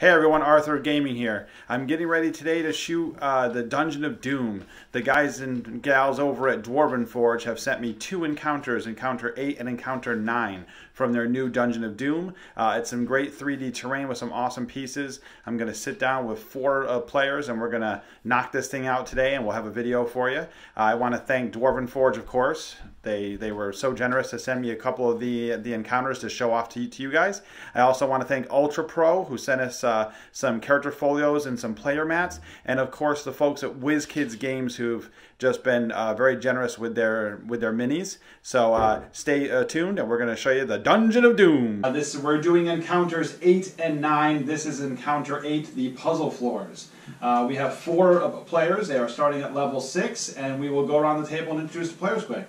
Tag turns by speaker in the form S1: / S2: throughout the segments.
S1: Hey everyone, Arthur Gaming here. I'm getting ready today to shoot the Dungeon of Doom. The guys and gals over at Dwarvenforge have sent me two encounters, Encounter 8 and Encounter 9, from their new Dungeon of Doom. It's some great 3D terrain with some awesome pieces. I'm going to sit down with four players and we're going to knock this thing out today, and we'll have a video for you. I want to thank Dwarvenforge, of course. They were so generous to send me a couple of the encounters to show off to you guys. I also want to thank Ultra Pro, who sent us some character folios and some player mats, and of course the folks at WizKids Games who've just been very generous with their minis. So stay tuned, and we're going to show you the Dungeon of Doom. We're doing encounters 8 and 9. This is encounter 8, the puzzle floors. We have four players. They are starting at level 6, and we will go around the table and introduce the players quick.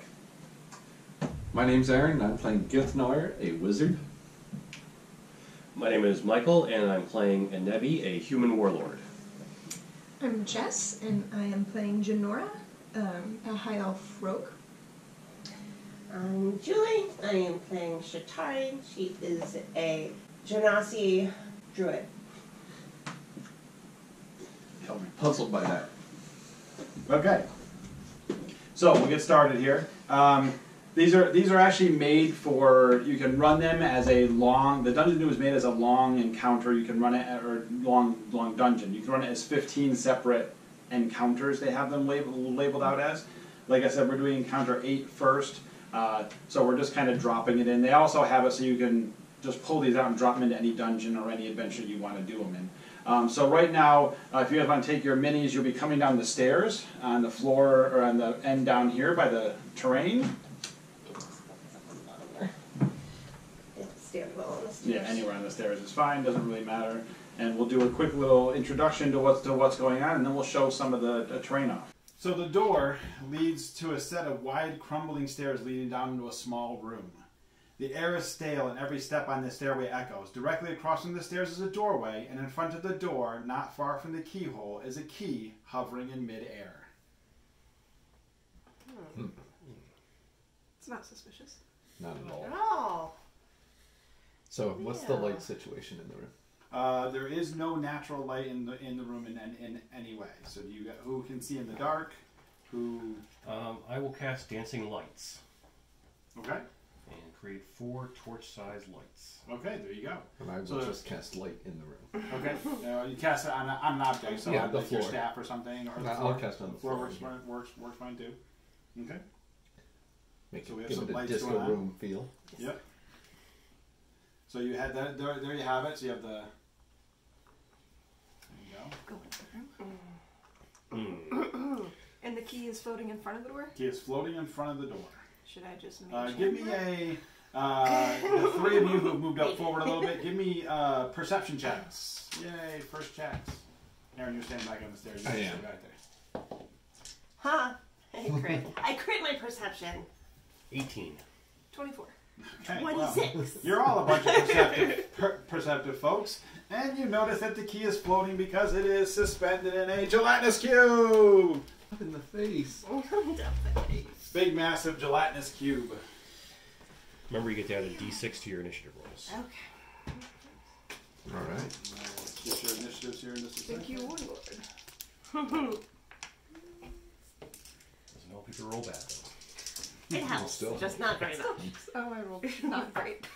S2: My name's Aaron, and I'm playing Githnoir, a wizard.
S3: My name is Michael, and I'm playing Enebi, a human warlord.
S4: I'm Jess, and I am playing Janora, a high elf rogue.
S5: I'm Julie. I am playing Shatari. She is a Genasi druid.
S2: I'll be puzzled by that.
S1: Okay, so we'll get started here. These are actually made for, you can run them as a long, the Dungeon of Doom is made as a long encounter. You can run it, or long dungeon. You can run it as 15 separate encounters. They have them labeled out as. Like I said, we're doing encounter 8 first, so we're just kind of dropping it in. They also have it so you can just pull these out and drop them into any dungeon or any adventure you want to do them in. So right now, if you guys want to take your minis, you'll be coming down the stairs on the floor, or on the end down here by the terrain. Yeah, anywhere on the stairs is fine, doesn't really matter. And we'll do a quick little introduction to what's going on, and then we'll show some of the terrain off. So the door leads to a set of wide, crumbling stairs leading down into a small room. The air is stale, and every step on the stairway echoes. Directly across from the stairs is a doorway, and in front of the door, not far from the keyhole, is a key hovering in mid-air.
S4: It's not suspicious.
S2: Not at all.
S4: At all.
S2: So, what's the light situation in the room?
S1: There is no natural light in the room in any way. So who can see in the dark? Who?
S3: I will cast Dancing Lights.
S1: Okay.
S3: And create 4 torch-sized lights.
S1: Okay, there you go.
S2: And I will just cast light in the room.
S1: Okay. You cast it on an object, so
S2: yeah,
S1: on
S2: the
S1: like
S2: floor.
S1: your staff or something, or
S2: I'll cast on the floor.
S1: Works fine too. Okay.
S2: Make
S1: So we have
S2: give
S1: some
S2: it a
S1: lights
S2: disco
S1: going on.
S2: room feel.
S1: Yep. So you had that. There you have it. So you have the. There you go.
S4: Go into the room. And the key is floating in front of the door?
S1: Key is floating in front of the door.
S4: Should I just make
S1: give me a. The three of you who have moved up forward a little bit, give me perception checks. Yay, first checks. Aaron, you're standing back on the stairs. You
S2: I am.
S1: Back there.
S5: Huh? I crit my perception.
S3: 18.
S4: 24.
S1: Okay,
S5: 26.
S1: well, you're all a bunch of perceptive folks, and you notice that the key is floating because it is suspended in a gelatinous cube.
S2: Up in the face.
S1: Big, massive gelatinous cube.
S3: Remember, you get to add a d6 to your initiative rolls.
S5: Okay.
S2: All right.
S1: Get your initiatives here in just a second.
S4: Thank you, Warlord.
S3: Doesn't help if you roll bad, though.
S5: It helps, just not very much.
S4: Oh, I rolled not great.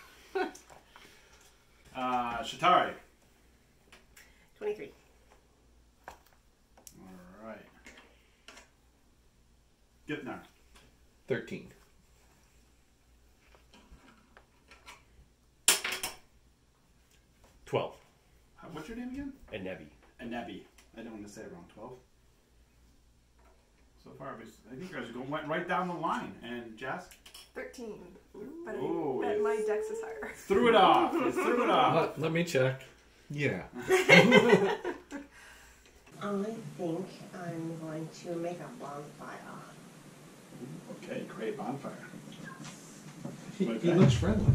S1: Shatari.
S5: 23.
S1: All right. Githnoir.
S2: 13.
S1: What's your name again?
S3: Enebi.
S1: Enebi. I don't want to say it wrong. 12. So far, I think you guys went right down the line. And Jess?
S4: 13. But
S1: Ooh,
S4: I bet my dex is higher.
S1: Threw it off. You threw it off.
S2: Let me check. Yeah.
S5: I think I'm going to make a bonfire.
S1: Okay, great bonfire.
S2: He looks friendly.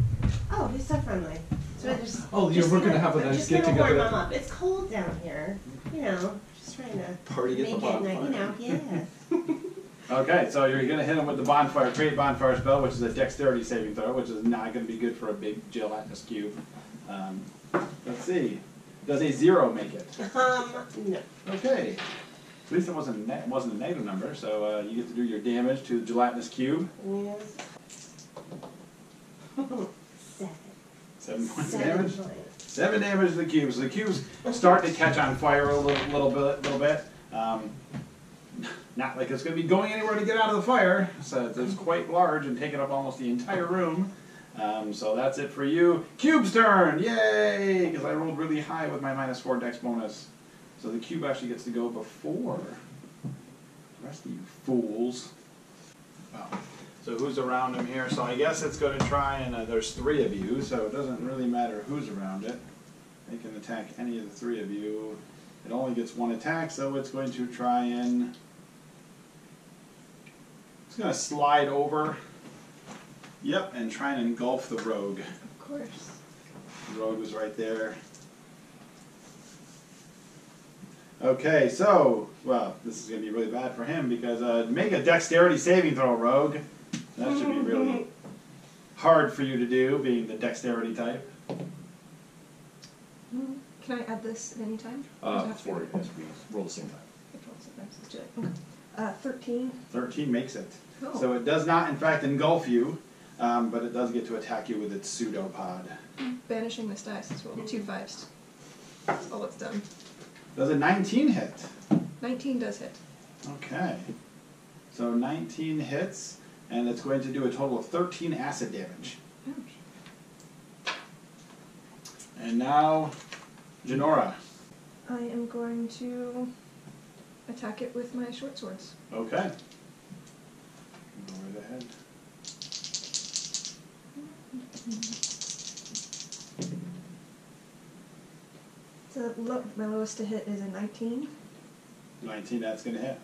S5: Oh, he's so friendly. So I just.
S2: Oh, we're going to have a nice get together.
S5: Warm him up. It's cold down here. You know, just trying to
S2: Party at the bonfire.
S5: You know, yeah.
S1: Okay, so you're going to hit him with the bonfire, create bonfire spell, which is a dexterity saving throw, which is not going to be good for a big gelatinous cube. Let's see. Does a 0 make it?
S5: No.
S1: Okay. At least it wasn't a negative number, so you get to do your damage to the gelatinous cube.
S5: Yes. 7.
S1: 7 points of
S5: 7
S1: damage.
S5: points.
S1: 7 damage to the cube. So the cube's starting to catch on fire a little bit. Not like it's going to be going anywhere to get out of the fire. So it's quite large and taking up almost the entire room. So that's it for you. Cube's turn! Yay! Because I rolled really high with my -4 dex bonus. So the cube actually gets to go before the rest of you fools. Wow. So who's around him here? So I guess it's going to try and there's 3 of you, so it doesn't really matter who's around it. They can attack any of the 3 of you. It only gets 1 attack, so it's going to try and... It's going to slide over. Yep, and try and engulf the rogue.
S4: Of course.
S1: The rogue was right there. Okay, so, well, this is going to be really bad for him because make a dexterity saving throw, rogue. That should be really hard for you to do, being the dexterity type.
S4: Can I add this at any time?
S3: Before it has to be roll the same time.
S4: Let's do it. Okay. 13.
S1: 13 makes it.
S4: Oh.
S1: So it does not, in fact, engulf you, but it does get to attack you with its pseudopod.
S4: Banishing this dice as well. 2 5s. That's all it's done.
S1: Does a 19 hit?
S4: 19 does hit.
S1: Okay. So 19 hits, and it's going to do a total of 13 acid damage.
S4: Ouch.
S1: And now, Janora.
S4: I am going to attack it with my short swords.
S1: Okay. Go right ahead.
S4: So my lowest to hit is a 19.
S1: 19, that's going to hit.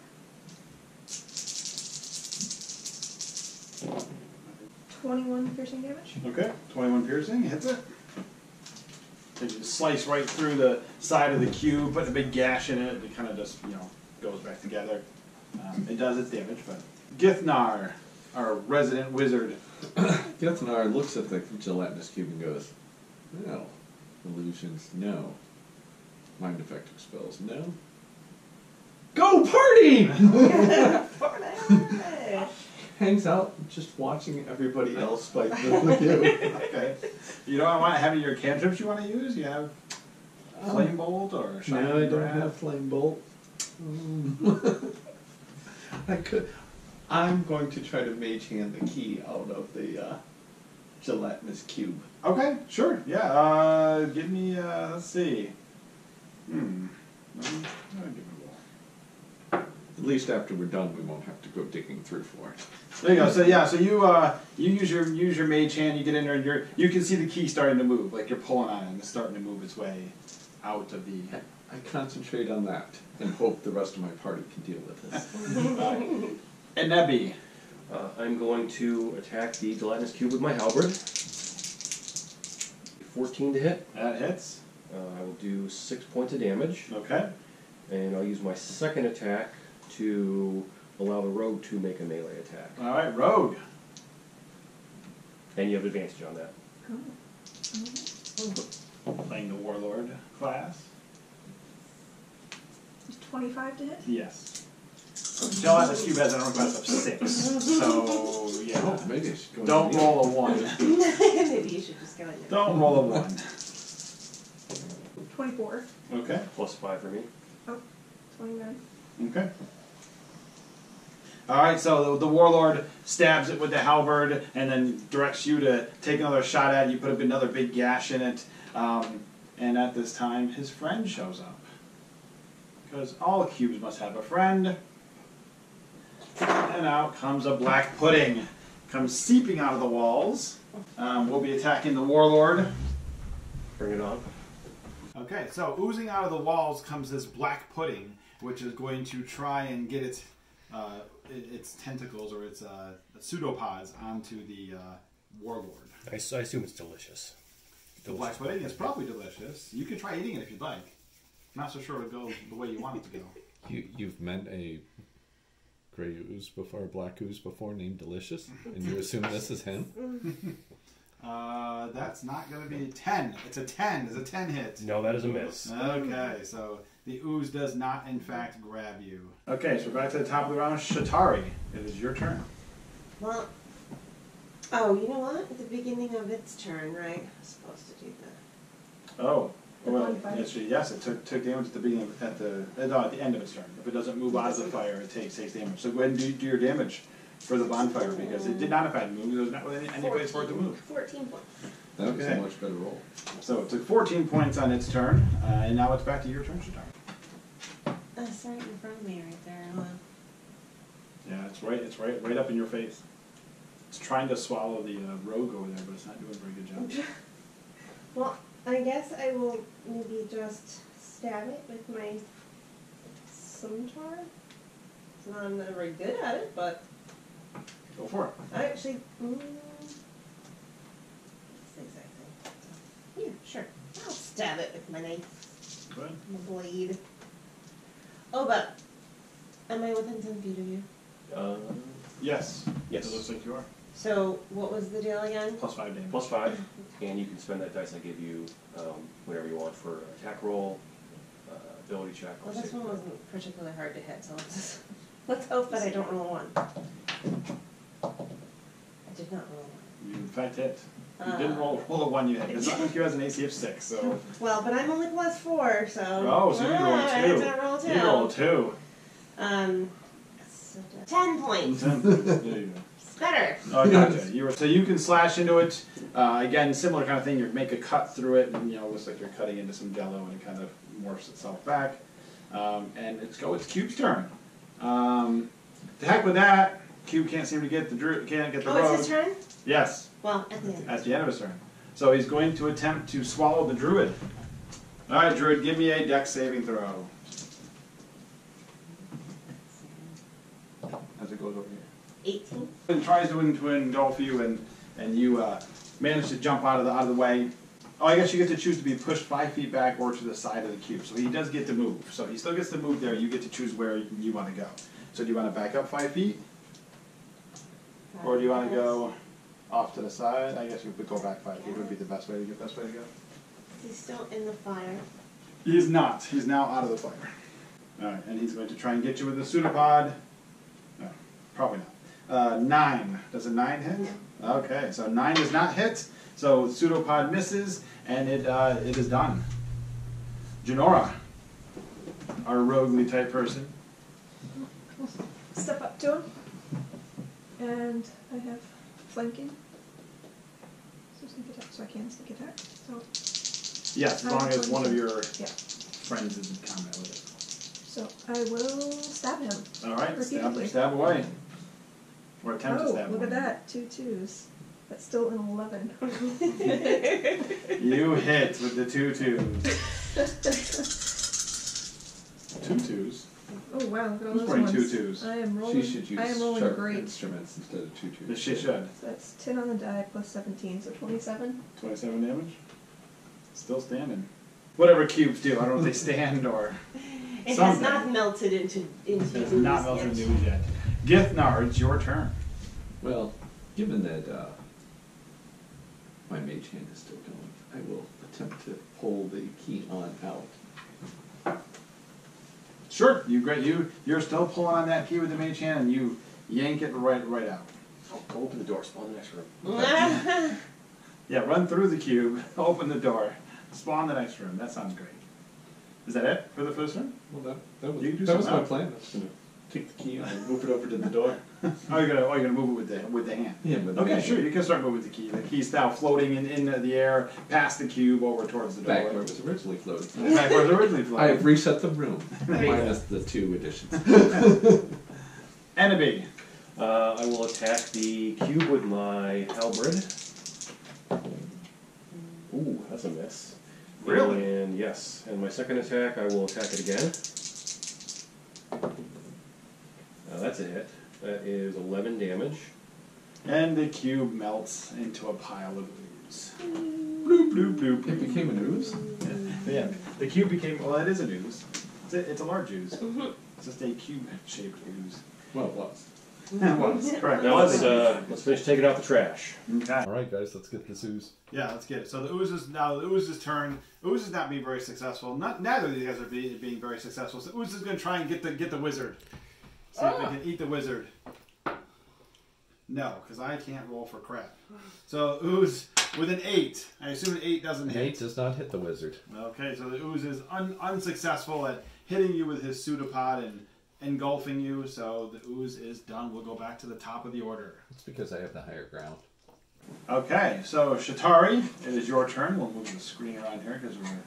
S4: 21 piercing damage.
S1: Okay, 21 piercing, hits it. So you slice right through the side of the cube, put a big gash in it, it kind of just, goes back together. It does its damage, but... Githnar, our resident wizard.
S2: Githnar looks at the gelatinous cube and goes, "No. Illusions, no. Mind effective spells, no. Go party!" Hangs out just watching everybody else fight the cube.
S1: Okay. You don't want to have your cantrips you want to use? You have Flame Bolt or Shining
S2: No, I don't
S1: Breath?
S2: have Flame Bolt. I'm going to try to mage hand the key out of the gelatinous cube.
S1: Okay, sure, yeah. Give me, let's see. I'll give it a roll.
S2: At least after we're done, we won't have to go digging through for it.
S1: There you go. So yeah, so you use your mage hand. You get in there, and you can see the key starting to move, like you're pulling on it, and it's starting to move its way out of the.
S2: I concentrate on that and hope the rest of my party can deal with this.
S1: And Nebby.
S3: I'm going to attack the gelatinous cube with my halberd. 14 to hit.
S1: That hits.
S3: I will do 6 points of damage.
S1: Okay.
S3: And I'll use my second attack to allow the rogue to make a melee attack.
S1: All right, rogue.
S3: And you have advantage on that.
S1: Playing the warlord class.
S4: Is 25 to hit?
S1: Yes. Gelatinous cube has an armor class of 6, so yeah.
S2: Oh, maybe I should go
S1: Don't
S2: in the
S1: roll a 1.
S5: Maybe you should just go in there.
S1: Don't roll a 1.
S4: 24.
S1: Okay.
S3: Plus 5 for me.
S4: Oh, 29.
S1: Okay. All right, so the warlord stabs it with the halberd and then directs you to take another shot at it. You put up another big gash in it, and at this time, his friend shows up. Because all cubes must have a friend. And out comes a black pudding. Comes seeping out of the walls. We'll be attacking the warlord.
S3: Bring it on.
S1: Okay, so oozing out of the walls comes this black pudding, which is going to try and get its tentacles or its pseudopods onto the warlord.
S3: I assume it's delicious.
S1: The black pudding is probably delicious. You can try eating it if you'd like. Not so sure it'll go the way you want it to go.
S2: You've meant a gray ooze before, a black ooze before, named Delicious, and you assume this is him?
S1: That's not going to be a 10. It's a 10. It's a 10 hit.
S3: No, that is a miss.
S1: Okay, so the ooze does not, in fact, grab you. Okay, so we're back to the top of the round. Shatari, it is your turn.
S5: Well, oh, you know what? At the beginning of its turn, right? I was supposed to do that.
S1: Oh,
S4: The
S1: well,
S4: bonfire.
S1: yes, it took damage at the beginning, at the end of its turn. If it doesn't move out of the fire, it takes damage. So go ahead and do your damage for the bonfire, because it did not in fact move. There was not really any place for it to move.
S5: 14 points.
S2: That was
S1: Okay.
S2: a much better roll.
S1: So it took 14 points on its turn, and now it's back to your turn, Shatari.
S5: It's right in front of me right there. Hold on.
S1: Yeah, it's right up in your face. It's trying to swallow the rogue over there, but it's not doing a very good job.
S5: Well, I guess I will maybe just stab it with my scimitar. I'm not very good at it, but
S1: Go for it.
S5: I actually. That's exactly. Yeah, sure. I'll stab it with my knife,
S1: Go ahead.
S5: my blade. Oh, but am I within 10 feet of you?
S1: Yes.
S3: Yes.
S1: It looks like you are.
S5: So what was the deal again?
S1: +5 damage.
S3: +5, and you can spend that dice I give you whatever you want for attack roll, ability check.
S5: Well,
S3: or
S5: this
S3: save
S5: one
S3: throw.
S5: wasn't particularly hard to hit, so let's hope that I don't roll one. I did not roll one.
S1: You in fact hit. You didn't roll a 1 you hit. It's not like you has an AC of 6, so.
S5: Well, but I'm only +4, so.
S1: Oh, so you rolled
S5: I
S1: 2.
S5: didn't roll 2.
S1: You rolled 2.
S5: So 10 points.
S1: There you go.
S5: It's better.
S1: Oh, gotcha. So you can slash into it. Again, similar kind of thing. You make a cut through it, and it looks like you're cutting into some jello, and it kind of morphs itself back. And it's Cube's turn. To heck with that. Cube can't seem to get the can't get the rogue.
S5: It's his turn?
S1: Yes,
S5: Well, at the end.
S1: at the end of his turn. So he's going to attempt to swallow the druid. All right, druid, give me a dex saving throw. As it goes over here.
S5: 18.
S1: And tries to engulf you, and you manage to jump out of the way. Oh, I guess you get to choose to be pushed 5 feet back or to the side of the cube. So he does get to move. So he still gets to move there. You get to choose where you want to go. So do you want to back up 5 feet? Or do you want to go off to the side? I guess you could go back 5 feet would be the best way to go.
S5: He's still in the fire.
S1: He's not. He's now out of the fire. All right, and he's going to try and get you with the pseudopod. No, probably not. 9. Does a 9 hit?
S5: No.
S1: Okay, so 9 does not hit. So pseudopod misses, and it is done. Janora, our roguely type person.
S4: Step up to him. And I have flanking. So sneak attack, so I can sneak attack. So
S1: Yes, as long as one of your
S4: yeah.
S1: friends is in combat with it.
S4: So I will stab him.
S1: All right,
S4: Repeatedly.
S1: stab away. Or attempt to
S4: Oh,
S1: stab
S4: look
S1: away.
S4: at that. 2 2s. That's still an 11.
S1: You hit with the 2 2s. 2 2s?
S4: Oh wow, look at all
S1: Who's
S4: those
S1: playing
S4: ones.
S1: 2 2s?
S4: I am
S2: She
S4: rolling.
S2: should use
S4: I am rolling
S2: sharp
S4: great.
S2: instruments instead of tutus.
S1: Yes, she should.
S4: So that's 10 on the die plus 17, so 27.
S1: 27 damage. Still standing. Whatever cubes do, I don't know if they stand or.
S5: It
S1: something.
S5: has not melted into
S1: It has
S5: ooze
S1: not
S5: yet.
S1: melted into ooze yet. Githnar, it's your turn.
S2: Well, given that my mage hand is still going, I will attempt to pull the key on out.
S1: Sure, you're still pulling on that key with the mage hand, and you yank it right out.
S3: Oh, go open the door, spawn the next room.
S1: Yeah, run through the cube, open the door, spawn the next room. That sounds great. Is that it for the first turn?
S2: Well, that was,
S1: You can do
S2: that was
S1: something
S2: my
S1: else.
S2: plan. I was going to take the key on.
S1: And move it over to the door. You're gonna move it with the hand.
S2: Yeah, but
S1: Okay, sure. You can start moving the key. The key's now floating in the air, past the cube, over towards the door.
S2: back where it was originally floating.
S1: Back where it was originally
S2: I
S1: floating.
S2: have reset the room,
S5: There you
S2: minus the 2 additions.
S1: Enemy.
S3: I will attack the cube with my halberd. Ooh, that's a miss.
S1: Really?
S3: And yes, and my second attack, I will attack it again. That's a hit. That is 11 damage.
S1: And the cube melts into a pile of ooze. Bloop, bloop, bloop,
S2: It
S1: bloop.
S2: became an ooze?
S1: Yeah, the cube became, well, it is an ooze. It's a large ooze. It's just a cube-shaped ooze.
S2: Well, it was.
S1: Was, correct.
S3: Now let's finish taking out the trash.
S1: Okay.
S6: All right, guys, let's get this ooze.
S1: Yeah, let's get it. So the ooze's turn. Ooze is not being very successful. Neither of these guys are being very successful. So Ooze is going to try and get the wizard. See if they can eat the wizard. No, because I can't roll for crap. So Ooze with an 8. I assume an 8 doesn't hit.
S6: 8 does not hit the wizard.
S1: Okay, so the Ooze is unsuccessful at hitting you with his pseudopod and engulfing you. So the Ooze is done. We'll go back to the top of the order.
S6: It's because I have the higher ground.
S1: Okay, so Shatari, it is your turn. We'll move the screen around here because we're.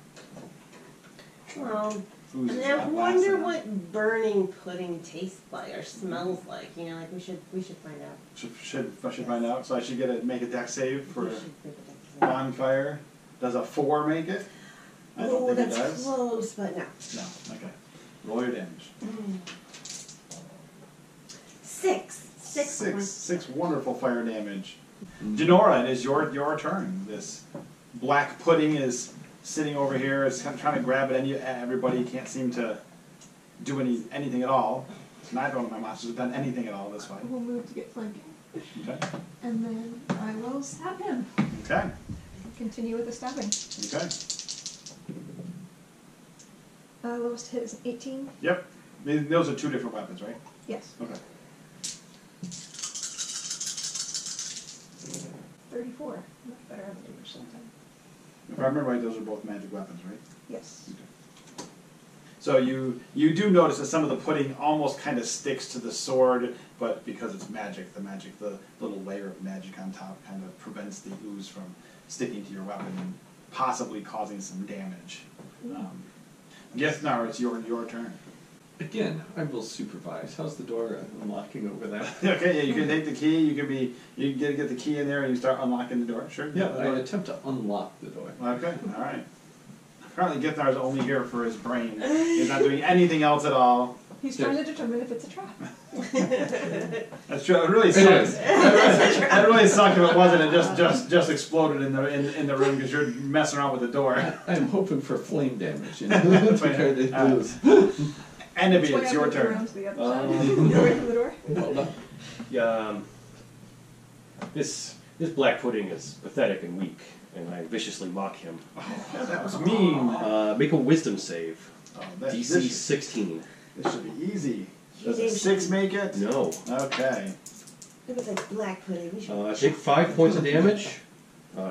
S5: Well,
S1: Ooze
S5: and
S1: is
S5: I
S1: not
S5: wonder
S1: lasting.
S5: what burning pudding tastes like or smells like. You know, like we should find out.
S1: Should find out. So I should make a deck save for
S5: We should make a deck save.
S1: bonfire. Does a 4 make it? I don't
S5: Oh,
S1: think
S5: that's
S1: it does.
S5: close, but no.
S1: No. Okay. Roll your damage.
S5: 6.
S1: 6 wonderful fire damage. Janora, it is your turn. This black pudding is sitting over here. It's kind of trying to grab at everybody. Can't seem to do anything at all. Neither one of my monsters have done anything at all this fight.
S4: We'll move to get flanking.
S1: Okay.
S4: And then I will stab him.
S1: Okay.
S4: Continue with the stabbing.
S1: Okay.
S4: Lowest hit is an 18.
S1: Yep. Those are 2 different weapons, right?
S4: Yes.
S1: Okay.
S4: 34. Much better on the damage sometime.
S1: If I remember right, those are both magic weapons, right?
S4: Yes.
S1: So you do notice that some of the pudding almost kind of sticks to the sword, but because it's magic, the little layer of magic on top kind of prevents the ooze from sticking to your weapon and possibly causing some damage. Githnar, it's your turn.
S2: Again, I will supervise. How's the door unlocking over there?
S1: Okay, yeah, you can take the key. You can get the key in there and you start unlocking the door. Sure.
S2: Yeah, I attempt to unlock the door.
S1: Okay, all right. Apparently, Githnar is only here for his brain. He's not doing anything else at all.
S4: He's trying to determine if it's a trap.
S1: That's true. It really sucks. That really sucked if it wasn't. It just exploded in the room because you're messing around with the door.
S2: I'm hoping for flame damage. You know, to kind of lose.
S1: Enemy,
S4: That's why
S1: it's
S4: I
S1: your
S4: moved
S1: turn.
S4: around to the other side. Get away from the door.
S2: Well done.
S3: Yeah, this black pudding is pathetic and weak, and I viciously mock him.
S1: Oh, that was mean.
S3: Make a wisdom save.
S1: Oh,
S3: DC 16.
S1: This should be easy. Does a
S5: James
S1: 6 make it?
S3: No.
S1: Okay.
S5: It was like black pudding. We should
S3: Take 5 points of damage,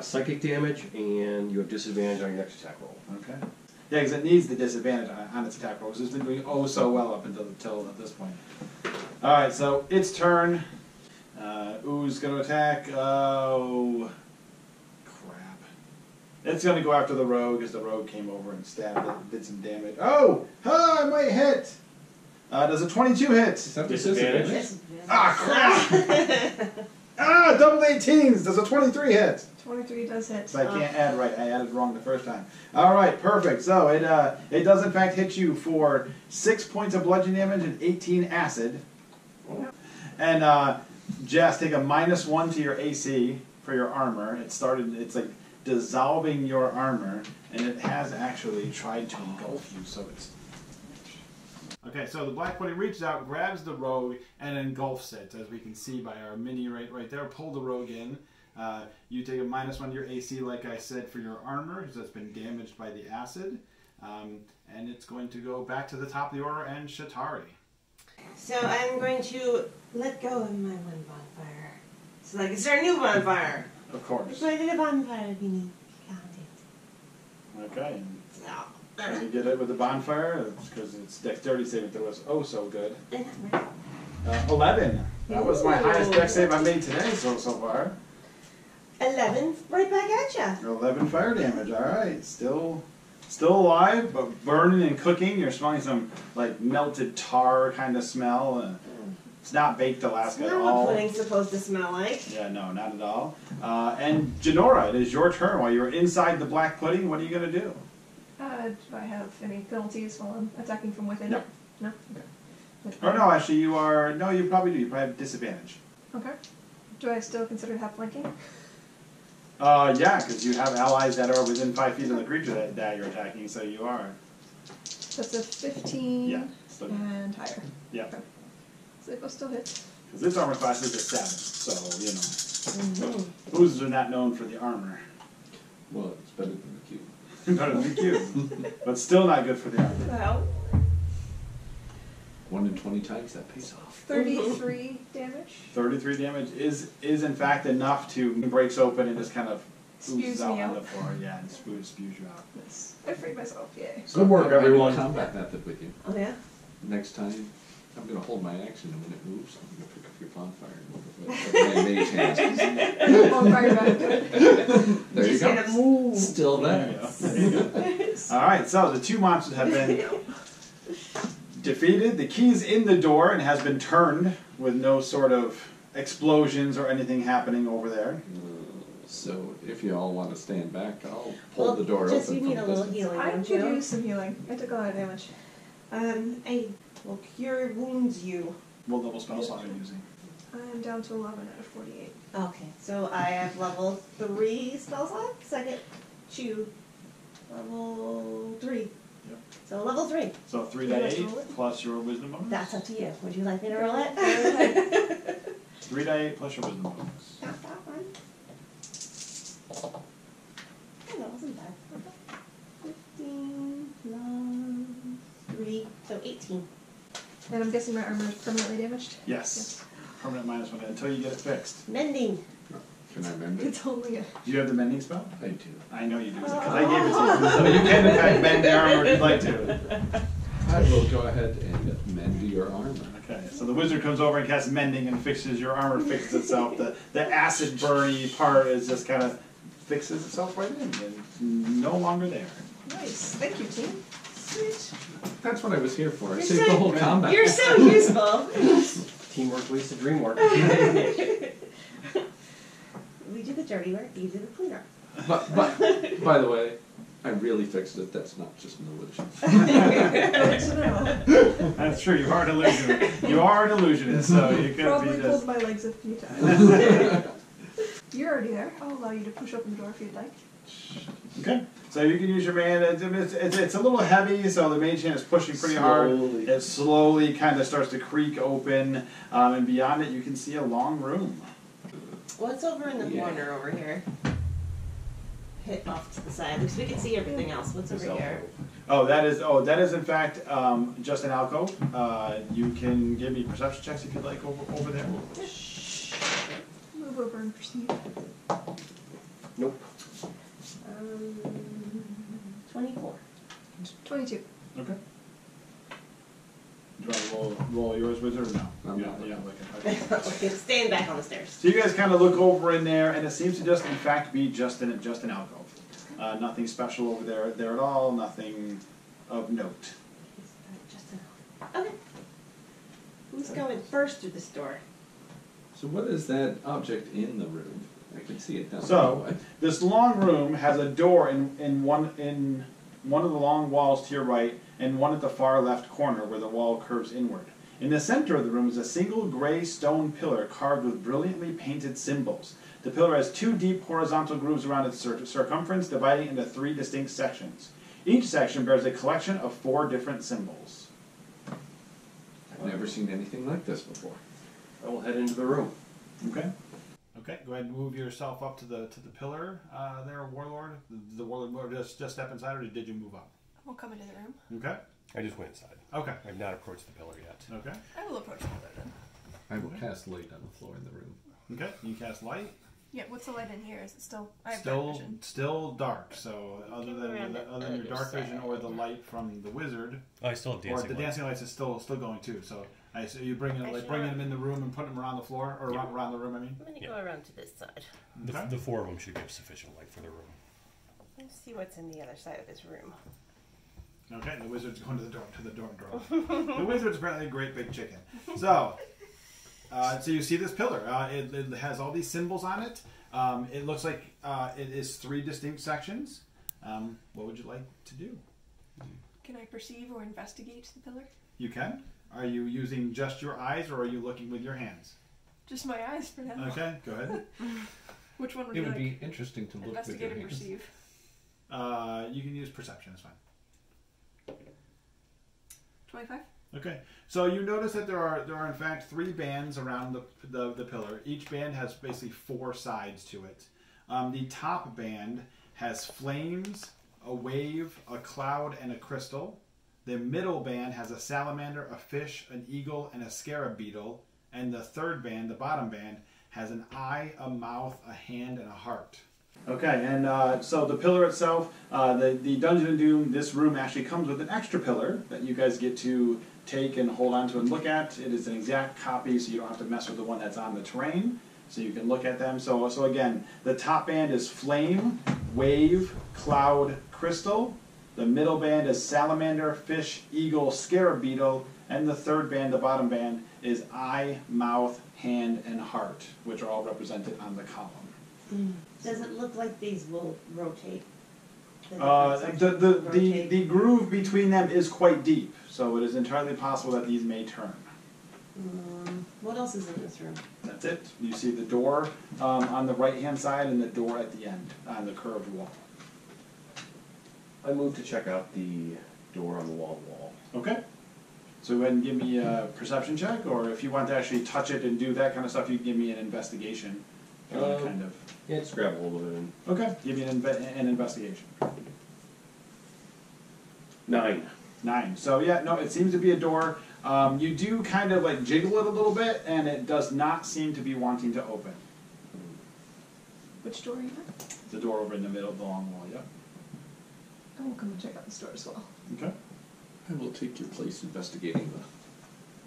S3: psychic damage, and you have disadvantage on your next attack roll.
S1: Okay. Yeah, because it needs the disadvantage on its attack rolls. It's been doing oh so well up until at this point. All right, so its turn. Ooze going to attack. Oh, crap. It's going to go after the rogue because the rogue came over and stabbed it, did some damage. Oh, I might hit. Does a 22 hit?
S3: Disadvantage.
S1: Ah, crap. Double 18s. Does a 23 hit?
S4: 23 does hit.
S1: So I can't add right. I added wrong the first time. All right, perfect. So it does in fact hit you for 6 points of bludgeoning damage and 18 acid. And Jess, take a -1 to your AC for your armor. It's like dissolving your armor, and it has actually tried to engulf you. So it's. Okay, so the black pudding reaches out, grabs the rogue, and engulfs it, as we can see by our mini right there. Pull the rogue in. You take a -1 to your AC, like I said, for your armor, because that's been damaged by the acid. And it's going to go back to the top of the order, and Shatari.
S5: So I'm going to let go of my one bonfire. So I can start a new bonfire.
S1: Of course.
S5: So I did a bonfire beneath counted.
S1: Okay.
S5: So.
S1: Can you get it with the bonfire? Because its dexterity saving throw was oh so good. 11. That was my highest dex save I made today so far.
S5: 11, right back at ya.
S1: 11 fire damage. All right, still alive, but burning and cooking. You're smelling some like melted tar kind of smell. It's not baked Alaska
S5: It's
S1: at
S5: not what
S1: all.
S5: pudding's supposed to smell like.
S1: Yeah, no, not at all. And Janora, it is your turn. While you're inside the black pudding, what are you going to do?
S4: Do I have any penalties while I'm attacking from within
S1: No.
S4: it? No? Okay.
S1: Or no, actually, you are. No, you probably do. You probably have disadvantage.
S4: Okay. Do I still consider to have flanking?
S1: Yeah, because you have allies that are within 5 feet of the creature that you're attacking, so you are.
S4: That's a 15
S1: Yeah, still good.
S4: and higher.
S1: Yeah.
S4: Okay. So they both still hit.
S1: Because its armor class is a 7, so, you know. Wizards are not known for the armor.
S2: Well, it's better than the cube.
S1: Better than the cube. But still not good for the armor.
S5: Well,
S2: 1 in 20 times that pays off.
S4: 33 damage.
S1: 33 damage is in fact enough to breaks open and just kind of
S4: Spews
S1: oozes out
S4: me
S1: on the
S4: out.
S1: floor. Yeah, and spews you out.
S4: Yes. I freed myself, yay.
S2: So
S3: work,
S2: I have a
S3: everyone.
S2: combat method with you.
S5: oh yeah.
S2: Next time, I'm going to hold my action, and when it moves, I'm going to pick up your bonfire and move it. Mage hands.
S4: Bonfire back to it.
S2: There you
S5: She's
S2: go.
S5: gonna move.
S2: Still
S1: There you
S2: there.
S1: go. There you go. All right, so the 2 monsters have been defeated. The key is in the door and has been turned with no sort of explosions or anything happening over there.
S2: So if you all want to stand back, I'll pull
S5: Well,
S2: the door
S5: just
S2: open
S5: you
S2: from
S5: need a little
S2: distance.
S5: healing,
S4: I
S5: don't
S4: could
S5: you?
S4: use some healing. I took a lot of damage.
S5: I will cure wounds you.
S1: What level spell slot are you using?
S4: I'm down to 11 out of 48.
S5: Okay, so I have level 3 spell slots. Second, chew. Level 3.
S1: Yep.
S5: So level 3.
S1: So 3
S4: Yeah,
S1: to
S4: let's
S1: 8
S4: roll it.
S1: plus your wisdom bonus?
S5: That's up to you. Would you like me to roll it?
S1: 3 to 8 plus your wisdom bonus.
S5: Not that one. Oh, that wasn't bad. 15 plus 3, so 18.
S4: And I'm guessing my armor is permanently damaged?
S1: Yes. Permanent -1 until you get it fixed.
S5: Mending.
S2: Can I mend it?
S4: It's only a...
S1: Do you have the mending spell?
S2: I do.
S1: I know you do, because I gave it to you. So you can in fact mend the armor if you'd like to.
S2: I will go ahead and mend your armor.
S1: Okay, so the wizard comes over and casts mending and fixes your armor, fixes itself. The acid burny part is just kind of fixes itself right in and no longer there.
S4: Nice. Thank you, team. Sweet.
S2: That's what I was here for. I
S5: You're
S2: saved
S5: so-
S2: the whole combat.
S5: You're so useful.
S3: Teamwork leads to dream work.
S5: We do the dirty work, you do the cleanup.
S2: But by the way, I really fixed it. That's not just an illusion.
S4: Good to know.
S1: That's true, you are an illusionist. You are an illusionist, so you could
S4: Probably
S1: be
S4: pulled
S1: just...
S4: my legs a few times. You're already there. I'll allow you to push open the door if you'd like.
S1: Okay, so you can use your man. It's a little heavy, so the mage hand is pushing pretty hard.
S2: Slowly.
S1: It slowly kind of starts to creak open, and beyond it you can see a long room.
S5: What's over in the
S2: Yeah.
S5: corner over here? Hit off to the side, because we can see everything else. What's over here?
S1: Oh, that is in fact just an alcove. You can give me perception checks if you'd like over there.
S4: Move over and perceive.
S3: Nope.
S5: 24.
S4: 22.
S1: Okay. Do you want to roll yours, wizard, or no?
S2: I'm
S1: Yeah,
S2: not looking.
S1: okay.
S5: Okay, stand back on the stairs.
S1: So you guys kind of look over in there, and it seems to just, in fact, be just an alcove. Nothing special over there at all. Nothing of note.
S5: Just enough. Okay. Who's going first through this door?
S2: So what is that object in the room? I can see it down
S1: So
S2: the way.
S1: this long room has a door in one of the long walls to your right, and one at the far left corner where the wall curves inward. In the center of the room is a single gray stone pillar carved with brilliantly painted symbols. The pillar has 2 deep horizontal grooves around its circumference, dividing into 3 distinct sections. Each section bears a collection of 4 different symbols.
S2: I've never seen anything like this before.
S3: I will head into the room.
S1: Okay. Okay. Go ahead and move yourself up to the pillar there, warlord. The warlord just step inside, or did you move up?
S4: We'll come into the room.
S1: Okay.
S7: I just went inside.
S1: Okay.
S7: I've not approached the pillar yet.
S1: Okay.
S4: I will approach the pillar then.
S2: I will cast light on the floor in the room.
S1: Okay. You cast light.
S4: Yeah, what's the light in here? Is it still... I have dark vision.
S1: Still dark. So other than your dark vision or the light from the wizard,
S7: Oh, I still have dancing
S1: or the dancing lights is still going too. So you bringing them in the room and putting them around the floor or around the room. I mean.
S5: I'm going to go around to this side.
S1: Okay.
S7: The 4 of them should give sufficient light for the room.
S5: Let's see what's in the other side of this room.
S1: Okay, the wizard's going to the door drawer. The wizard's apparently a great big chicken. So you see this pillar. It has all these symbols on it. It looks like it is 3 distinct sections. What would you like to do?
S4: Can I perceive or investigate the pillar?
S1: You can. Are you using just your eyes, or are you looking with your hands?
S4: Just my eyes for now.
S1: Okay, go ahead.
S4: Which one would
S2: It
S4: you
S2: would
S4: like?
S2: be interesting to look with your
S4: Investigate and
S2: hands.
S4: perceive.
S1: You can use perception. It's fine.
S4: 25?
S1: Okay, so you notice that there are in fact 3 bands around the pillar. Each band has basically 4 sides to it. The top band has flames, a wave, a cloud, and a crystal. The middle band has a salamander, a fish, an eagle, and a scarab beetle. And the third band, the bottom band, has an eye, a mouth, a hand, and a heart. Okay, and so the pillar itself, the Dungeon of Doom, this room actually comes with an extra pillar that you guys get to take and hold on to and look at. It is an exact copy, so you don't have to mess with the one that's on the terrain. So you can look at them. So again, the top band is flame, wave, cloud, crystal. The middle band is salamander, fish, eagle, scarab beetle. And the third band, the bottom band, is eye, mouth, hand, and heart, which are all represented on the column.
S5: Does it look like these will rotate?
S1: The groove between them is quite deep, so it is entirely possible that these may turn.
S5: What else is in this room?
S1: That's it. You see the door on the right-hand side and the door at the end on the curved wall.
S3: I move to check out the door on the wall.
S1: Okay. So go ahead and give me a perception check, or if you want to actually touch it and do that kind of stuff, you can give me an investigation. Kind of.
S3: Yeah, just grab a hold of it. And
S1: Okay. Give me an investigation.
S3: 9.
S1: 9. So yeah, no, it seems to be a door. You do kind of like jiggle it a little bit, and it does not seem to be wanting to open.
S4: Which door are you at?
S1: The door over in the middle of the long wall, yeah.
S4: I will come and check out this door as well.
S1: Okay.
S2: I will take your place investigating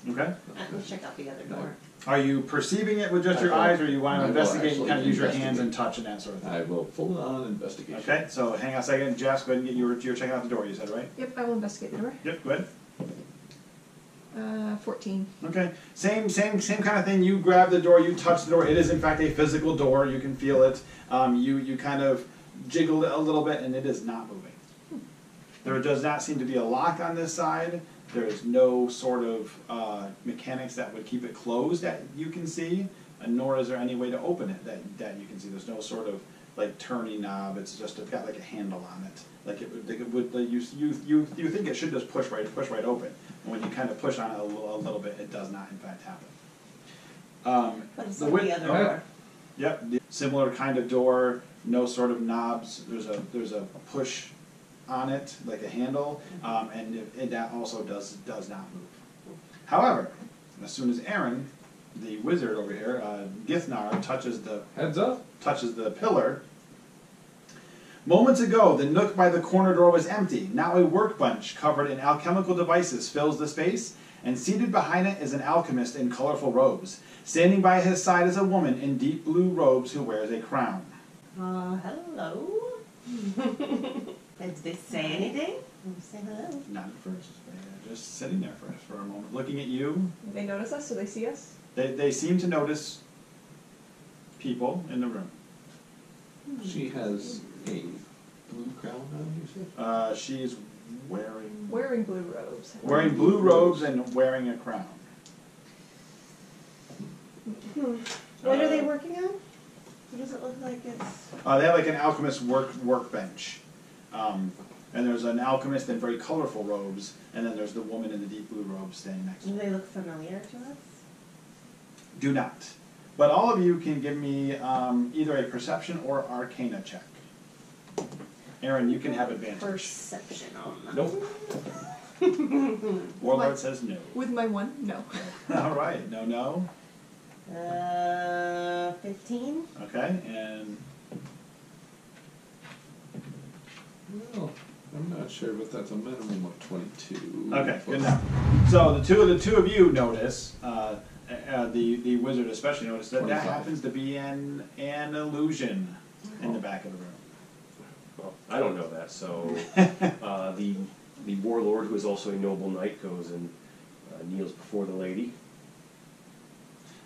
S1: Okay.
S5: We'll check out the other door.
S1: Are you perceiving it with just your eyes, or you want to investigate and kind of use your hands and touch and that sort of thing?
S2: I will full on investigation.
S1: Okay, so hang on a second. Jess, go ahead and get you're checking out the door, you said, right?
S4: Yep, I will investigate the door.
S1: Yep, go ahead.
S4: 14.
S1: Okay, same kind of thing. You grab the door, you touch the door. It is in fact a physical door. You can feel it. You kind of jiggle it a little bit, and it is not moving. There does not seem to be a lock on this side. There is no sort of mechanics that would keep it closed that you can see, and nor is there any way to open it that you can see. There's no sort of like turning knob. It's got like a handle on it. Like it would you think it should just push right open. And when you kind of push on it a little bit, it does not in fact happen.
S5: But it's like the other door.
S1: Yep, similar kind of door. No sort of knobs. There's a push on it, like a handle, and that also does not move. However, as soon as Aaron, the wizard over here, Githnar, touches the pillar. Moments ago, the nook by the corner door was empty. Now a workbench covered in alchemical devices fills the space, and seated behind it is an alchemist in colorful robes. Standing by his side is a woman in deep blue robes who wears a crown.
S5: Hello? Did they say anything? Say hello.
S1: Not at first. They're just sitting there for a moment, looking at you.
S4: They notice us? Do they see us?
S1: They seem to notice people in the room.
S2: She has a blue crown on, you said?
S1: She's wearing
S4: blue robes.
S1: wearing blue robes and wearing a crown.
S5: What are they working on? What does it look like it's...
S1: They have like an alchemist workbench. And there's an alchemist in very colorful robes, and then there's the woman in the deep blue robes standing next to
S5: Do
S1: her.
S5: they look familiar to us?
S1: Do not. But all of you can give me either a perception or arcana check. Aaron, you can have advantage.
S5: Perception on them.
S3: Nope.
S1: Warlord says no.
S4: With my 1? No.
S1: All right, no.
S5: 15?
S1: Okay, and
S2: Well, I'm not sure, but that's a minimum of 22.
S1: okay, good enough. So the two of you notice, the wizard especially noticed that
S2: 25.
S1: happens to be an illusion in the back of the room.
S3: Well, I don't know that, so the warlord, who is also a noble knight, goes and kneels before the lady.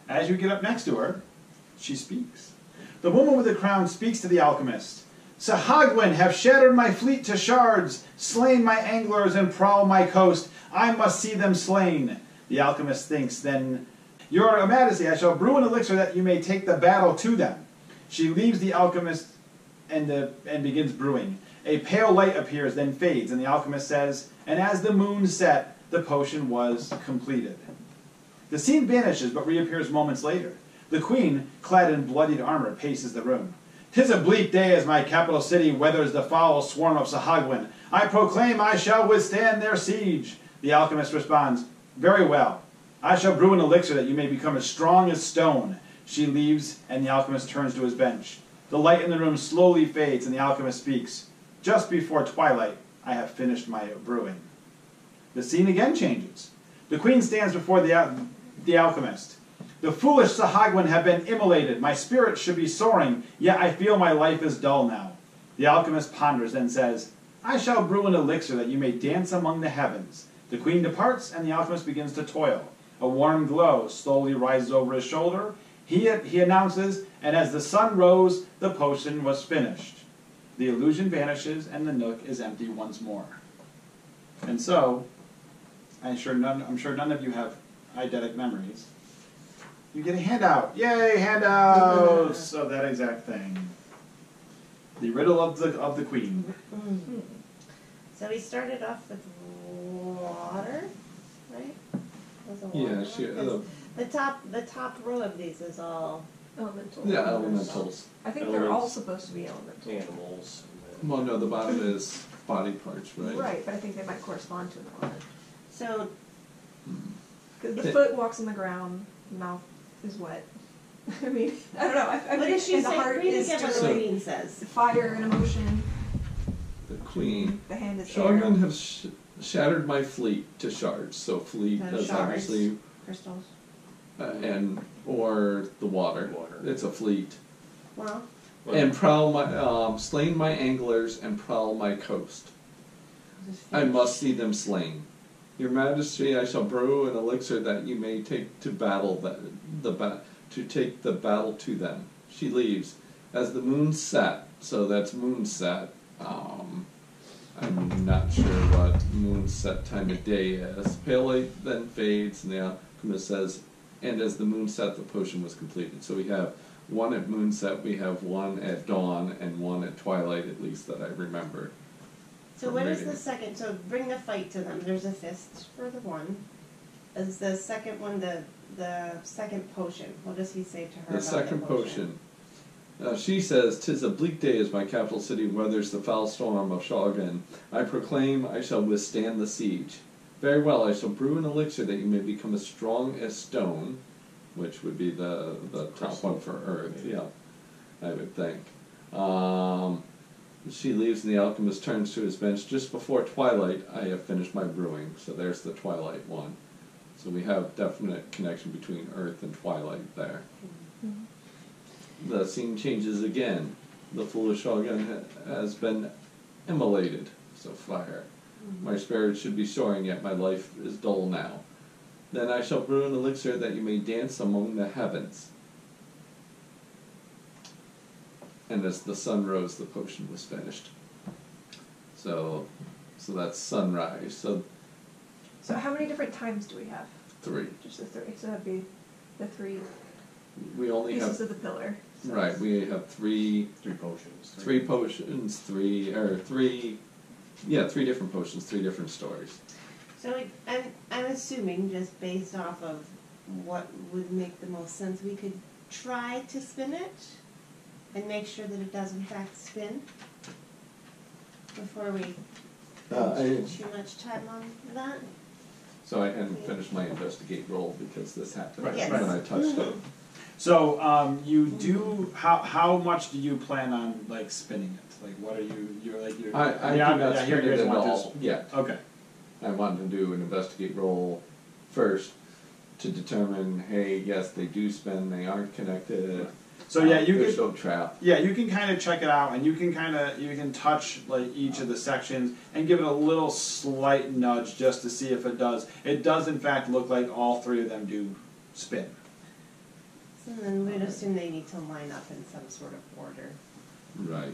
S1: As you get up next to her, she speaks. The woman with the crown speaks to the alchemist. Sahagwin have shattered my fleet to shards, slain my anglers and prowl my coast. I must see them slain. The alchemist thinks, then, Your Majesty, I shall brew an elixir that you may take the battle to them. She leaves the alchemist and begins brewing. A pale light appears, then fades, and the alchemist says, And as the moon set, the potion was completed. The scene vanishes, but reappears moments later. The queen, clad in bloodied armor, paces the room. "'Tis a bleak day as my capital city weathers the foul swarm of Sahagwin. I proclaim I shall withstand their siege." The alchemist responds, "Very well. I shall brew an elixir that you may become as strong as stone." She leaves, and the alchemist turns to his bench. The light in the room slowly fades, and the alchemist speaks. "Just before twilight, I have finished my brewing." The scene again changes. The queen stands before the alchemist. "The foolish Sahagwin have been immolated. My spirit should be soaring, yet I feel my life is dull now." The alchemist ponders and says, "I shall brew an elixir that you may dance among the heavens." The queen departs, and the alchemist begins to toil. A warm glow slowly rises over his shoulder. He announces, and as the sun rose, the potion was finished. The illusion vanishes, and the nook is empty once more. And so, I'm sure none of you have eidetic memories. You get a handout. Yay, handouts of that exact thing. The riddle of the queen.
S5: Mm-hmm. So we started off with water, right? Was it water?
S2: Yeah, she,
S5: the top row of these is all
S4: Elemental.
S2: yeah, elementals.
S4: I think they're all
S3: Elements.
S4: supposed to be elemental.
S3: Animals. And
S2: Well, no, the bottom is body parts, right?
S4: Right, but I think they might correspond to an element.
S5: so.
S4: Because the foot walks on the ground, the mouth is wet. I mean, I don't know. I
S5: What
S4: think
S5: does she
S4: and the
S5: say?
S4: heart
S5: Read
S4: is
S5: again what the
S4: generally
S5: queen says.
S4: fire and emotion.
S2: The queen.
S4: The hand is
S2: Shogun
S4: air.
S2: has shattered my fleet to shards. So fleet
S5: And
S2: is
S5: shards.
S2: obviously
S5: Crystals.
S2: and or the water.
S3: Water.
S2: It's a fleet.
S5: Well,
S2: And prowl my slain my anglers and prowl my coast.
S5: just
S2: I
S5: finish.
S2: must see them slain. Your Majesty, I shall brew an elixir that you may take to battle to take the battle to them. She leaves. As the moon set, so that's moon set. I'm not sure what moon set time of day is. Pale light then fades, and the alchemist says, "And as the moon set, the potion was completed." So we have one at moonset, we have one at dawn, and one at twilight, at least that I remember.
S5: So what is the second? So bring the fight to them. There's a fist for the one. Is the second one the second potion? What does he say to her
S2: The
S5: about
S2: second
S5: the
S2: potion. She says, "'Tis a bleak day as my capital city weathers the foul storm of Shogun. I proclaim I shall withstand the siege. Very well, I shall brew an elixir that you may become as strong as stone," which would be the top one for earth, yeah, I would think. She leaves and the alchemist turns to his bench. "Just before twilight, I have finished my brewing." So there's the twilight one. So we have definite connection between earth and twilight there. The scene changes again. The foolish shogun has been immolated, so fire. My spirit should be soaring, yet my life is dull now. Then I shall brew an elixir that you may dance among the heavens. And as the sun rose, the potion was finished. So that's sunrise. So
S4: So how many different times do we have?
S2: 3.
S4: Just the three. So that'd be the three
S2: We only
S4: pieces
S2: have
S4: of the pillar. So
S2: right. We have 3
S3: potions.
S2: 3 potions, 3 different potions, 3 different stories.
S5: So I'm assuming, just based off of what would make the most sense, we could try to spin it and make sure that it does in fact spin before we spend too much time on that.
S2: So I hadn't finished my investigate roll because this happened
S5: Yes.
S2: when I touched it.
S1: So you do how much do you plan on like spinning it? Like what are you're like you're
S2: I
S1: yeah,
S2: do not
S1: yeah,
S2: spin
S1: you
S2: it
S1: guys
S2: at
S1: want
S2: all yet.
S1: Okay.
S2: I wanted to do an investigate roll first to determine, hey, yes, they do spin, they aren't connected.
S1: So yeah, you
S2: there's
S1: can
S2: no trap.
S1: yeah you can kind of check it out, and you can touch like each of the sections and give it a little slight nudge just to see if it does. It does in fact look like all 3 of them do spin.
S5: So then we'd assume they need to line up in some sort of order.
S2: Right.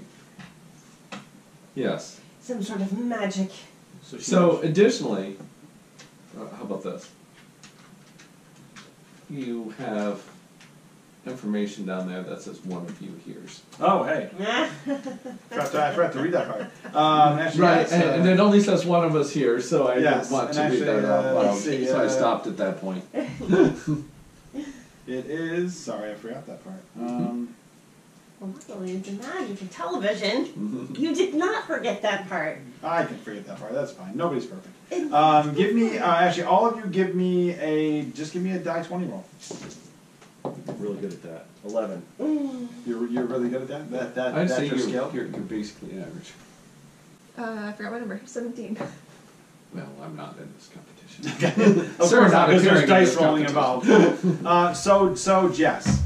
S2: Yes.
S5: Some sort of magic.
S2: So additionally, how about this? You have information down there that says one of you hears.
S1: Oh, hey. I forgot to read that part. Actually,
S2: Right,
S1: that's,
S2: and it only says one of us here, so I
S1: yes,
S2: didn't want to
S1: and
S2: read
S1: actually,
S2: that out loud,
S1: let's see,
S2: so I stopped at that point.
S1: it is. Sorry, I forgot that part.
S5: Well, luckily it's a man for television. You did not forget that part.
S1: I can forget that part. That's fine. Nobody's perfect. Give me. Actually, all of you, give me a. Just give me a die 20 roll.
S3: I'm really good at that. 11.
S1: You're really good at that.
S2: I'd
S1: That's
S2: say
S1: your skill.
S2: you're basically average.
S4: I forgot my number. 17.
S2: Well, I'm not in this competition.
S1: Of
S2: Sir,
S1: course
S2: not
S1: not, because there's
S2: appearing in
S1: dice
S2: this
S1: rolling
S2: competition.
S1: involved. So Jess,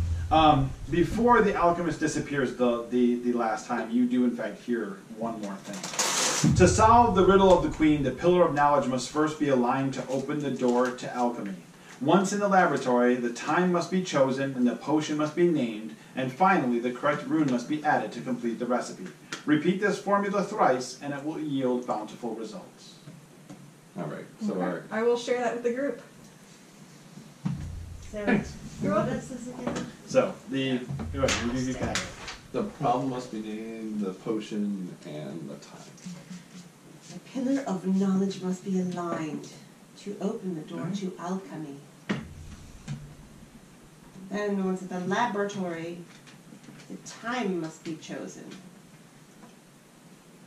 S1: before the alchemist disappears the last time, you do in fact hear one more thing. To solve the riddle of the queen, the pillar of knowledge must first be aligned to open the door to alchemy. Once in the laboratory, the time must be chosen and the potion must be named, and finally the correct rune must be added to complete the recipe. Repeat this formula thrice and it will yield bountiful results.
S2: Alright, so
S4: Okay. I will share that with the group.
S5: So,
S2: Thanks.
S4: You're
S5: what
S4: welcome.
S5: is this again?
S1: So, go ahead, you can have it.
S2: the problem must be named, the potion, and the time.
S5: The pillar of knowledge must be aligned to open the door to alchemy. Then once at the laboratory, the time must be chosen.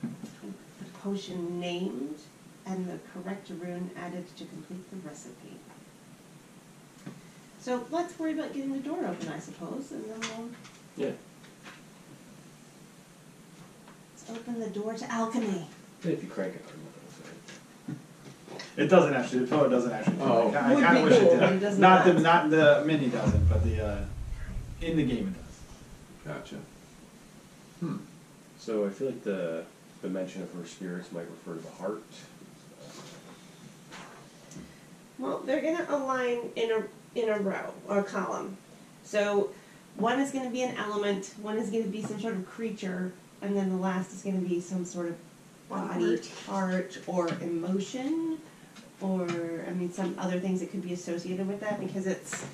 S5: The potion named and the correct rune added to complete the recipe. So let's worry about getting the door open, I suppose, and then we'll
S3: Yeah.
S5: let's open the door to alchemy.
S3: If you crank it hard enough,
S1: It doesn't actually. The pillar doesn't actually.
S2: Oh.
S1: I
S5: Would
S1: kind of
S5: be
S1: wish
S5: cool,
S1: it
S5: but it
S1: did.
S5: doesn't
S1: Not the
S5: not.
S1: not the mini doesn't, but the in the game it does.
S2: Gotcha.
S3: So I feel like the mention of her spirits might refer to the heart.
S5: Well, they're gonna align in a row or a column. So one is gonna be an element, one is gonna be some sort of creature, and then the last is gonna be some sort of body part or emotion, or I mean some other things that could be associated with that because it's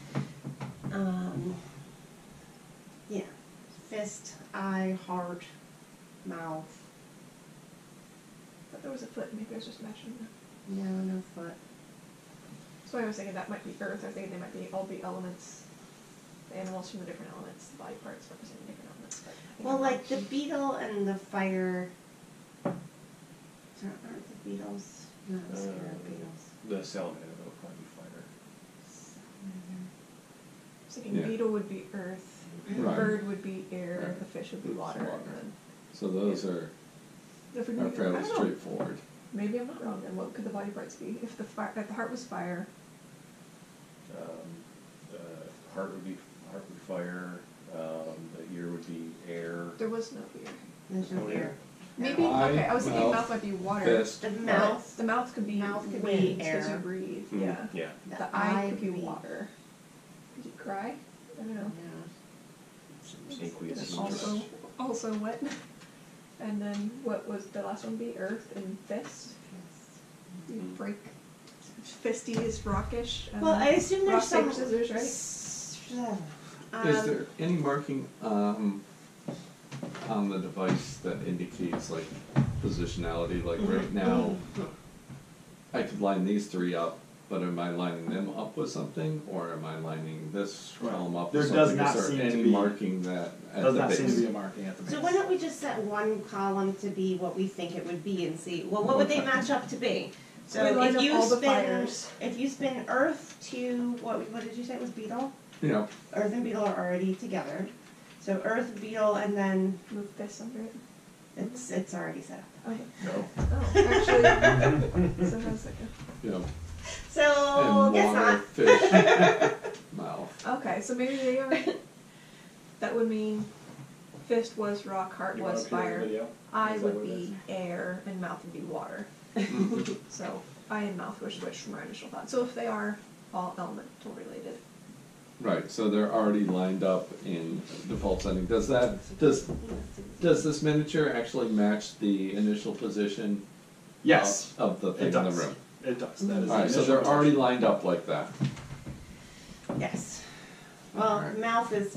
S5: yeah. Fist, eye, heart, mouth.
S4: I thought there was a foot. Maybe I was just imagining that.
S5: No foot.
S4: So I was thinking that might be earth. I was thinking they might be all the elements, the animals from the different elements, the body parts representing different elements. But I think
S5: Well,
S4: I'm
S5: like
S4: wrong.
S5: the beetle and the fire. Aren't the beetles? No, the scarab beetles.
S3: The salamander will probably be fire.
S4: I was thinking
S2: Yeah.
S4: beetle would be earth,
S2: Right.
S4: bird would be air,
S2: Right.
S4: the fish would be
S2: It's
S4: water,
S2: water.
S4: and then
S2: So those are fairly
S4: I don't know.
S2: straightforward.
S4: Maybe I'm not wrong. Then what could the body parts be? If the heart was fire,
S3: Heart would be fire. The ear would be air.
S4: there was no ear.
S5: There's no
S3: Oh,
S5: ear.
S4: Maybe
S2: Eye,
S4: okay. I was thinking
S2: mouth,
S4: mouth might be water.
S2: Fist.
S5: The
S4: But
S5: mouth.
S4: the mouth could be
S5: Mouth could be
S4: wind because
S5: air.
S4: you breathe.
S3: Mhm.
S4: Yeah.
S3: Yeah.
S4: The eye could be
S5: breathe.
S4: water. Could you cry? I don't know.
S5: Yeah.
S3: Aqueous.
S4: Also what? And then what was the last one be? Earth and fist? You break. Fisty is rockish.
S5: Well, I assume
S4: rock,
S5: there's some.
S4: paper, scissors, right?
S2: Is there any marking on the device that indicates like positionality? Like right now, I could line these three up, but am I lining them up with something, or am I lining this column up with
S1: There does
S2: something?
S1: not
S2: Is
S1: seem
S2: there
S1: to
S2: any
S1: be-
S2: marking that at
S1: Does
S2: the
S1: not
S2: base?
S1: seem to be a marking at the base.
S5: So why don't we just set one column to be what we think it would be and see, well, what would they match up to be? So
S4: We line
S5: if
S4: up
S5: you
S4: all the
S5: spin,
S4: fires.
S5: if you spin Earth to, what did you say it was beetle?
S2: Yeah.
S5: Earth and beetle are already together. So Earth, beetle, and then
S4: Move fist under it.
S5: it's already set up.
S4: Okay.
S3: No.
S4: Oh, actually, sometimes like
S2: Yeah.
S5: So
S2: And
S5: guess
S2: water,
S5: not.
S2: fish, mouth.
S4: okay, so maybe they are. That would mean fist was rock, heart
S1: You wanna
S4: was
S1: play the
S4: fire,
S1: video?
S4: eye
S1: Is that
S4: would
S1: what it
S4: be air, and mouth would be water. So eye and mouth were switched from our initial thought. So if they are all elemental related,
S2: Right. So they're already lined up in default setting. Does this miniature actually match the initial position?
S1: Yes,
S2: Of the thing
S1: it
S2: in the
S1: does.
S2: room.
S1: It does. That is
S2: All right.
S1: the
S2: So
S1: initial
S2: they're already
S1: position.
S2: lined up like that.
S5: Yes. Well,
S2: Alright.
S5: mouth is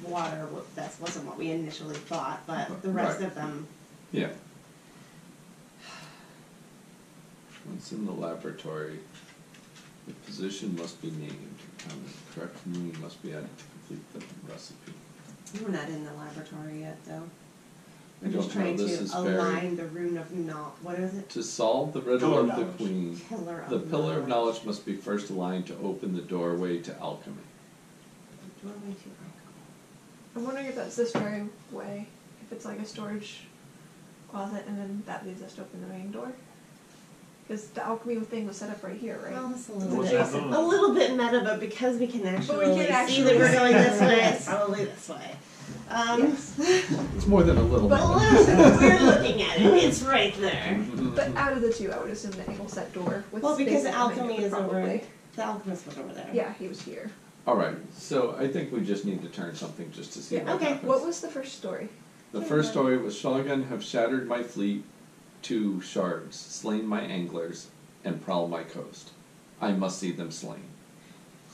S5: water. That wasn't what we initially thought, but the rest
S2: Right.
S5: of them.
S2: Yeah. Once in the laboratory, the position must be named, and the correct meaning must be added to complete the recipe.
S5: We're not in the laboratory yet, though.
S2: I
S5: We're just
S2: don't know,
S5: trying
S2: this
S5: to
S2: is
S5: align the rune of knowledge. What is it?
S2: To solve the riddle
S3: Pillar
S2: of
S3: of
S2: the
S3: knowledge.
S2: queen,
S5: Pillar of
S2: the pillar of knowledge must be first aligned to open the doorway to alchemy.
S5: Doorway to alchemy.
S4: I'm wondering if that's this very way, if it's like a storage closet, and then that leads us to open the main door. Because the alchemy thing was set up right here, right?
S5: Well, it's a
S3: What's
S5: little
S3: that?
S5: bit meta, but because we can actually
S4: can
S5: see
S4: actually
S5: that we're
S4: see
S5: going this way,
S4: it.
S5: it's probably this way.
S2: It's more than a little.
S4: But-
S5: We're looking at it. It's right there.
S4: But out of the two, I would assume the angle set door with
S5: Well, because
S4: space opening
S5: alchemy
S4: would
S5: is over.
S4: probably.
S5: The alchemist was over there.
S4: Yeah, he was here.
S2: Alright, so I think we just need to turn something just to see
S4: Yeah,
S2: what
S5: okay.
S2: happens.
S4: What was the first story?
S2: The first story was Shogun have shattered my fleet to shards, slain my anglers, and prowl my coast. I must see them slain.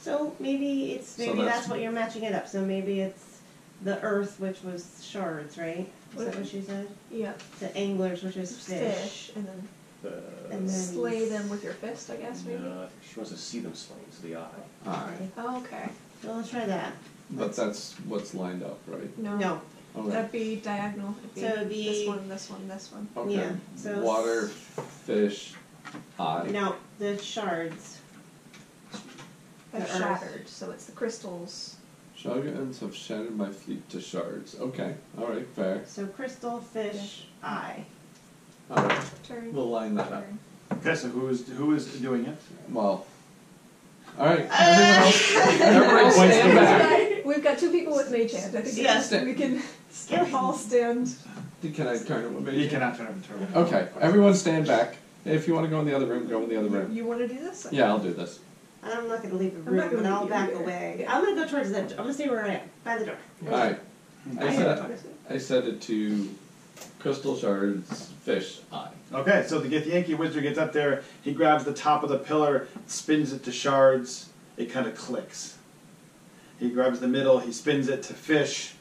S5: So maybe
S2: So
S5: that's what you're matching it up. So maybe it's the earth, which was shards, right? Is that what she said?
S4: Yeah,
S5: The anglers, which is fish.
S4: fish, and then
S5: And then
S4: slay them with your fist, I guess, maybe?
S3: No, I think she wants to see them slain, so the eye.
S2: Aye.
S4: Oh, okay.
S5: So let's try that.
S2: But that's what's lined up, right?
S4: No.
S5: No.
S2: Okay.
S4: That'd be diagonal. It'd be,
S5: So it'd be-
S4: this one, this one, this one.
S2: Okay.
S5: Yeah, so
S2: Water, fish, eye.
S5: No, the shards.
S4: They're
S5: The earth.
S4: shattered, so it's the crystals.
S2: Shoguns have shattered my fleet to shards. Okay, alright, fair.
S5: So crystal, fish, eye.
S2: Alright,
S4: Turn.
S2: we'll line that up.
S4: turn.
S1: Okay, so who is doing it?
S2: Well, alright, everybody stand back.
S4: We've got two people with mage hand. I think
S5: Yes.
S4: we can all stand.
S2: Can I turn it with me?
S1: You cannot turn him turn.
S2: Okay, everyone stand back. If you want to go in the other room, go in the other room.
S4: You want to do this?
S2: Yeah, I'll do this.
S5: I'm not gonna leave the
S4: I'm not
S5: room,
S4: gonna
S5: but I'll
S4: leave you
S5: back
S4: here.
S5: away.
S4: Yeah.
S5: I'm gonna go towards the. I'm gonna stay where I am, by the door.
S2: Alright, I
S4: Okay.
S2: set it to crystal shards, fish, eye.
S1: Okay, so the Githyanki wizard gets up there, he grabs the top of the pillar, spins it to shards, it kind of clicks. He grabs the middle, he spins it to fish,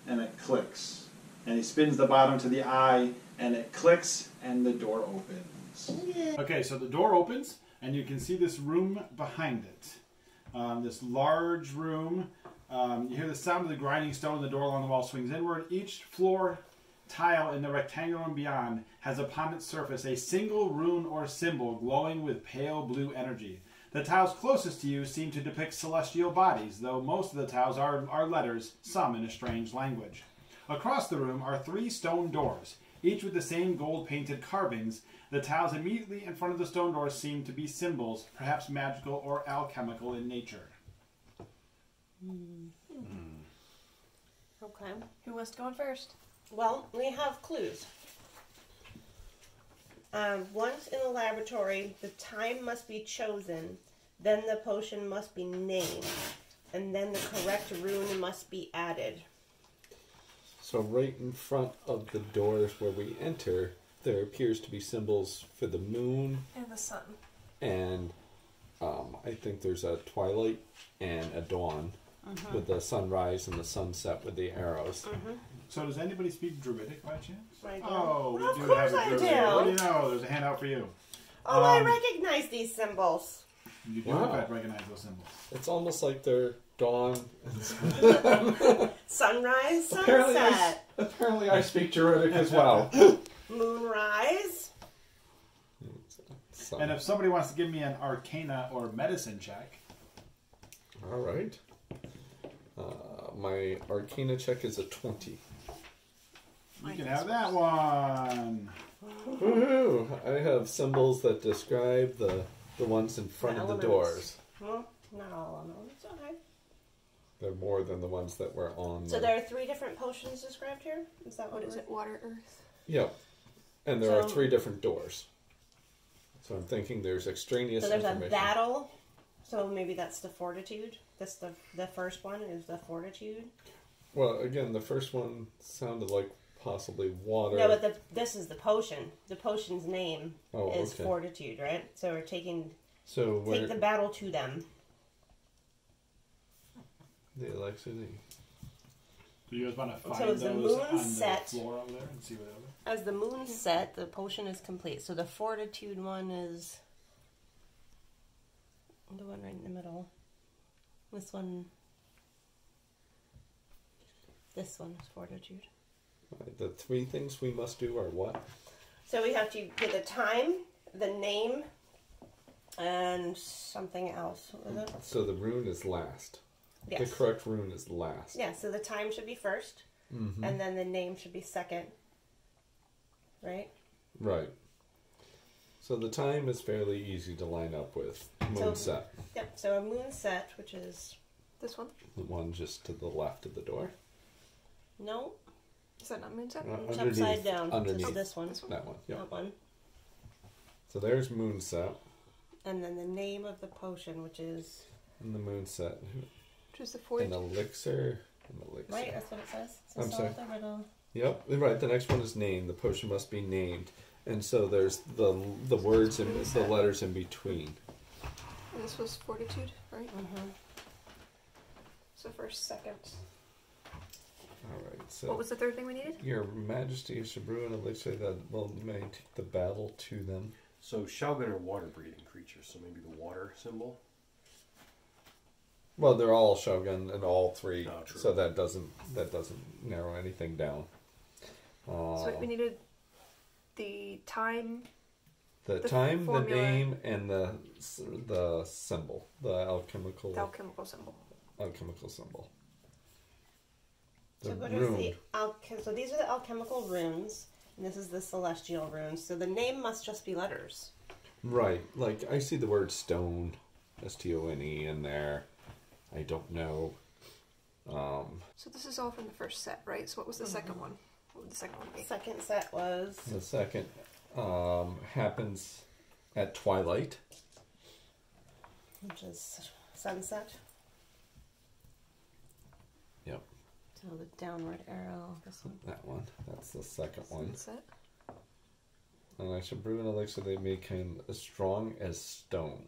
S1: and it clicks. And he spins the bottom to the eye, and it clicks, and the door opens. Okay, so the door opens, and you can see this room behind it. This large room. You hear the sound of the grinding stone, and the door along the wall swings inward. Each floor tile in the rectangle and beyond has upon its surface a single rune or symbol glowing with pale blue energy. The tiles closest to you seem to depict celestial bodies, though most of the tiles are letters, some in a strange language. Across the room are 3 stone doors, each with the same gold-painted carvings. The tiles immediately in front of the stone doors seem to be symbols, perhaps magical or alchemical in nature.
S5: Okay.
S4: Who wants to go in first?
S5: Well, we have clues. Once in the laboratory, the time must be chosen, then the potion must be named, and then the correct rune must be added.
S6: So right in front of the doors where we enter, there appears to be symbols for the moon,
S4: And the sun.
S6: and I think there's a twilight and a dawn, with the sunrise and the sunset with the arrows.
S1: So does anybody speak Druidic by chance?
S5: I do.
S1: Oh, we
S5: Well, of
S1: do
S5: course
S1: have a
S5: I
S1: Druid.
S5: do.
S1: What do you know? There's a handout for you.
S5: Oh, I recognize these symbols.
S1: You do
S6: Wow.
S1: in fact recognize those symbols.
S6: It's almost like they're dawn and
S5: Sunrise,
S6: Apparently
S5: sunset,
S6: apparently I speak Druidic as well.
S5: moonrise.
S6: So,
S1: And if somebody wants to give me an Arcana or Medicine check,
S6: all right. My Arcana check is a 20.
S1: you can have that one.
S6: Woohoo! I have symbols that describe the ones in front of the
S5: Elements.
S6: doors.
S5: Well, not all of them. It's okay.
S6: They're more than the ones that were on.
S5: So there are 3 different potions described here? Is that what
S4: What is
S5: it
S4: it? Water, earth.
S6: Yep. And there are
S5: So-
S6: 3 different doors. So I'm thinking there's extraneous
S5: So there's a
S6: information.
S5: battle. So maybe that's the fortitude. That's the first one is the fortitude.
S6: Well, again, the first one sounded like possibly water.
S5: No, but this is the potion. The potion's name
S6: Oh,
S5: is
S6: okay.
S5: fortitude, right? So we're taking
S6: So
S5: take the battle to them.
S6: The electricity.
S8: Do you guys want to find
S5: So as the
S8: those
S5: moon
S8: on
S5: set-
S8: the floor over there and see what they are?
S5: As the moon set, the potion is complete. So the fortitude one is the one right in the middle. This one is fortitude.
S6: Right, the 3 things we must do are what?
S5: So we have to get the time, the name, and something else. What was it?
S6: So the rune is last.
S5: Yes.
S6: The correct rune is last.
S5: Yeah, so the time should be first,
S6: Mm-hmm.
S5: and then the name should be second. Right?
S6: Right. So the time is fairly easy to line up with. Moon set.
S5: Yep, so a moon set, which is...
S4: This one?
S6: The one just to the left of the door.
S5: No,
S4: Is that not moonset?
S5: it's
S6: Underneath.
S5: upside down.
S6: Underneath.
S5: It's this one.
S6: That one. Yeah.
S5: That one.
S6: So there's moon set.
S5: And then the name of the potion, which is...
S6: And the moon set.
S4: Which is the
S6: An
S4: 40.
S6: elixir. An elixir.
S5: Right, that's what it says. It's
S6: I'm sorry.
S5: the riddle.
S6: Yep, right. The next one is named. The potion must be named, and so there's the words and the letters in between.
S4: And this was fortitude, right?
S5: Mm-hmm.
S4: So first, second.
S6: All right. So
S4: What was the third thing we needed?
S6: Your Majesty should brew an elixir that will make the battle to them.
S7: So Shogun are water-breathing creatures, so maybe the water symbol.
S6: Well, they're all Shogun and all 3,
S7: Oh, true.
S6: so that doesn't narrow anything down.
S4: So we needed the time.
S6: The
S4: the
S6: time, the
S4: formula.
S6: name, and the symbol, the alchemical
S4: Alchemical symbol.
S6: The
S5: So what is
S6: rune.
S5: the so these are the alchemical runes, and this is the celestial runes. So the name must just be letters.
S6: Right, like I see the word stone, S-T-O-N-E in there. I don't know.
S4: So this is all from the first set, right? So what was the second one? What would the second one be?
S5: Second set was
S6: The second happens at twilight.
S5: which is sunset.
S6: Yep,
S5: So the downward arrow. This one.
S6: that one. That's the second one.
S4: Sunset.
S6: And I should brew an elixir they make him as strong as stone.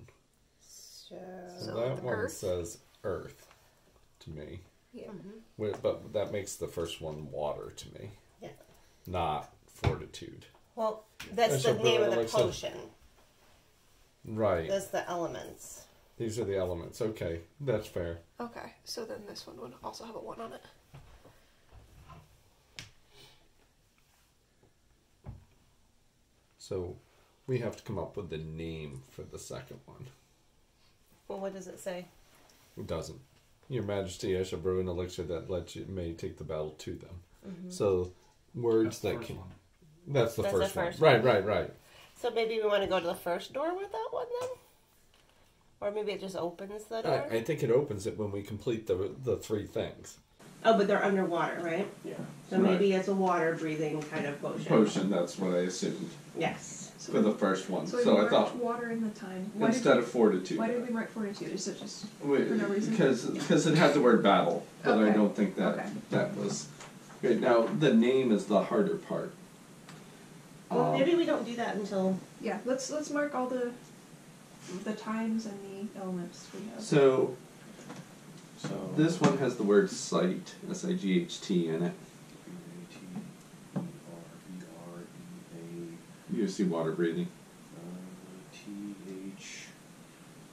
S5: So,
S6: So
S4: So
S6: that
S4: the
S6: one
S4: earth?
S6: says earth to me.
S4: Yeah.
S6: But that makes the first one water to me.
S5: Yeah.
S6: Not fortitude.
S5: well, that's
S6: I
S5: the
S6: should
S5: name
S6: brew
S5: of
S6: an
S5: the
S6: elixir.
S5: potion.
S6: Right.
S5: That's the elements.
S6: These are the elements. Okay, that's fair.
S4: Okay, so then this one would also have a 1 on it.
S6: So we have to come up with the name for the second one.
S5: Well, what does it say?
S6: It doesn't. Your Majesty, I shall brew an elixir that may take the battle to them. So words
S8: That's the
S6: that
S8: first
S6: can.
S8: one.
S6: That's the
S5: That's the
S6: first one.
S5: first
S6: Right,
S5: one.
S6: right, right.
S5: So maybe we want to go to the first door with that one then? Or maybe it just opens the door?
S6: I think it opens it when we complete the 3 things.
S5: Oh, but they're underwater, right?
S3: Yeah.
S5: So maybe it's a water breathing kind of potion.
S2: Potion, that's what I assumed
S5: Yes.
S2: for the first one.
S4: So we
S2: So I
S4: marked
S2: thought
S4: water in the time.
S2: instead of fortitude.
S4: Why did we mark fortitude? Is it just
S2: Wait,
S4: for no reason?
S2: because it had the word battle, but I
S4: Okay.
S2: don't think that
S4: Okay.
S2: that was great. Now the name is the harder part.
S5: Well, maybe we don't do that until...
S4: Yeah, let's mark all the times and the elements we have.
S2: So
S3: So
S2: this one has the word sight, S-I-G-H-T in it. You see water breathing.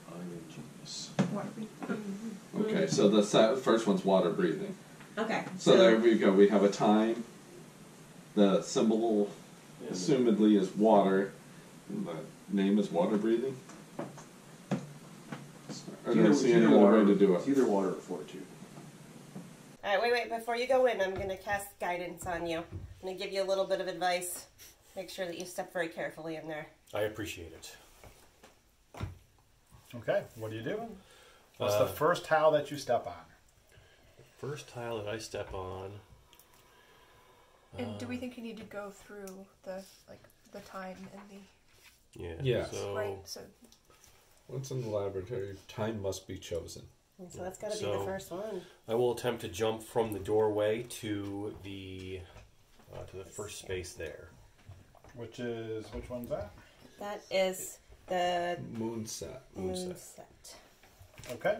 S3: T-H-I-N-G-S.
S4: Water breathing.
S2: Okay, so the first one's water breathing.
S5: Okay.
S2: So there we go. We have a time. The symbol, assumedly, is water. And the name is water breathing. I don't see any other way to do
S3: It's
S2: it.
S3: either water or fortitude.
S5: Alright, wait. Before you go in, I'm going to cast guidance on you. I'm going to give you a little bit of advice. Make sure that you step very carefully in there.
S7: I appreciate it.
S1: Okay, what do you do? What's the first tile that you step on?
S7: First tile that I step on.
S4: And do we think you need to go through the time and the
S7: Yeah.
S6: Yes.
S7: So,
S4: right? So
S6: Once in the laboratory, time must be chosen.
S5: And so that's got to be
S7: So-
S5: the first one.
S7: I will attempt to jump from the doorway to the first space there.
S1: which one's that?
S5: That is the
S6: Moon set.
S5: moon set.
S1: Okay.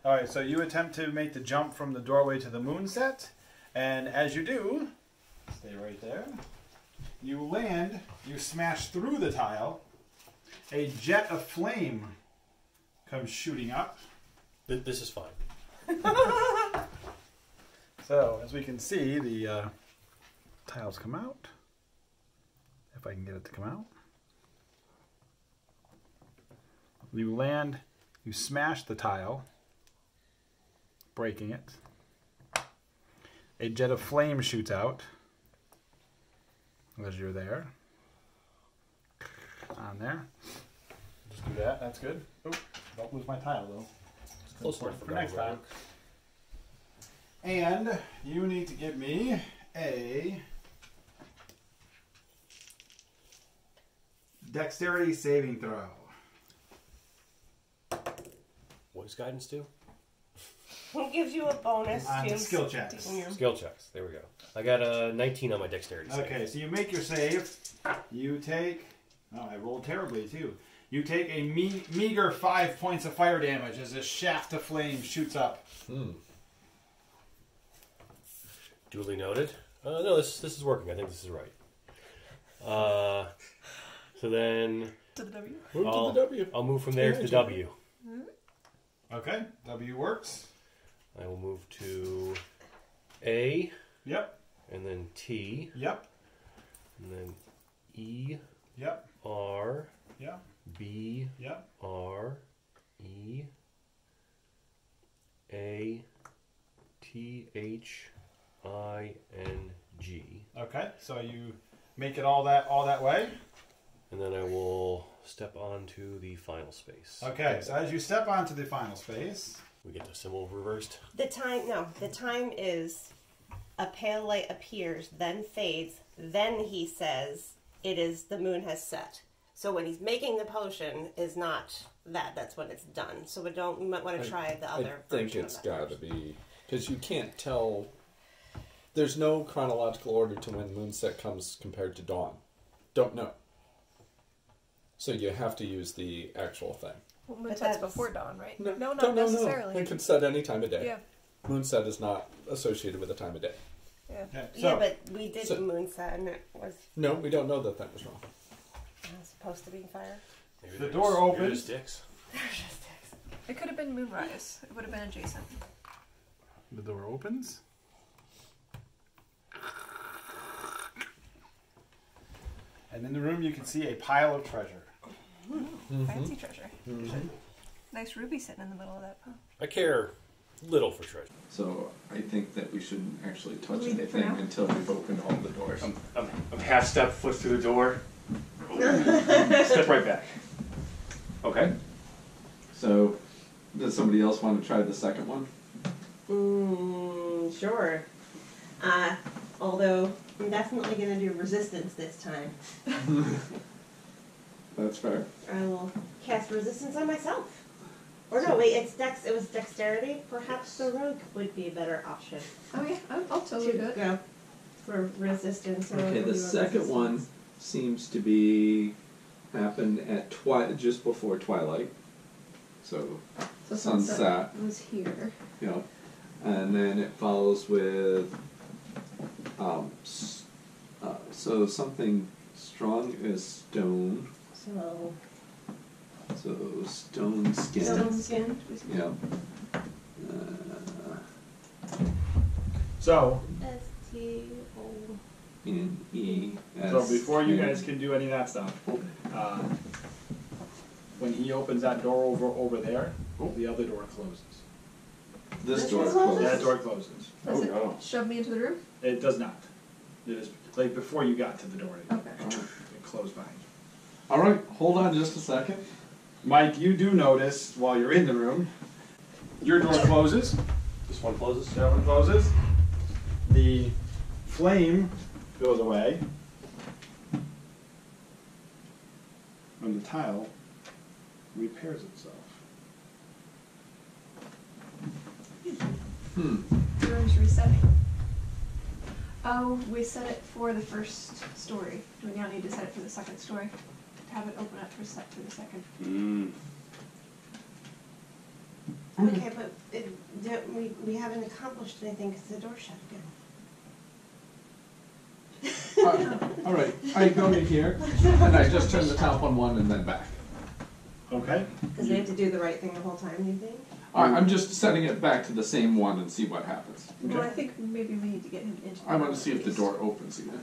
S1: All right, so you attempt to make the jump from the doorway to the moon set, and as you do, stay right there, you land, you smash through the tile, a jet of flame comes shooting up.
S7: This is fine.
S1: So, as we can see, the tiles come out. If I can get it to come out. You land, you smash the tile, breaking it. A jet of flame shoots out as you're there. On there. Just do that, that's good. Oh, don't lose my tile though.
S7: Close enough
S1: For next time. And you need to give me a dexterity saving throw.
S7: What does guidance do?
S5: It gives you a bonus
S1: On
S5: to
S1: skill checks.
S7: Skill checks. There we go. I got a 19 on my dexterity.
S1: Okay, so you make your save. You take... Oh, I rolled terribly too. You take a meager 5 points of fire damage as a shaft of flame shoots up.
S7: Duly noted. No, this is working. I think this is right. So then
S4: To the W.
S6: Move to the W.
S7: I'll move from there to the W.
S1: Okay, W works.
S7: I will move to A.
S1: Yep.
S7: And then T.
S1: Yep.
S7: And then E.
S1: Yep.
S7: R.
S1: Yep.
S7: B.
S1: Yep.
S7: R. E. A. T. H. I. N. G.
S1: Okay, so you make it all that way.
S7: And then I will step onto the final space.
S1: Okay, so as you step onto the final space,
S7: We get the symbol reversed.
S5: The time is a pale light appears, then fades, then he says the moon has set. So when he's making the potion is not that, that's when it's done. So you might want to try the other version.
S6: I think it's got to be, because you can't tell, there's no chronological order to when moonset comes compared to dawn. Don't know. So you have to use the actual thing.
S4: Well, moonset's before dawn, right?
S6: No,
S4: not necessarily.
S6: It can set any time of day.
S4: Yeah.
S6: Moonset is not associated with a time of day.
S4: Yeah.
S1: okay,
S5: Yeah, but we did moonset and it was
S6: No, we don't know that that was wrong.
S5: supposed to be fire.
S7: Maybe
S1: The
S7: they're
S1: door
S7: just-
S1: opens.
S7: they're just dicks.
S4: It could have been moonrise. It would have been adjacent.
S1: the door opens. And in the room you can see a pile of treasure.
S4: Fancy treasure. Nice ruby sitting in the middle of that pile.
S7: I care little for treasure.
S2: So I think that we shouldn't actually touch
S4: Leave it for
S2: anything
S4: now.
S2: until we've opened all the doors.
S3: I'm half step, foot through the door. Step right back. Okay.
S2: So, does somebody else want to try the second one?
S5: Sure. Although I'm definitely going to do resistance this time.
S2: That's fair.
S5: I will cast resistance on myself. Or no, wait, it was dexterity. Perhaps the rogue would be a better option.
S4: Oh yeah, I'll totally do
S5: To
S4: it.
S5: go for resistance.
S2: Okay, the second one seems to be happened at just before twilight. So sunset.
S4: was here.
S2: You know, and then it follows with so something strong as stone.
S5: So
S2: So stone skin.
S5: stone skin.
S2: Yeah.
S8: So,
S2: N-E.
S8: so before you guys can do any of that stuff, when he opens that door over there, the other door closes.
S2: This
S5: This
S2: door
S5: one closes?
S2: closes.
S8: That door closes.
S4: Does
S3: Oh,
S4: it
S3: no.
S4: shove me into the room?
S8: It does not. It is like before you got to the door.
S4: Okay.
S8: It closed behind you.
S2: All right, hold on just a second.
S8: Mike, you do notice while you're in the room, your door closes.
S7: This one closes.
S8: That one closes. The flame goes away. And the tile repairs itself.
S4: The room's resetting. Oh, we set it for the first story. Do we now need to set it for the second story? To have it open up for the second.
S5: Okay, but we haven't accomplished anything because the door's shut again.
S2: All right, I go in here, and I just turn the top on one and then back.
S1: Okay.
S5: Because we have to do the right thing the whole time, you think?
S2: All right, I'm just setting it back to the same one and see what happens.
S1: Okay.
S4: Well, I think maybe we need to get him into the
S2: I want
S4: room
S2: to see
S4: at
S2: if the
S4: least.
S2: door opens again.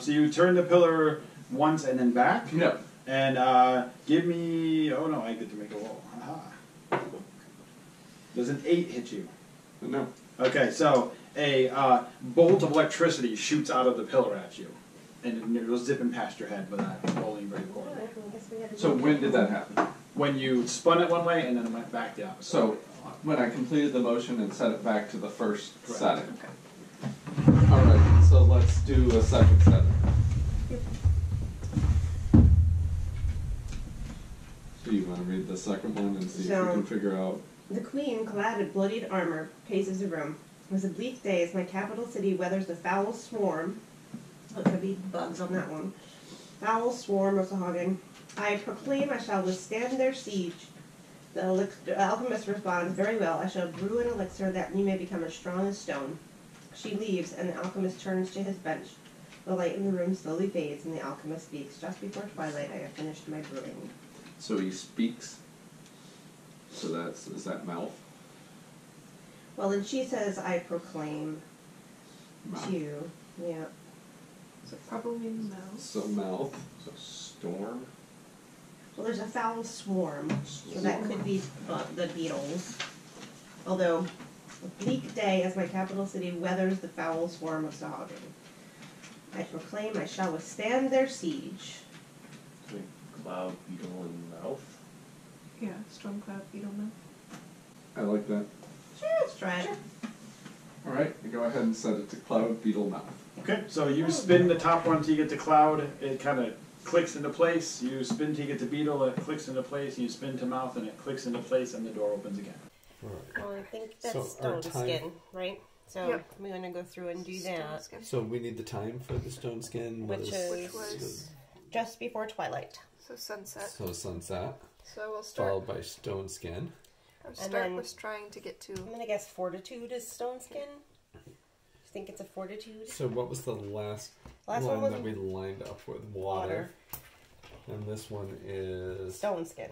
S1: So you turn the pillar once and then back.
S2: No.
S1: And give me. Oh no, I get to make a roll. Aha. Does an 8 hit you?
S2: No.
S1: Okay, so a bolt of electricity shoots out of the pillar at you, and it goes zipping past your head without rolling very
S5: Oh,
S1: forward.
S5: I guess we gotta
S2: So
S5: do
S2: when did that happen?
S1: When you spun it one way and then it went back the opposite.
S2: So when I completed the motion and set it back to the first
S1: Correct.
S2: setting.
S4: Okay.
S2: All right, so let's do a second setting. So you want to read the second one and see if we can figure out.
S5: The queen, clad in bloodied armor, paces the room. It was a bleak day as my capital city weathers the foul swarm. Oh, it could be bugs on that one. Foul swarm of Sahagin. I proclaim I shall withstand their siege. The alchemist responds, very well, I shall brew an elixir that you may become as strong as stone. She leaves, and the alchemist turns to his bench. The light in the room slowly fades, and the alchemist speaks. Just before twilight, I have finished my brewing.
S2: So he speaks. So is that mouth?
S5: Well, then she says, I proclaim
S2: Mouth.
S5: to, yeah.
S4: So probably mouse.
S2: So mouth.
S3: So storm.
S5: Well, there's a foul swarm, so that could be the beetles. Although, a bleak day as my capital city weathers the foul swarm of Sahagin. I proclaim I shall withstand their siege.
S3: So cloud, beetle, and mouth.
S4: Yeah, storm cloud beetleman.
S2: I like that.
S5: Sure, let's try it.
S2: All right, you go ahead and set it to cloud, beetle, mouth.
S1: Okay, so you spin the top one till you get to cloud. It kind of clicks into place. You spin till you get to beetle. It clicks into place. You spin to mouth, and it clicks into place, and the door opens again.
S6: Right.
S5: Well, I think that's
S6: So our
S5: stone
S6: time-
S5: skin, right? So
S4: Yep.
S5: we're going to go through and do that.
S4: Stone skin.
S6: So we need the time for the stone skin.
S5: Which
S4: Which was
S5: just before twilight.
S4: so sunset.
S6: so sunset,
S4: So we'll start.
S6: followed by stone skin.
S4: Our
S5: And
S4: start
S5: then-
S4: was trying to get to.
S5: I'm going to guess fortitude is stone skin. You think it's a fortitude?
S6: So what was the last
S5: Last
S6: line
S5: one
S6: that we
S5: was
S6: lined up with? Water. And this one is
S5: stone skin,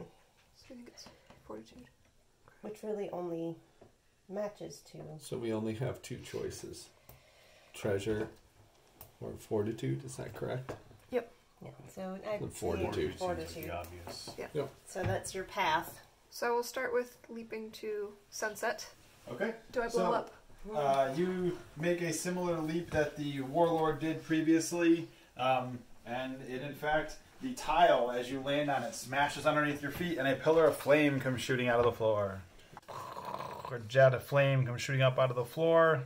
S4: So I think it's fortitude.
S5: which really only matches to.
S6: So we only have two choices: treasure or fortitude. Is that correct?
S5: Yeah, so I'd
S6: The
S5: say
S6: fortitude.
S5: fortitude.
S7: Obvious.
S5: So that's your path.
S4: So we'll start with leaping to sunset.
S1: Okay.
S4: Do I blow
S1: So-
S4: up?
S1: You make a similar leap that the warlord did previously, and it, in fact, the tile, as you land on it, smashes underneath your feet, and a pillar of flame comes shooting out of the floor. A jet of flame comes shooting up out of the floor.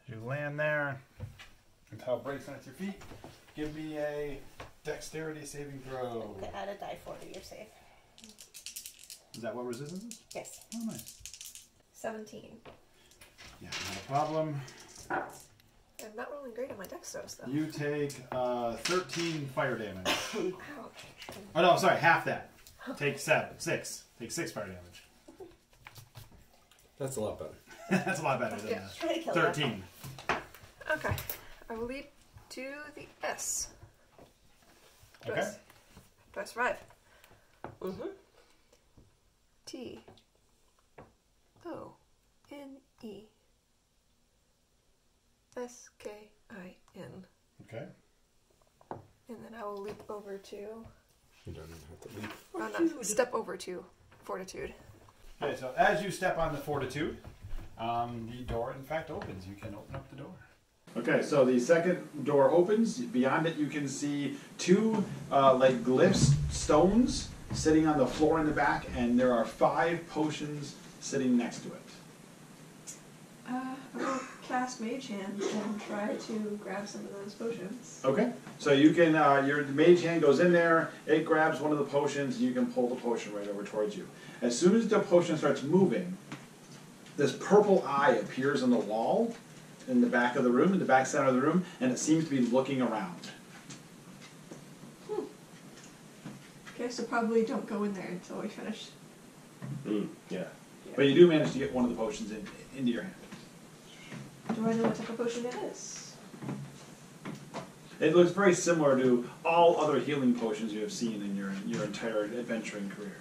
S1: As you land there, the tile breaks underneath your feet. Give me a dexterity saving throw.
S5: To add a die for to your save.
S1: Is that what resistance is?
S5: Yes.
S1: Oh, nice.
S4: 17.
S1: Yeah, not a problem.
S4: I'm not rolling great on my dexterous though.
S1: You take 13 fire damage.
S4: Ouch.
S1: Oh no, sorry, half that. Take 6. Take 6 fire damage.
S6: That's a lot better.
S1: That's a lot better than
S4: Yeah.
S5: Try to kill
S1: 13.
S4: Okay. I will leap to the S. Do I
S1: Okay.
S4: s- Do I survive?
S5: Mm-hmm.
S4: T. O. N. E. S. K. I. N.
S1: Okay.
S4: And then I will leap over to.
S6: You don't even have to leap.
S4: Oh no, step over to fortitude.
S1: Okay, so as you step on the fortitude, the door in fact opens. You can open up the door. Okay, so the second door opens. Beyond it, you can see two like glyphs, stones, sitting on the floor in the back, and there are 5 potions sitting next to it.
S4: I will cast Mage Hand and try to grab some of those potions.
S1: Okay, so you can, your mage hand goes in there, it grabs one of the potions, and you can pull the potion right over towards you. As soon as the potion starts moving, this purple eye appears on the wall in the back of the room, in the back center of the room, and it seems to be looking around.
S4: Okay, so probably don't go in there until we finish
S3: Yeah.
S8: But you do manage to get one of the potions into your hand.
S4: Do I know what type of potion it is?
S8: It looks very similar to all other healing potions you have seen in your entire adventuring career.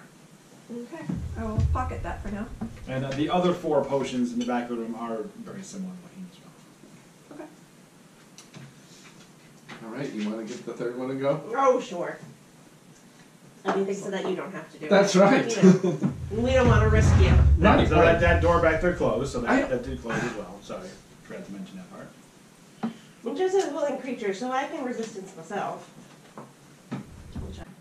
S4: Okay, I will pocket that for now.
S8: And the other 4 potions in the back of the room are very similar looking as well.
S4: Okay.
S2: All right, you want to give the third one a go?
S5: Oh, sure. I mean, so that you don't have to do
S2: That's
S5: it.
S2: right.
S5: You know, we don't want to risk you.
S8: Right, so
S2: right.
S8: that door back there closed, so that did close as well. Sorry, forgot to mention that part.
S5: I'm just a willing creature, so I can resistance myself.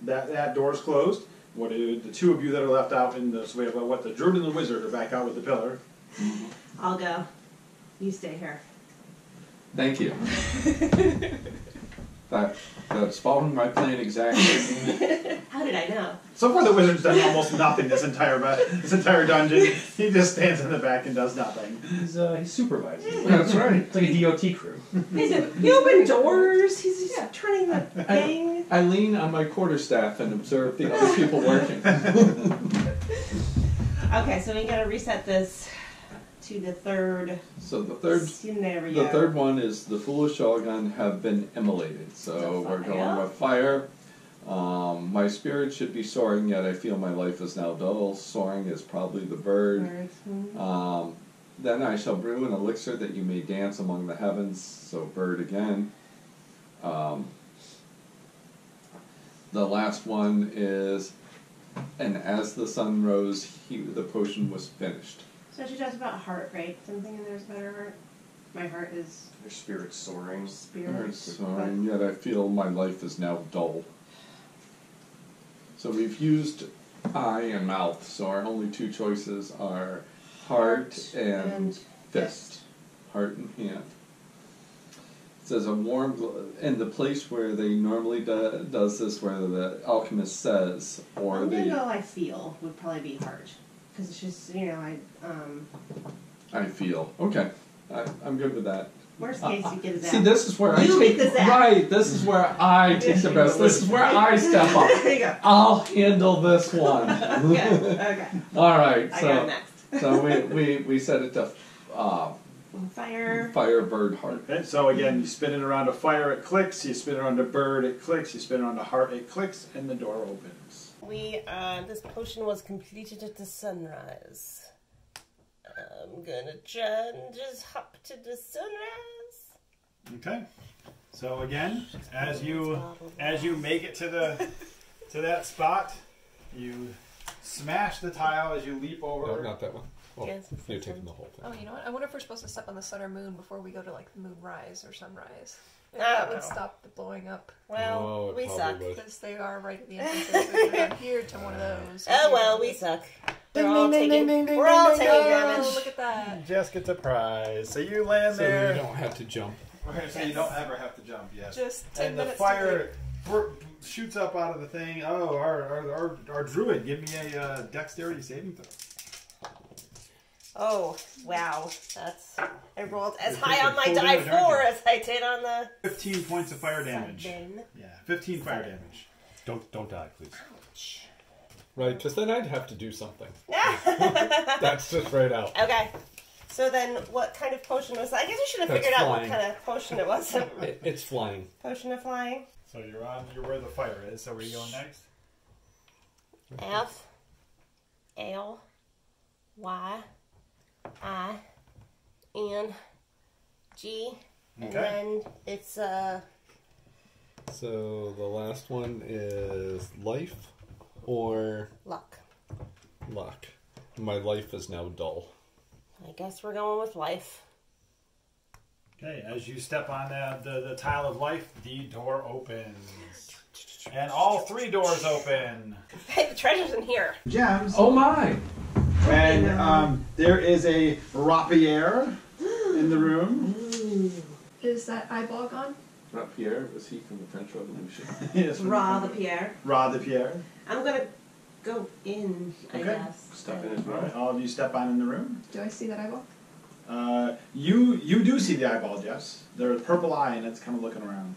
S8: That door's closed. The 2 of you that are left out in the, so we have the druid and the wizard are back out with the pillar.
S5: I'll go. You stay here.
S2: Thank you. That's following my plan exactly.
S5: How did I know?
S8: So far, the wizard's done almost nothing this entire dungeon. He just stands in the back and does nothing.
S3: He's supervising.
S2: That's right.
S3: It's like a DOT crew.
S5: He opened doors. He's just turning the thing.
S2: I lean on my quarterstaff and observe the other people working.
S5: Okay, so we gotta reset this to the third
S2: So the third
S5: scenario.
S2: The third one is the foolish Shogun have been immolated. So we're going with fire. My spirit should be soaring, yet I feel my life is now dull. Soaring is probably the bird. Then I shall brew an elixir that you may dance among the heavens. So bird again. The last one is, and as the sun rose, the potion was finished.
S5: So she talks about heart, right? Something in there's about her heart. My heart is
S3: Your spirit's soaring.
S5: spirit.
S2: Soaring, yet I feel my life is now dull. So we've used eye and mouth, so our only 2 choices are heart and fist. Heart and hand. It says a warm in the place where they normally does this, where the alchemist says, or
S5: I'm gonna
S2: the
S5: go I feel would probably be heart. Because it's just, you know,
S2: I feel. Okay, I'm good with that.
S5: worst case you get his
S2: See,
S5: ass.
S2: this is where
S5: You
S2: I take
S5: get this app.
S2: right. This is where I take the best. This is where I step up.
S5: There you go.
S2: I'll handle this one.
S5: Okay.
S2: All right.
S5: I got
S2: So
S5: next.
S2: so we set it to
S5: Fire.
S2: fire bird heart.
S8: Okay, so again, you spin it around a fire, it clicks. You spin it around a bird, it clicks. You spin it around a heart, it clicks, and the door opens.
S5: This potion was completed at the sunrise. I'm gonna try and just hop to the sunrise.
S1: Okay. So again, as you make it to that spot, you smash the tile as you leap over.
S6: No, not that one. Well,
S5: Yes,
S6: you're
S5: it's
S6: taking the whole thing.
S4: Oh, you know what? I wonder if we're supposed to step on the sun or moon before we go to like the moonrise or sunrise. If
S5: I
S4: that
S5: don't
S4: would
S5: know.
S4: stop the blowing up.
S5: Well,
S6: Oh, it
S5: we
S6: probably
S5: suck.
S6: would.
S4: Because they are right at the entrance. We're down here to one of those.
S5: Oh well, we suck. We're
S1: Ding,
S5: all
S1: ding,
S5: taking,
S1: ding, ding,
S5: we're all
S1: ding,
S5: taking
S1: ding,
S5: damage.
S4: Oh, look at that.
S1: Just get the prize. So you land
S6: So
S1: there.
S6: you don't have to jump.
S1: Okay, so you don't ever have to jump. Yes.
S4: Just 10
S1: And the
S4: minutes
S1: fire shoots up out of the thing. Oh, our druid, give me a dexterity saving throw.
S5: Oh, wow. I rolled as
S1: You're
S5: high on my
S1: full
S5: die
S1: damage, aren't
S5: 4
S1: you?
S5: as I did on the
S1: 15 points of fire damage.
S5: 7.
S1: Yeah, 15 fire damage.
S7: Don't die, please.
S6: Right, because then I'd have to do something. That's just right out.
S5: Okay. So then, what kind of potion was that? I guess we should have
S6: That's
S5: figured out
S6: flying.
S5: what kind of potion it was.
S6: It's flying.
S5: Potion of flying.
S1: So you're where the fire is. So where are you going next?
S5: F L Y I N G. And
S1: Okay.
S5: then it's
S6: So the last one is life or
S5: luck.
S6: luck. My life is now dull.
S5: I guess we're going with life.
S1: Okay, as you step on the tile of life, the door opens. And all 3 doors open.
S5: Hey, the treasure's in here.
S8: Gems.
S2: Oh my!
S8: And there is a rapier in the room.
S4: Is that eyeball gone?
S2: Pierre, was he from the French Revolution?
S8: Yes, from
S5: Raw the Pierre.
S8: Ra de Pierre.
S5: I'm gonna go in, I
S8: Okay.
S5: guess.
S3: Step in as
S8: All right,
S3: well.
S8: all of you step on in the room.
S4: Do I see that eyeball?
S8: You do see the eyeball, Jess. There's a purple eye, and it's kind of looking around.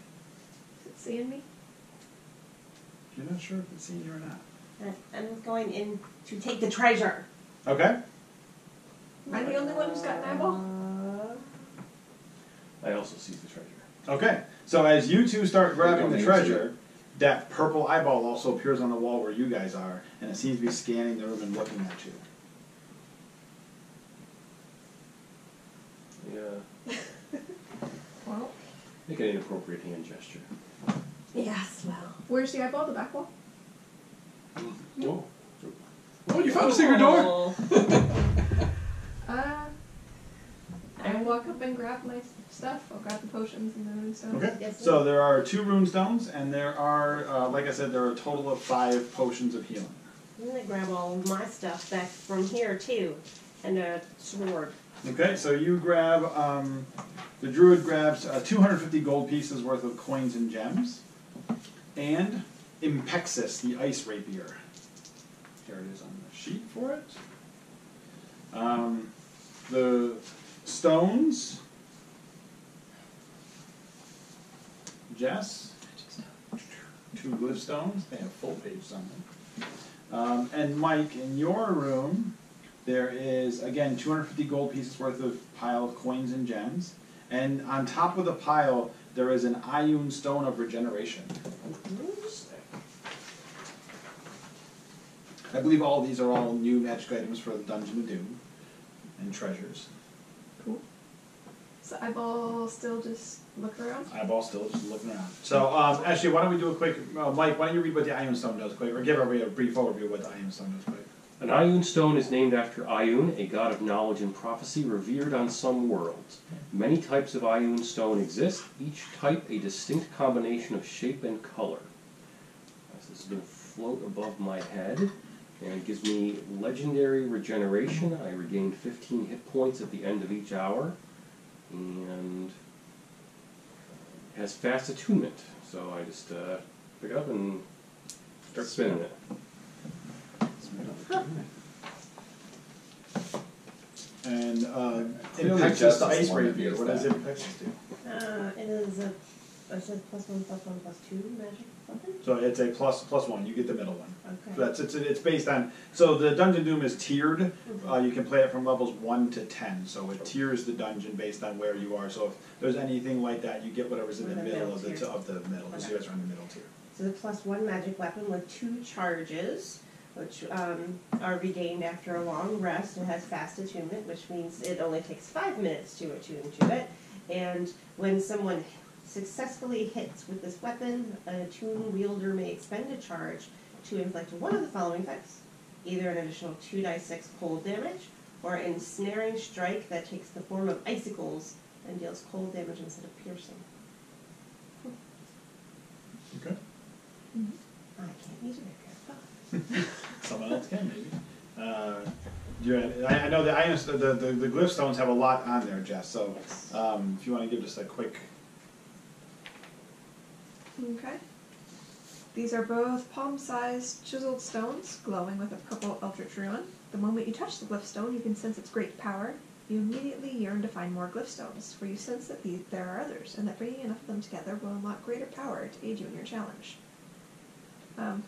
S4: Is it seeing me?
S8: You're not sure if it's seeing you or not.
S5: I'm going in to take the treasure.
S1: Okay.
S4: I'm the only one who's got an eyeball.
S3: I also seize the treasure.
S1: Okay. So as you two start grabbing
S2: don't
S1: the
S2: need
S1: treasure, that purple eyeball also appears on the wall where you guys are, and it seems to be scanning the room and looking at you.
S3: Yeah.
S4: Well,
S3: Make an inappropriate hand gesture.
S5: Yes, well.
S4: where's the eyeball? The back wall?
S3: Oh.
S1: Oh, you found a secret door!
S4: I'll walk up and grab my stuff. I'll grab the potions and the runestones.
S1: Okay.
S5: Yes,
S1: So there are 2 rune stones, and there are, like I said, there are a total of 5 potions of healing.
S5: I'm gonna grab all of my stuff back from here too, and a sword.
S1: Okay, so you grab, the druid grabs 250 gold pieces worth of coins and gems, and Impexus, the ice rapier. Here it is on the sheet for it. The stones, Jess, 2 glyph stones, they have full pages on them. And Mike, in your room, there is, again, 250 gold pieces worth of pile of coins and gems. And on top of the pile, there is an Ioun stone of regeneration. I believe all these are all new magic items for the Dungeon of Doom and treasures.
S4: Cool. Is the eyeball still just looking around?
S1: Eyeball still just looking around. So, actually, why don't we do a quick, Mike, why don't you read what the Ioun stone does quick, or give everybody a brief overview of what the Ioun stone does quick.
S3: An Ioun stone is named after Ioun, a god of knowledge and prophecy revered on some worlds. Many types of Ioun stone exist, each type a distinct combination of shape and color. This is going to float above my head, and it gives me legendary regeneration. I regain 15 hit points at the end of each hour, and it has fast attunement. So I just pick it up and start spinning it.
S1: And
S2: Clearly
S1: Impexus,
S2: Jess
S1: the
S2: is
S1: ice
S2: the one that
S1: rapier,
S2: needs
S1: what does
S2: that.
S1: Impexus do?
S5: It is a, it says +1/+1/+2 magic weapon?
S1: So it's a plus 1, you get the middle one.
S5: Okay.
S1: So it's based on, so the Dungeon Doom is tiered. You can play it from levels 1 to 10, so it tiers the dungeon based on where you are. So if there's anything like that, you get whatever's in the middle of the middle. So you guys are in the middle tier.
S5: So the +1 magic weapon with 2 charges, which are regained after a long rest. It has fast attunement, which means it only takes 5 minutes to attune to it. And when someone successfully hits with this weapon, an attuned wielder may expend a charge to inflict one of the following effects: either an additional 2d6 cold damage, or an ensnaring strike that takes the form of icicles and deals cold damage instead of piercing.
S1: Okay.
S5: I can't use it right here.
S1: Someone else can, maybe. I know the glyph stones have a lot on there, Jess, so if you want to give just a quick...
S4: Okay. These are both palm-sized chiseled stones, glowing with a purple eldritch rune. The moment you touch the glyph stone, you can sense its great power. You immediately yearn to find more glyph stones, for you sense that there are others, and that bringing enough of them together will unlock greater power to aid you in your challenge.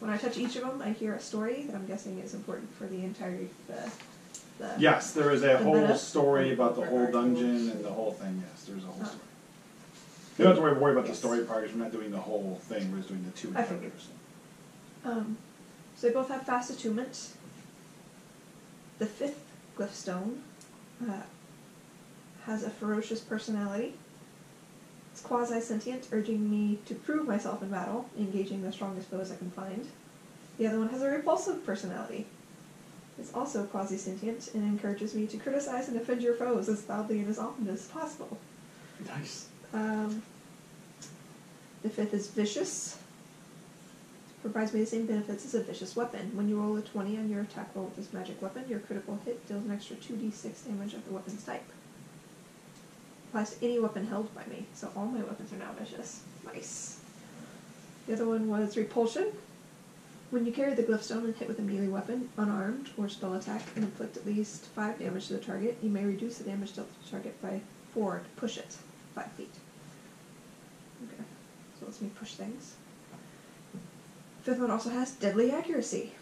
S4: When I touch each of them, I hear a story that I'm guessing is important for the entire...
S1: Yes, there is a whole
S4: meta?
S1: story about the whole dungeon and the whole thing, yes, there's a whole story. You don't have to worry about the story part, because we're not doing the whole thing, we're just doing the 2
S4: I figured.
S1: encounters.
S4: So they both have fast attunement. The 5th glyph stone has a ferocious personality. It's quasi-sentient, urging me to prove myself in battle, engaging the strongest foes I can find. The other one has a repulsive personality. It's also quasi-sentient and encourages me to criticize and offend your foes as loudly and as often as possible.
S1: Nice.
S4: The 5th is vicious. Provides me the same benefits as a vicious weapon. When you roll a 20 on your attack roll with this magic weapon, your critical hit deals an extra 2d6 damage of the weapon's type. Applies to any weapon held by me, so all my weapons are now vicious. Nice. The other one was repulsion. When you carry the glyph stone and hit with a melee weapon, unarmed, or spell attack, and inflict at least 5 damage to the target, you may reduce the damage dealt to the target by 4 to push it 5 feet. Okay, so it lets me push things. 5th one also has deadly accuracy.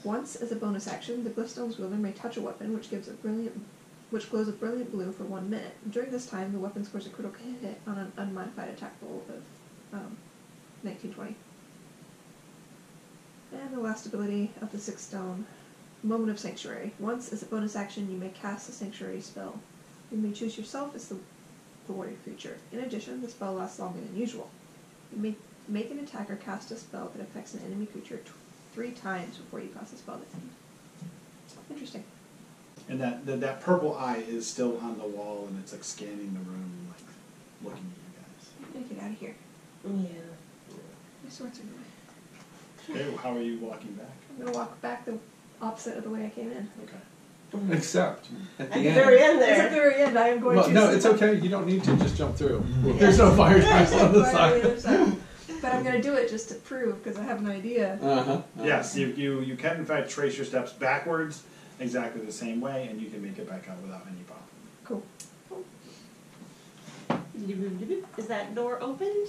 S4: Once, as a bonus action, the Glyphstone's wielder may touch a weapon which glows a brilliant blue for 1 minute. During this time, the weapon scores a critical hit on an unmodified attack roll of 1920. And the last ability of the 6th stone, Moment of Sanctuary. Once, as a bonus action, you may cast a Sanctuary spell. You may choose yourself as the warrior creature. In addition, the spell lasts longer than usual. You may make an attacker cast a spell that affects an enemy creature 3 times before you cast the spell to end. Interesting.
S8: And that purple eye is still on the wall, and it's like scanning the room, like looking at you guys.
S4: I'm gonna get out of here.
S5: Yeah.
S4: My swords are in the way.
S8: Okay, well, how are you walking back?
S4: I'm gonna walk back the opposite of the way I came in.
S8: Okay.
S6: Except at the
S5: At the
S6: end.
S5: very end
S4: At the
S5: there.
S4: very end, I am going
S6: Well,
S4: to.
S6: no, it's okay. You don't need to just jump through.
S4: Yeah.
S6: There's no fire tracks on the
S4: Right
S6: side.
S4: other side. But I'm gonna do it just to prove, because I have an idea.
S8: Yes, you can in fact trace your steps backwards exactly the same way, and you can make it back out without any problem.
S4: Cool.
S5: Is that door opened?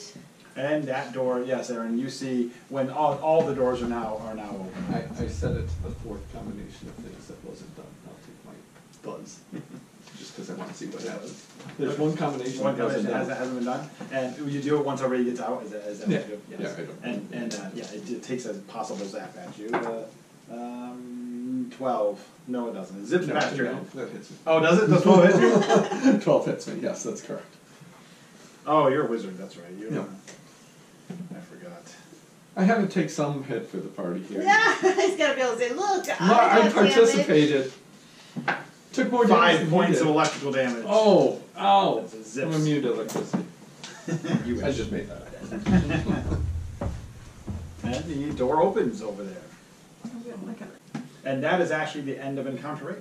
S8: And that door, yes, Aaron, you see when all the doors are now open.
S6: I set it to the 4th combination of things that wasn't done. I'll take my buzz. Just because I want to see what happens. There's one combination
S8: One
S6: that wasn't
S8: combination
S6: done.
S8: hasn't been done, and you do it once everybody gets out. Is that
S6: Yeah.
S8: what you do? Yes.
S6: Yeah, I do.
S8: And yeah, it takes a possible zap at you. 12. No, it doesn't. It zips
S6: No,
S8: past your
S6: no,
S8: head.
S6: that hits me.
S8: Oh, does it? Does 12 hit you?
S6: 12 hits me, yes, that's correct.
S8: Oh, you're a wizard. That's right.
S6: Yeah.
S8: I forgot.
S6: I had to take some hit for the party here.
S5: Yeah, he's gotta be able to say, look,
S6: No, I
S5: got damage.
S6: participated. Took more damage
S8: 5
S6: than
S8: points
S6: you
S8: of
S6: did.
S8: electrical damage.
S6: Oh, ow.
S8: That's a zips.
S6: I'm immune to electricity.
S8: You
S6: I
S8: wish.
S6: just made that up.
S8: And the door opens over there.
S4: I'm gonna look at it.
S8: And that is actually the end of encounter 8.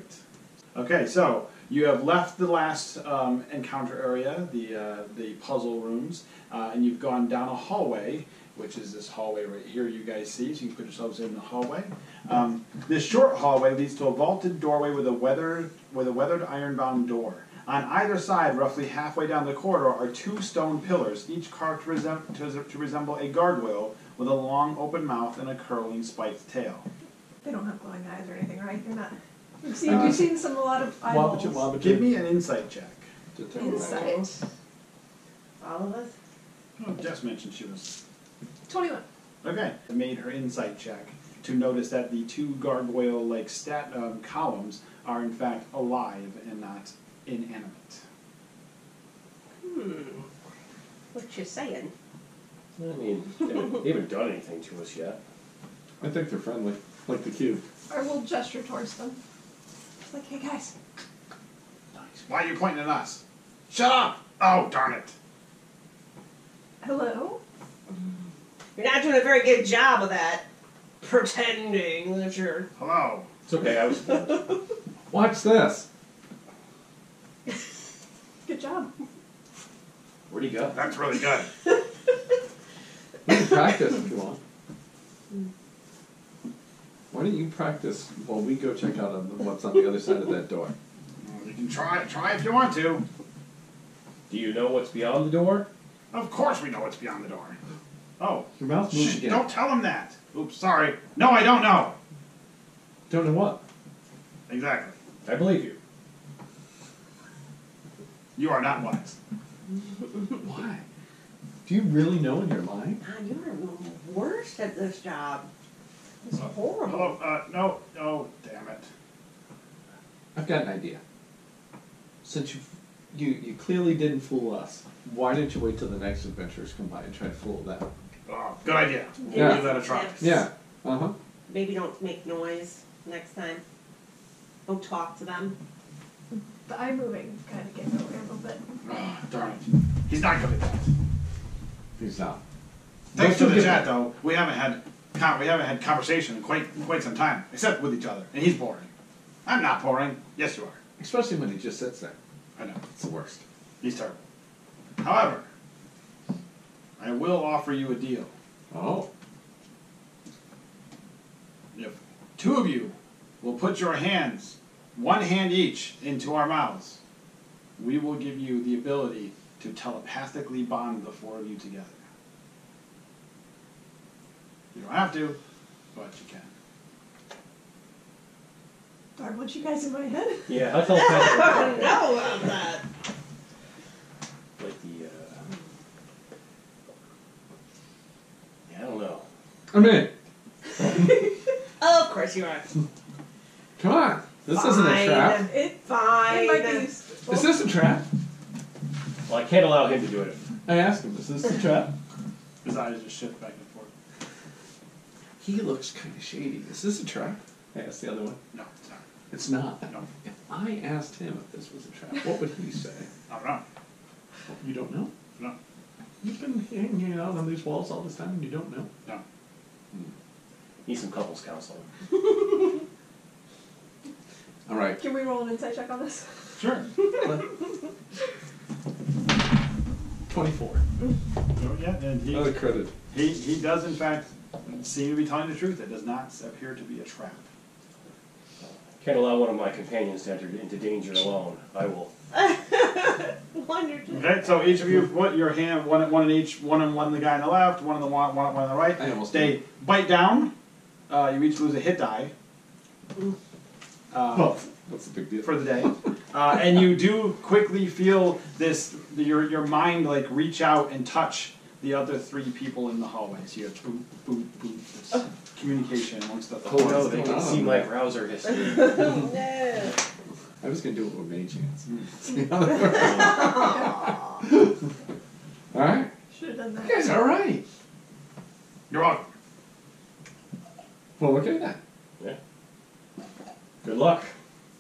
S8: Okay, so you have left the last encounter area, the puzzle rooms, and you've gone down a hallway, which is this hallway right here you guys see, so you can put yourselves in the hallway. This short hallway leads to a vaulted doorway with a weathered iron-bound door. On either side, roughly halfway down the corridor, are 2 stone pillars, each carved to resemble a gargoyle with a long open mouth and a curling spiked tail.
S4: They don't have glowing eyes or anything, right? They're not. You've seen a lot of eyeballs.
S6: Wabba-cha-wabba-cha.
S8: Give me an insight check.
S4: Insight.
S5: All of us?
S8: Oh, Jess mentioned she was...
S4: 21.
S8: Okay. I made her insight check to notice that the 2 gargoyle-like columns are in fact alive and not inanimate.
S5: What you saying?
S3: I mean, they haven't done anything to us yet.
S6: I think they're friendly, like the cube.
S4: I will gesture towards them. It's like, hey guys.
S8: Nice. Why are you pointing at us? Shut up! Oh, darn it.
S4: Hello?
S5: You're not doing a very good job of that. Pretending that you're...
S8: Hello.
S3: It's okay, I was told.
S6: Watch this.
S4: Good job.
S3: Where'd he go?
S8: That's really good.
S6: We can practice if you want. Why don't you practice while we go check out what's on the other side of that door?
S8: You can try if you want to.
S3: Do you know what's beyond the door?
S8: Of course we know what's beyond the door. Oh.
S6: Your mouth moves
S8: Shh,
S6: again.
S8: don't tell him that. Oops, sorry. No, I don't know.
S6: Don't know what?
S8: Exactly.
S3: I believe you.
S8: You are not wise.
S6: Why? Do you really know in your mind?
S5: God, you are the worst at this job. It's horrible.
S8: Hello, no, oh, damn it.
S6: I've got an idea. Since you clearly didn't fool us, why didn't you wait till the next adventurers come by and try to fool them?
S8: Oh, good idea. We'll
S6: Yeah.
S8: give that a try.
S5: Yes.
S6: Yeah. Uh-huh.
S5: Maybe don't make noise next time. Don't talk to them.
S4: The eye moving kind of gets over a little bit.
S8: Oh, darn it. He's not good at that.
S6: He's not.
S8: Thanks to
S6: Don't
S8: the
S6: forget-
S8: chat, though, we haven't had conversation in quite some time, except with each other, and he's boring. I'm not boring. Yes, you are.
S6: Especially when he just sits there.
S8: I know.
S6: It's the worst.
S8: He's terrible. However, I will offer you a deal.
S6: Oh.
S8: If 2 of you will put your hands, 1 hand each, into our mouths, we will give you the ability to telepathically bond the 4 of you together. You don't have to, but you can.
S4: Do I want you guys in my head?
S3: Yeah, how telepathic.
S5: I don't know about that.
S3: Like the, yeah, I don't know.
S2: I'm in.
S5: Oh, of course you are.
S2: Come on. This isn't a trap.
S5: It's fine.
S4: It might be useful.
S2: Is this a trap?
S3: Well, I can't allow him to do it.
S2: I asked him, is this a trap?
S8: His eyes just shift back and forth.
S2: He looks kind of shady. Is this a trap? I asked the other one.
S8: No, it's not.
S2: It's not.
S8: No.
S2: If I asked him if this was a trap, what would he say?
S8: I don't know.
S2: You don't know?
S8: No.
S2: You've been hanging out on these walls all this time and you don't know?
S8: No.
S3: Need some couples counseling.
S2: All right.
S4: Can we roll an insight check on this?
S8: Sure.
S2: 24.
S8: So, yeah, and
S2: Another credit.
S8: he does in fact seem to be telling the truth. It does not appear to be a trap.
S3: Can't allow one of my companions to enter into danger alone. I will.
S5: Wonderful.
S8: Okay, so each of you put your hand one in each, one on the guy on the left, one on the right.
S2: I almost
S8: They bite down. You each lose a hit die.
S2: Well, what's the big deal?
S8: For the day, and you do quickly feel this your mind like reach out and touch the other three people in the hallway. So you have boop boop boop. This communication amongst the.
S3: Oh no, they can see my browser history.
S5: No.
S2: I was going to do it with mage hands. All right.
S4: Should have done that.
S2: You guys are all right.
S8: You're on.
S2: Well, okay then.
S3: Yeah. Good luck.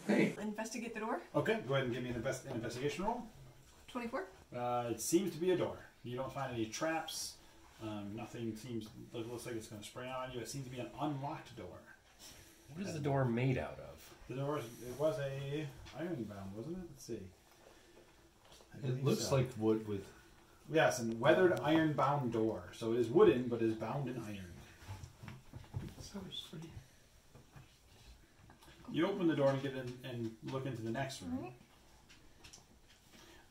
S2: Hey.
S4: Investigate the door.
S1: Okay, go ahead and give me an investigation roll.
S4: 24.
S1: It seems to be a door. You don't find any traps. Nothing looks like it's going to spray on you. It seems to be an unlocked door.
S7: What is the door made out of?
S1: The door, it was a iron-bound, wasn't it? Let's see. I
S6: It
S1: believe
S6: looks
S1: so.
S6: like wood with.
S1: Yes, and weathered iron-bound door. So it is wooden, but is bound in iron. You open the door and get in and look into the next room.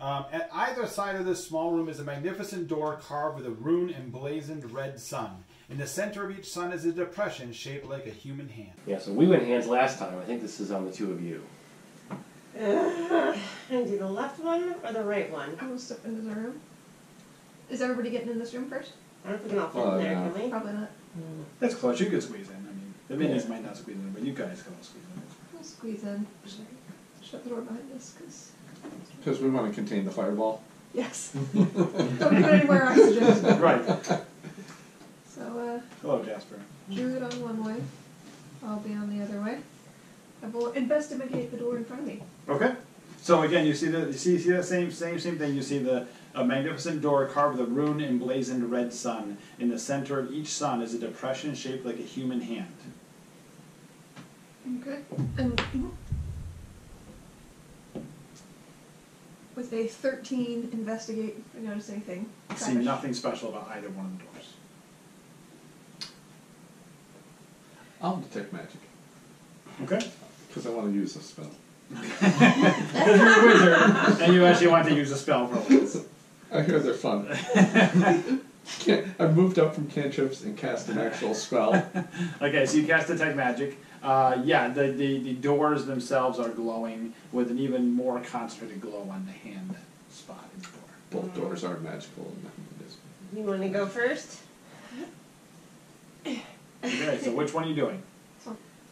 S1: At either side of this small room is a magnificent door carved with a rune emblazoned red sun. In the center of each sun is a depression shaped like a human hand.
S3: Yeah, so we went hands last time. I think this is on the two of you.
S5: And do the left one or the right one?
S4: I will step into the room. Is everybody getting in this room first?
S5: I don't think we can all fit
S2: Oh,
S5: in there,
S2: yeah.
S5: can we?
S4: Probably not.
S8: That's close. You could squeeze in. I mean, the minions might not squeeze in, but you guys can all squeeze in.
S4: We'll squeeze in. Shut the door behind us,
S2: Because we want to contain the fireball.
S4: yes. Don't put anywhere oxygen.
S8: Right.
S4: So,
S8: Hello, Jasper.
S4: Druid on one way. I'll be on the other way. I will investigate the door in front of me.
S8: Okay. So again, you see that same thing. You see a magnificent door carved with a rune emblazoned red sun. In the center of each sun is a depression shaped like a human hand.
S4: Okay. And with a 13 investigate, if I notice anything.
S8: See nothing special about either one of the doors.
S2: I'll detect magic.
S8: Okay.
S2: Because I want to use a spell.
S8: Because you're a wizard and you actually want to use a spell for once.
S2: I hear they're fun. I've moved up from cantrips and cast an actual spell.
S8: Okay, so you cast detect magic. Yeah, the doors themselves are glowing with an even more concentrated glow on the hand spot in the door.
S2: Both doors are magical. And it is.
S5: You want to go first?
S8: Okay, so which one are you doing?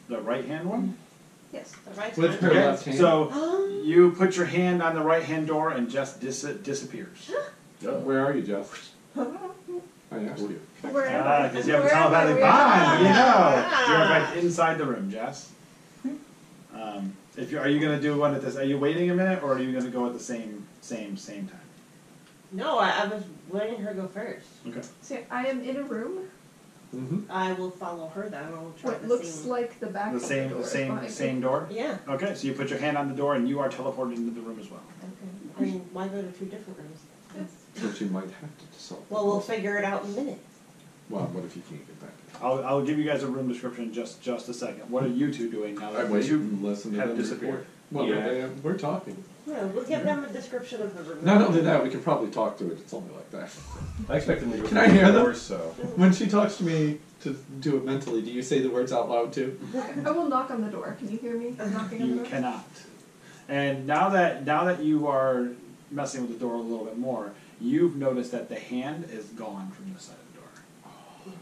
S8: The right hand one?
S4: Yes.
S5: The right
S2: With
S5: one?
S2: her left hand.
S8: So you put your hand on the right hand door and just disappears.
S2: Where are you, Jeff? I asked you.
S4: Wherever.
S8: Because you have a
S4: Wherever
S8: telepathic
S4: we
S8: bond, you know.
S5: Ah.
S8: You're right inside the room, Jess. Are you going to do one at this? Are you waiting a minute, or are you going to go at the same time?
S5: No, I was letting her go first.
S8: Okay.
S4: So I am in a room.
S2: Mm-hmm.
S5: I will follow her then. I'll try
S4: What
S5: the
S4: looks
S5: same.
S4: like the back of the door. is behind me.
S8: Same door.
S5: Yeah.
S8: Okay, so you put your hand on the door and you are teleported into the room as well.
S5: Okay. And why go to two different rooms?
S2: But you might have to solve.
S5: Well, we'll figure it out in a minute.
S2: Well, what if you can't get back?
S8: I'll give you guys a room description in just a second. What are you two doing now
S2: I
S8: that
S2: wait
S8: you
S2: and listen to
S8: have
S2: them
S8: disappeared?
S2: report. Well,
S3: Yeah.
S2: we're talking.
S5: Yeah, we'll give them a description of the room.
S2: Not only that, we can probably talk to it. It's only like that.
S3: I expect them to go
S2: Can I hear them?
S3: doors, so.
S2: When she talks to me, to do it mentally, do you say the words out loud too?
S4: I will knock on the door. Can you hear me knocking on the
S8: You
S4: door?
S8: cannot. And now that you are messing with the door a little bit more, you've noticed that the hand is gone from the side of the door.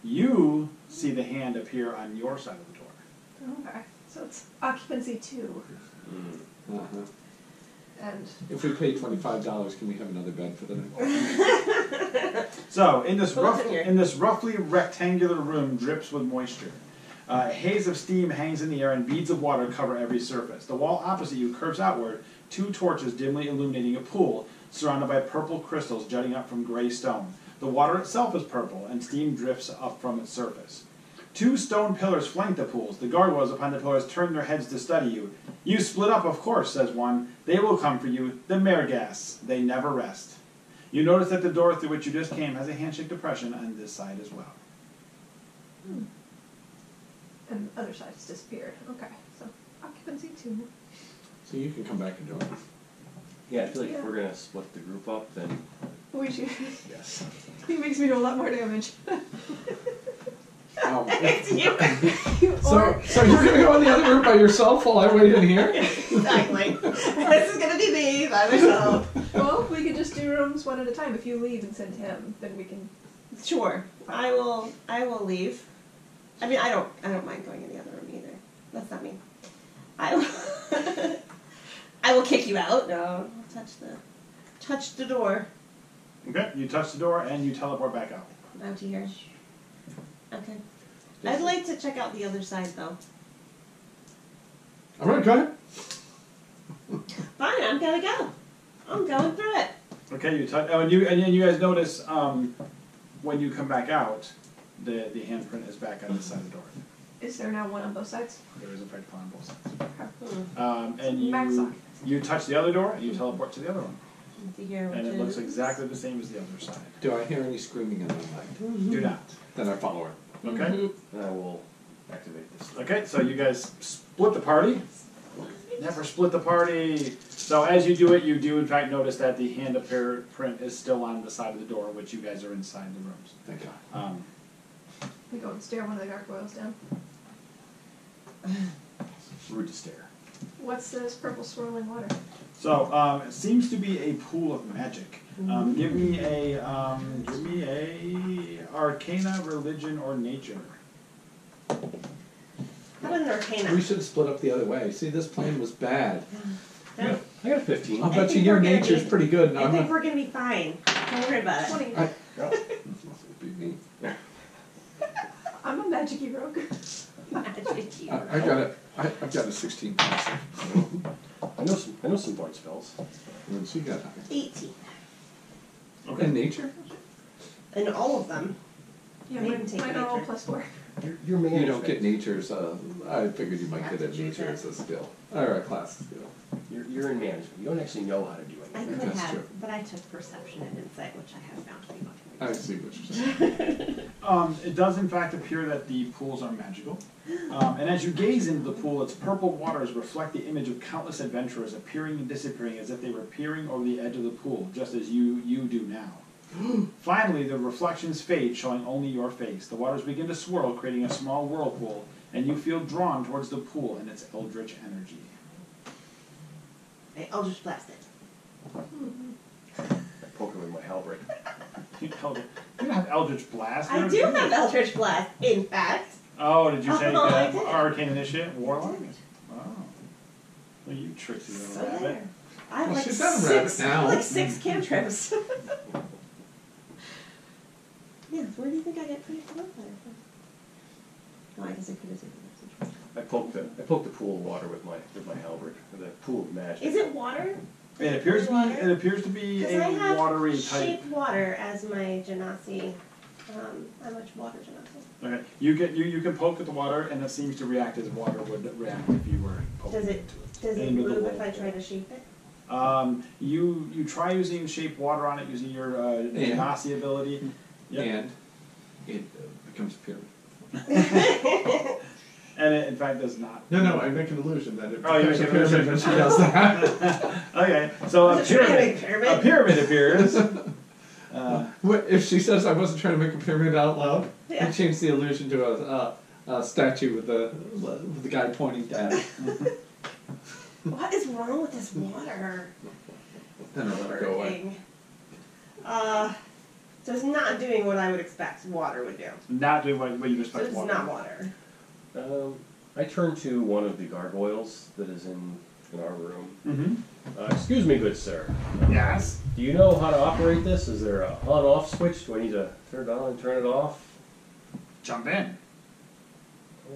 S8: You see the hand appear on your side of the door.
S4: Okay, so it's occupancy 2.
S2: Uh-huh.
S4: And
S2: If we pay $25, can we have another bed for the night?
S8: So in this roughly rectangular room drips with moisture. A haze of steam hangs in the air and beads of water cover every surface. The wall opposite you curves outward, 2 torches dimly illuminating a pool surrounded by purple crystals jutting up from gray stone. The water itself is purple, and steam drifts up from its surface. 2 stone pillars flank the pools. The gargoyles upon the pillars turn their heads to study you. You split up, of course, says one. They will come for you, the Mergas. They never rest. You notice that the door through which you just came has a handshake depression on this side as well.
S4: and the other side's disappeared. Okay, so occupancy 2.
S2: So you can come back and join us.
S3: Yeah, I feel like if we're gonna split the group up, then
S4: We should.
S3: yes.
S4: He makes me do a lot more damage.
S5: It's you.
S2: So you're gonna go in the other room by yourself while I wait in here?
S5: Exactly. This is gonna be me by myself.
S4: Well, we could just do rooms one at a time. If you leave and send him, then we can.
S5: Sure. I will leave. I mean, I don't mind going in the other room either. That's not me. I will kick you out. No, I'll touch the door.
S8: Okay, you touch the door and you teleport back out.
S5: Out to here. Okay. I'd like to check out the other side though.
S2: All right, go ahead.
S5: Fine, I'm gonna go. I'm going through it.
S8: Okay, you touch. Oh, and then you guys notice when you come back out, the handprint is back on the side of the door.
S4: Is there now one on both sides?
S8: There is a effect on both sides.
S4: Okay.
S8: And
S4: Max
S8: you
S4: lock.
S8: you touch the other door and you teleport to the other one,
S5: To here,
S8: and
S5: which
S8: it looks
S5: is-
S8: exactly the same as the other side.
S2: Do I hear any screaming in my mind?
S8: Do not.
S2: Then I follow her.
S8: Okay.
S3: And I will activate this.
S8: Okay, so you guys split the party. Never split the party. So as you do it, you do in fact notice that the hand print is still on the side of the door, which you guys are inside the rooms.
S2: Thank God.
S4: We go and stare one of the gargoyles down.
S3: Rude to stare.
S4: What's this purple swirling water?
S8: So it seems to be a pool of magic. Give me a Arcana, religion, or nature.
S5: How about an Arcana?
S2: We should split up the other way. See, this plan was bad.
S5: No.
S3: I got a 15.
S2: I'll
S5: I
S2: bet you
S5: think
S2: your
S5: we're gonna
S2: nature's
S5: be-
S2: pretty good. And
S5: I
S2: I'm
S5: think
S2: not.
S5: we're gonna be fine. Don't worry about it.
S4: 20.
S2: Beat me.
S4: I'm a magic rogue.
S5: Magic you.
S2: I got it. I've got a 16.
S3: I know some bard spells.
S2: What's she got?
S5: 18.
S2: In nature?
S5: And all of them.
S4: Yeah,
S5: I
S4: mine,
S5: didn't take
S4: mine are all
S5: nature.
S4: +4.
S3: Your management.
S2: You don't get nature's. I figured you might
S5: Have
S2: get
S5: to
S2: a
S5: choose
S2: nature
S5: it.
S2: as a skill. Or a class skill.
S3: You're in management. You don't actually know how to do
S5: I
S3: anything.
S5: could
S2: That's
S5: have,
S2: true.
S5: but I took perception and insight, which I have found to be much
S2: I
S5: more
S2: see what you're saying.
S8: It does in fact appear that the pools are magical. And as you gaze into the pool, its purple waters reflect the image of countless adventurers appearing and disappearing as if they were peering over the edge of the pool, just as you do now. Finally, the reflections fade, showing only your face. The waters begin to swirl, creating a small whirlpool, and you feel drawn towards the pool and its eldritch energy.
S5: I'll just blast it.
S3: I poke it with my halberd.
S8: You don't have eldritch blast.
S5: I do have Eldritch Blast, in fact.
S8: Oh, did you take
S5: Oh, I did.
S8: Arcane Initiate?
S5: I
S8: Warlock?
S5: did.
S8: Oh. Well, you tricksy little
S5: So
S8: rabbit.
S5: there. I have
S2: Well,
S5: like
S2: she's not a rabbit
S5: 6,
S2: now.
S5: like 6 cantrips. Yeah, where do you think I get pretty close there from? Oh, I guess I could have taken that.
S3: I poke the pool of water with my halberd. The pool of magic.
S5: Is it water?
S8: It appears to be.
S5: Water?
S8: It appears to be
S5: Because I
S8: a
S5: have
S8: watery type.
S5: shape water as my genasi. How much water genasi?
S8: Okay, you can poke at the water, and it seems to react as water would react if you were poking
S5: Does it
S8: into it.
S5: Does it
S8: Into the
S5: move if I
S8: whirlpool.
S5: try to shape it?
S8: You try using shape water on it using your genasi ability. Yep.
S2: And it becomes a pyramid.
S8: And it in fact does not.
S2: No, I make an illusion that it
S8: Oh, you
S2: becomes
S8: make
S2: a
S8: an illusion.
S2: pyramid when she does that.
S8: Okay, so a
S5: Was it trying to
S8: pyramid,
S5: make a pyramid?
S8: a pyramid appears.
S2: If she says I wasn't trying to make a pyramid out loud,
S5: Yeah.
S2: I changed the illusion to a statue with the guy pointing down.
S5: What is wrong with this water?
S2: Then I let it go away.
S5: So it's not doing what I would expect water would do.
S8: Not doing what you
S5: So
S8: expect
S5: it's
S8: water.
S5: not water.
S3: I turn to one of the gargoyles that is in our room.
S8: Mm-hmm.
S3: Excuse me, good sir.
S8: Yes.
S3: Do you know how to operate this? Is there a on-off switch? Do I need to turn it on and turn it off?
S8: Jump in.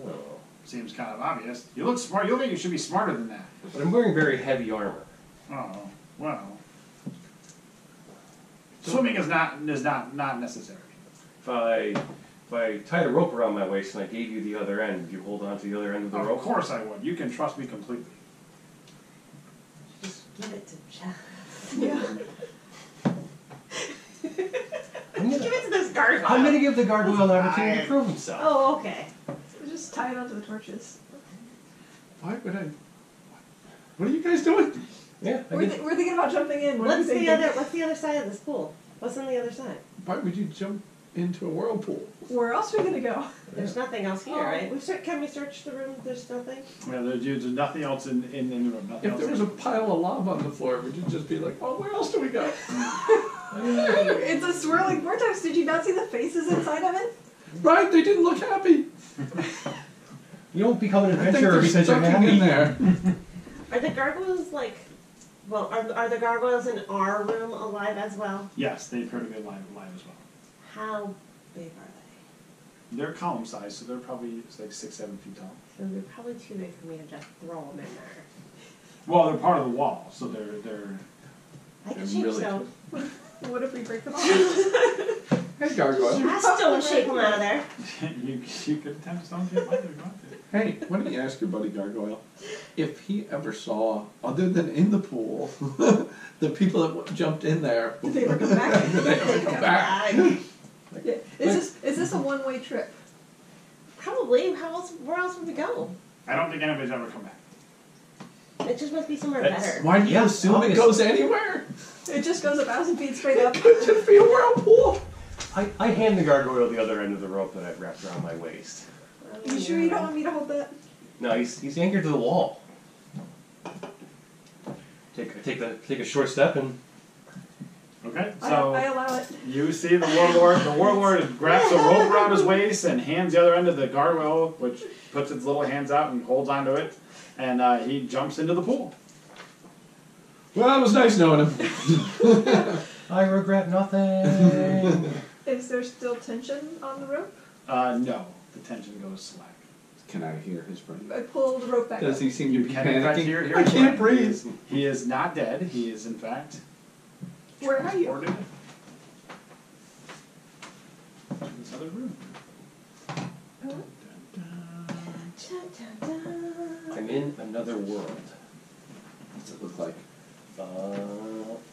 S3: Oh.
S8: Seems kind of obvious. You look smart. You look like you should be smarter than that.
S3: But I'm wearing very heavy armor.
S8: Oh, well. Swimming is not necessary.
S3: If I tied a rope around my waist and I gave you the other end, would you hold on to the other end of the rope?
S8: Of course I would. You can trust me completely.
S5: Just give it to Jeff.
S4: Yeah.
S5: Give it to this gargoyle.
S3: I'm going to give the gargoyle an opportunity to prove himself.
S5: Oh, okay.
S4: Just tie it onto the torches.
S2: Why would I? What are you guys doing?
S3: Yeah,
S4: We're thinking about jumping in. What are you
S5: What's
S4: thinking?
S5: the other side of this pool? What's on the other side?
S2: Why would you jump into a whirlpool?
S4: Where else are we gonna go?
S5: There's nothing else here,
S4: Oh.
S5: right? Can we search the room? There's nothing?
S8: Yeah, there's nothing else in the room. Nothing
S2: If
S8: else
S2: there was
S8: in-
S2: a pile of lava on the floor, would you just be like, oh, where else do we go?
S4: It's a swirling vortex. Did you not see the faces inside of it?
S2: Right, they didn't look happy.
S3: You don't become an
S2: I think
S3: adventurer
S2: they're
S3: because you're
S2: stuck
S3: happy.
S2: in there.
S5: Are the gargoyles like... Well, are the gargoyles in our room alive as well?
S8: Yes, they appear to be alive as well.
S5: How big are they?
S8: They're column size, so they're probably like 6-7 feet tall.
S5: So they're probably too big for me to just throw them in there.
S8: Well, they're part of the wall, so they're.
S5: I can
S2: They're
S5: shape
S2: really
S5: stone.
S4: What if we break them off?
S2: Hey, gargoyle.
S5: I stone shape them out of there.
S8: you could attempt stone shape either if you want to.
S2: Hey, why don't you ask your buddy Gargoyle if he ever saw, other than in the pool, the people that jumped in there.
S4: Did they ever come back?
S2: Did they ever come back?
S4: Yeah. Is this a one-way trip?
S5: Probably. Where else would we go?
S8: I don't think anybody's ever come back.
S5: It just must be somewhere
S3: That's-
S5: better.
S2: Why do you
S3: Yeah,
S2: assume it
S3: obviously.
S2: goes anywhere?
S4: It just goes 1,000 feet straight up.
S2: It could just be a whirlpool.
S3: I hand the gargoyle the other end of the rope that I've wrapped around my waist.
S4: You sure you don't want me to hold that?
S3: No, he's anchored to the wall. Take a short step and
S8: Okay,
S4: I
S8: so
S4: allow it.
S8: you see the warlord. The warlord grabs a rope around his waist and hands the other end of the gargoyle, which puts its little hands out and holds onto it, and he jumps into the pool.
S2: Well, it was nice knowing him.
S3: I regret nothing.
S4: Is there still tension on the rope?
S8: No, the tension goes slack.
S2: Can I hear his brain?
S4: I pull the rope back
S2: Does
S4: up.
S2: he seem to
S8: You
S2: be
S8: can in fact
S2: panicking?
S8: hear
S2: I
S8: his
S2: can't
S8: brain.
S2: breathe.
S8: He is not dead. He is in fact
S4: Where are you?
S8: transported to this other room.
S3: I'm in another world.
S2: What's it look like?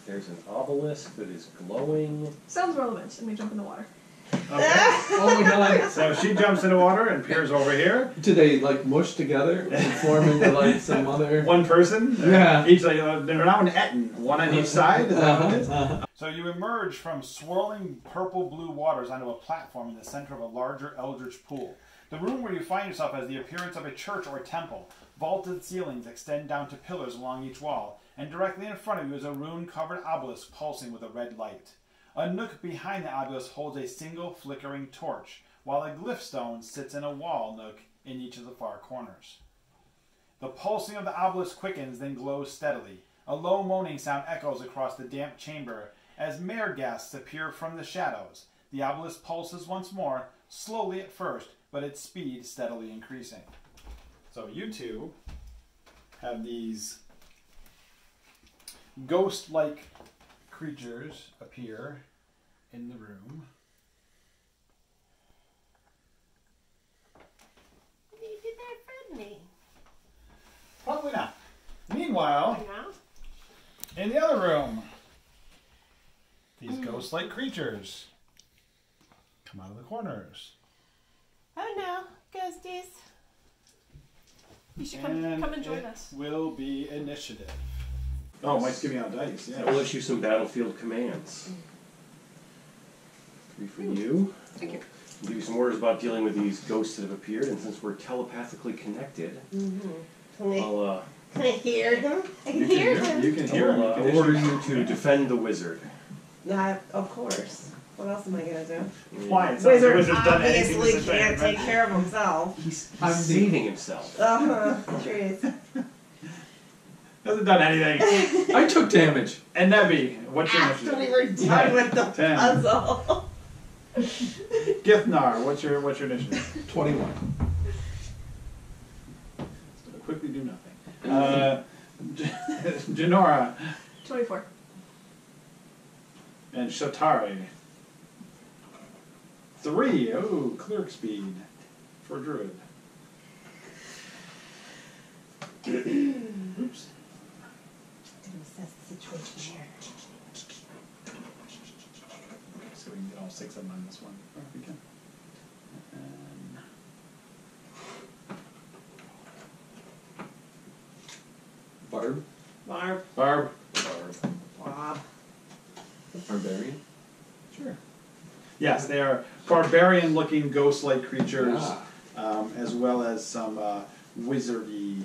S3: There's an obelisk that is glowing.
S4: Sounds relevant. Let me jump in the water.
S8: Okay.
S2: Oh my god.
S8: So she jumps into water and peers over here.
S2: Do they like mush together and form into like some other?
S8: One person.
S2: Yeah.
S8: Each they're now an etten, one on each side. Is that what it is?
S2: Uh-huh.
S1: So you emerge from swirling purple-blue waters onto a platform in the center of a larger eldritch pool. The room where you find yourself has the appearance of a church or temple. Vaulted ceilings extend down to pillars along each wall, and directly in front of you is a rune-covered obelisk pulsing with a red light. A nook behind the obelisk holds a single flickering torch, while a glyph stone sits in a wall nook in each of the far corners. The pulsing of the obelisk quickens, then glows steadily. A low moaning sound echoes across the damp chamber as mare gasps appear from the shadows. The obelisk pulses once more, slowly at first, but its speed steadily increasing. So you two have these ghost-like creatures appear in the room.
S5: Maybe they're friendly.
S1: Probably not. Meanwhile,
S5: You know?
S1: in the other room, these ghost-like creatures come out of the corners.
S5: Oh no, ghosties.
S4: You should come and join
S1: it
S4: us.
S1: Will be initiative.
S8: Oh, Mike's giving out dice. Yeah.
S3: I'll issue some battlefield commands. 3 for you.
S4: Thank you.
S3: I'll give you some orders about dealing with these ghosts that have appeared, and since we're telepathically connected, I'll
S5: Can I hear him? I can
S8: You
S5: hear
S8: can
S5: him.
S8: You can hear him. You can
S3: order
S8: issue-
S3: you to defend the wizard.
S5: Of course. What else am I gonna do?
S8: Why? It's not like the
S5: Wizard
S8: wizard's done anything
S5: obviously
S8: to this
S5: can't
S8: thing,
S5: take care of himself.
S3: He's saving himself.
S5: Truth.
S8: Hasn't done anything.
S6: I took damage.
S8: And Nebby, what's your
S5: After we
S8: initiative?
S5: were done with the
S8: 10.
S5: puzzle.
S8: Githnar, what's your initiative?
S6: 21.
S8: It's gonna quickly do nothing. Janora
S4: 24.
S8: and Shatari. 3. Oh, cleric speed for a druid. Oops.
S5: Didn't assess the situation here.
S8: Okay, so we can get all 6 of them on this one. Or if we can. And
S6: Barb.
S5: Barb.
S8: Barb.
S5: Bob.
S6: Barbarian.
S8: Sure. Yes, they are barbarian-looking ghost-like creatures, as well as some wizardy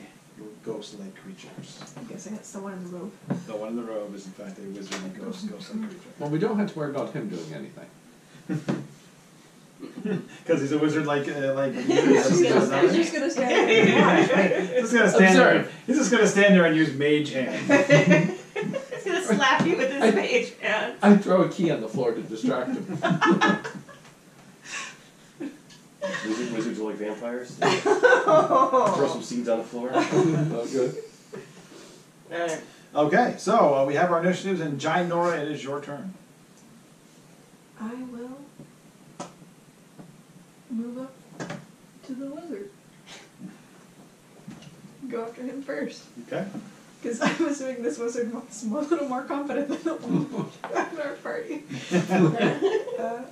S8: ghost-like creatures.
S4: I'm guessing it's the one in the robe.
S8: The one in the robe is in fact a wizardy ghost-like creature.
S6: Well, we don't have to worry about him doing anything.
S8: Because he's a wizard like you.
S4: He's just gonna stand there and watch, right?
S8: He's just gonna stand there. He's just gonna stand there and use mage hand.
S5: He's gonna slap you with his mage hand.
S6: I throw a key on the floor to distract him.
S3: Wizards are like vampires. Throw some seeds on the floor.
S6: Oh, good.
S5: Alright.
S8: Okay, so we have our initiatives, and Nora, it is your turn.
S4: I will move up to the wizard. Go after him first.
S8: Okay.
S4: Because I'm assuming this wizard was a little more confident than the one in our party.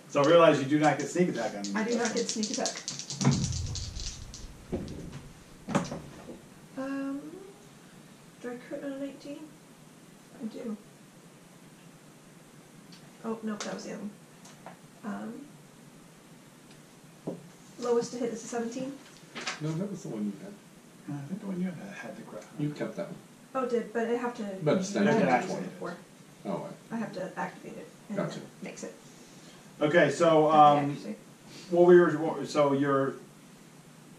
S8: So realize you do not get sneak attack on.
S4: I do not get sneak attack. Do I crit on a 19? I do. Oh, no, that was the other one. Lowest to hit is a 17.
S6: No, that was the one you had.
S8: I think the one you had the crap.
S6: You kept that one.
S4: Oh, but I have to.
S6: But it's not
S4: I have to
S8: activated.
S4: use it before.
S6: Oh,
S4: I have to activate it. And
S6: Gotcha.
S4: it makes it.
S8: Okay, so
S4: Actually.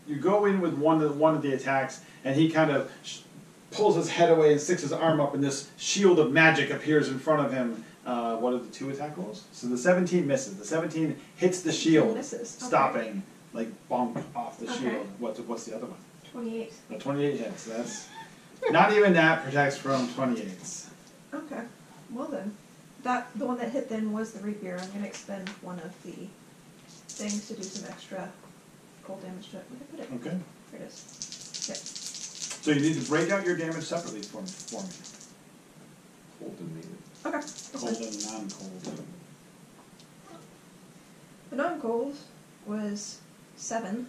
S8: you go in with one of the attacks, and he kind of pulls his head away and sticks his arm up, and this shield of magic appears in front of him. What are the 2 attack rolls? So the 17 misses. The 17 hits the shield,
S4: Misses. Okay.
S8: stopping, like bonk off the
S4: Okay.
S8: shield. What's the other one?
S4: 28.
S8: The 28 hits. That's not even that protects from 28s.
S4: Okay. Well then, the one that hit then was the rapier. I'm gonna expend one of the things to do some extra cold damage to it. Where did I put it?
S8: Okay.
S4: There it is. Yep.
S8: So you need to break out your damage separately for me.
S6: Cold and needed.
S4: Okay. That's
S8: Cold
S4: fine.
S8: and non-cold.
S4: The non-cold was 7.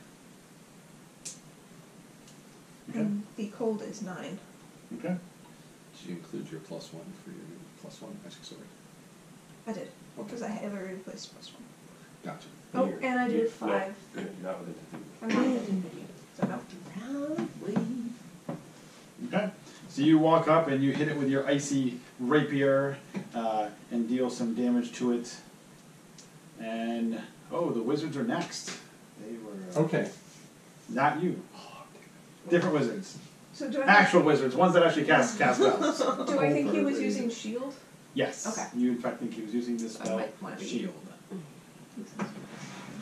S8: Okay.
S4: And the cold is 9.
S8: Okay.
S6: Did you include your +1 for your +1 magic sword?
S4: I did.
S6: Okay.
S4: Because I had already replaced +1.
S6: Gotcha.
S4: Oh, and I did 5.
S3: No, you're not within 50.
S4: I'm not within 50. So no.
S8: Okay. So you walk up and you hit it with your icy rapier and deal some damage to it. And the wizards are next. They were
S6: Okay.
S8: not you. Different wizards.
S4: So do I
S8: Actual wizards, ones that actually cast spells.
S4: Do I think he was using shield?
S8: Yes.
S4: Okay.
S8: You in fact think he was using the
S4: I
S8: spell
S4: might wanna be-
S8: shield.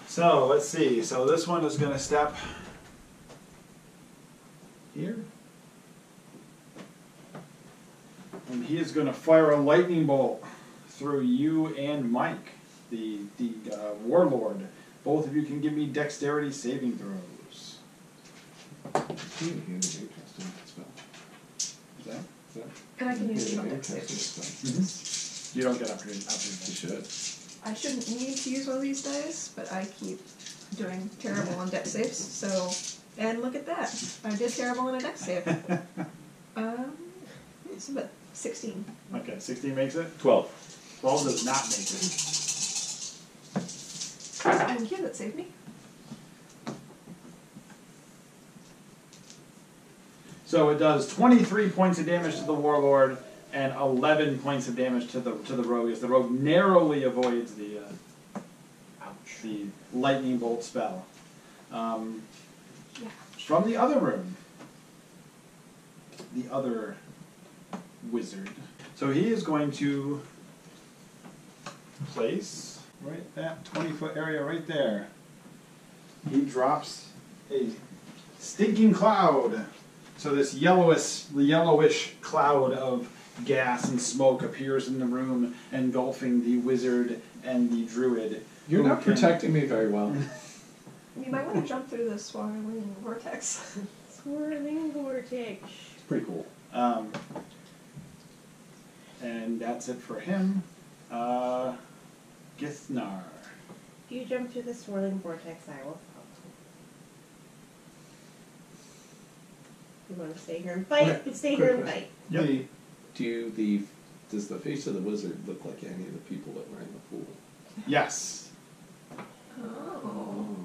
S8: So let's see. So this one is going to step here. And he is going to fire a lightning bolt through you and Mike, the warlord. Both of you can give me dexterity saving throws. Is that?
S4: And I can use it on deck saves.
S8: You don't get up here.
S6: You should.
S4: I shouldn't need to use one of these dice, but I keep doing terrible on deck saves, so... And look at that. I did terrible on a deck save. It's about 16.
S8: Okay, 16 makes it.
S3: 12.
S8: 12 does not make
S4: Thank you, that saved me.
S8: So it does 23 points of damage to the warlord and 11 points of damage to the rogue, as the rogue narrowly avoids the lightning bolt spell. From the other room, the other wizard. So he is going to place right that 20-foot area right there. He drops a stinking cloud. So this yellowish cloud of gas and smoke appears in the room, engulfing the wizard and the druid.
S2: You're not protecting me very well.
S4: You might want to jump through the swirling vortex.
S5: Swirling vortex.
S3: It's pretty cool.
S8: And that's it for him. Githnar.
S5: If you jump through the swirling vortex, I will follow. You want to stay here and fight?
S2: Okay.
S5: Stay here and fight.
S8: Yep.
S2: Does the face of the wizard look like any of the people that were in the pool?
S8: Yes.
S4: Oh.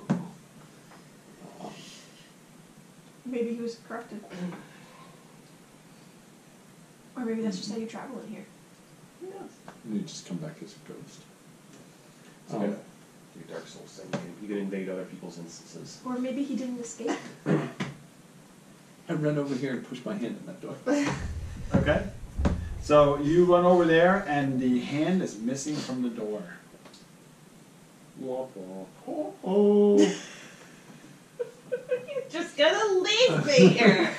S4: Maybe he was corrupted. Or maybe that's just how you travel in here. Who knows?
S2: And you just come back as a ghost.
S3: It's like a Dark Souls thing. You can invade other people's instances.
S4: Or maybe he didn't escape.
S2: I run over here and push my hand in that door.
S8: Okay. So you run over there, and the hand is missing from the door.
S3: Womp womp.
S8: Oh.
S5: You're just gonna leave me here.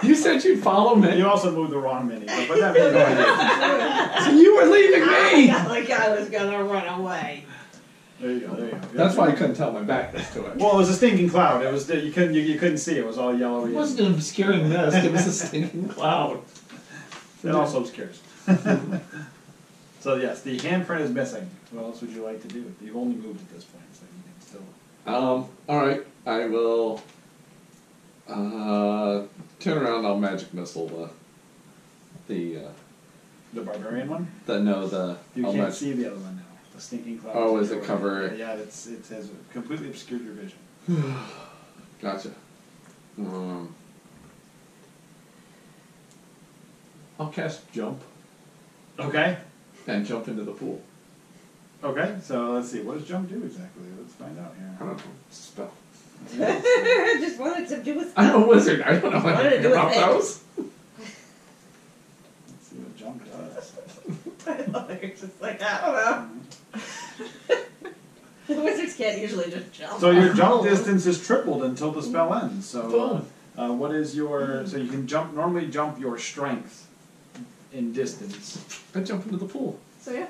S2: You said you'd follow me.
S8: You also moved the wrong mini, but that made no idea.
S2: So you were leaving
S5: I
S2: me.
S5: felt like I was gonna run away.
S8: There you go. There you go.
S2: That's why I couldn't tell my back was to it.
S8: Well, it was a stinking cloud. It was you couldn't see. It was all yellowy.
S2: It wasn't an obscuring mist. It was a stinking cloud.
S8: It also obscures. So yes, the handprint is missing. What else would you like to do? You've only moved at this point, so you can still.
S2: All right. I will turn around. I'll magic missile the
S8: barbarian one.
S2: I'll
S8: You can't
S2: magic-
S8: see the other one now. The stinking cloud.
S2: Oh, is it cover?
S8: Yeah, it has completely obscured your vision.
S2: Gotcha. I'll cast jump
S8: Okay.
S2: and jump into the pool.
S8: Okay. So let's see. What does jump do exactly? Let's find out
S2: I
S8: here.
S2: don't know. Spell.
S5: I just wanted to do with.
S2: I'm a wizard. I don't know
S5: What did it
S2: anything
S5: do with
S2: about
S5: it?
S2: those.
S8: Let's see what jump does.
S5: I love it. You're just like, I don't know. The wizards can't usually just jump.
S8: So your jump distance is tripled until the spell ends. So
S2: Boom.
S8: what is your? So you can normally jump your strength in distance.
S2: I jump into the pool.
S4: So yeah.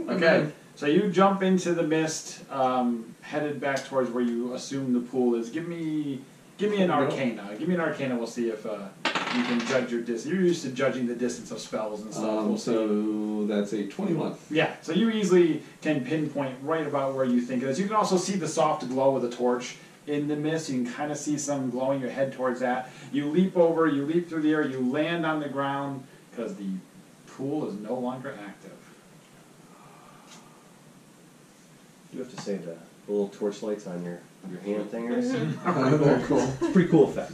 S8: Okay. So you jump into the mist, headed back towards where you assume the pool is. Give me an arcana. Give me an arcana. We'll see if you can judge your distance. You're used to judging the distance of spells and stuff. We'll see.
S2: So that's a 21.
S8: Yeah. So you easily can pinpoint right about where you think it is. You can also see the soft glow of the torch in the mist. You can kind of see some glowing. Your head towards that. You leap over. You leap through the air. You land on the ground because the pool is no longer active.
S3: You have to say the little torch lights on your hand thingers.
S2: Very cool.
S3: Pretty cool effect.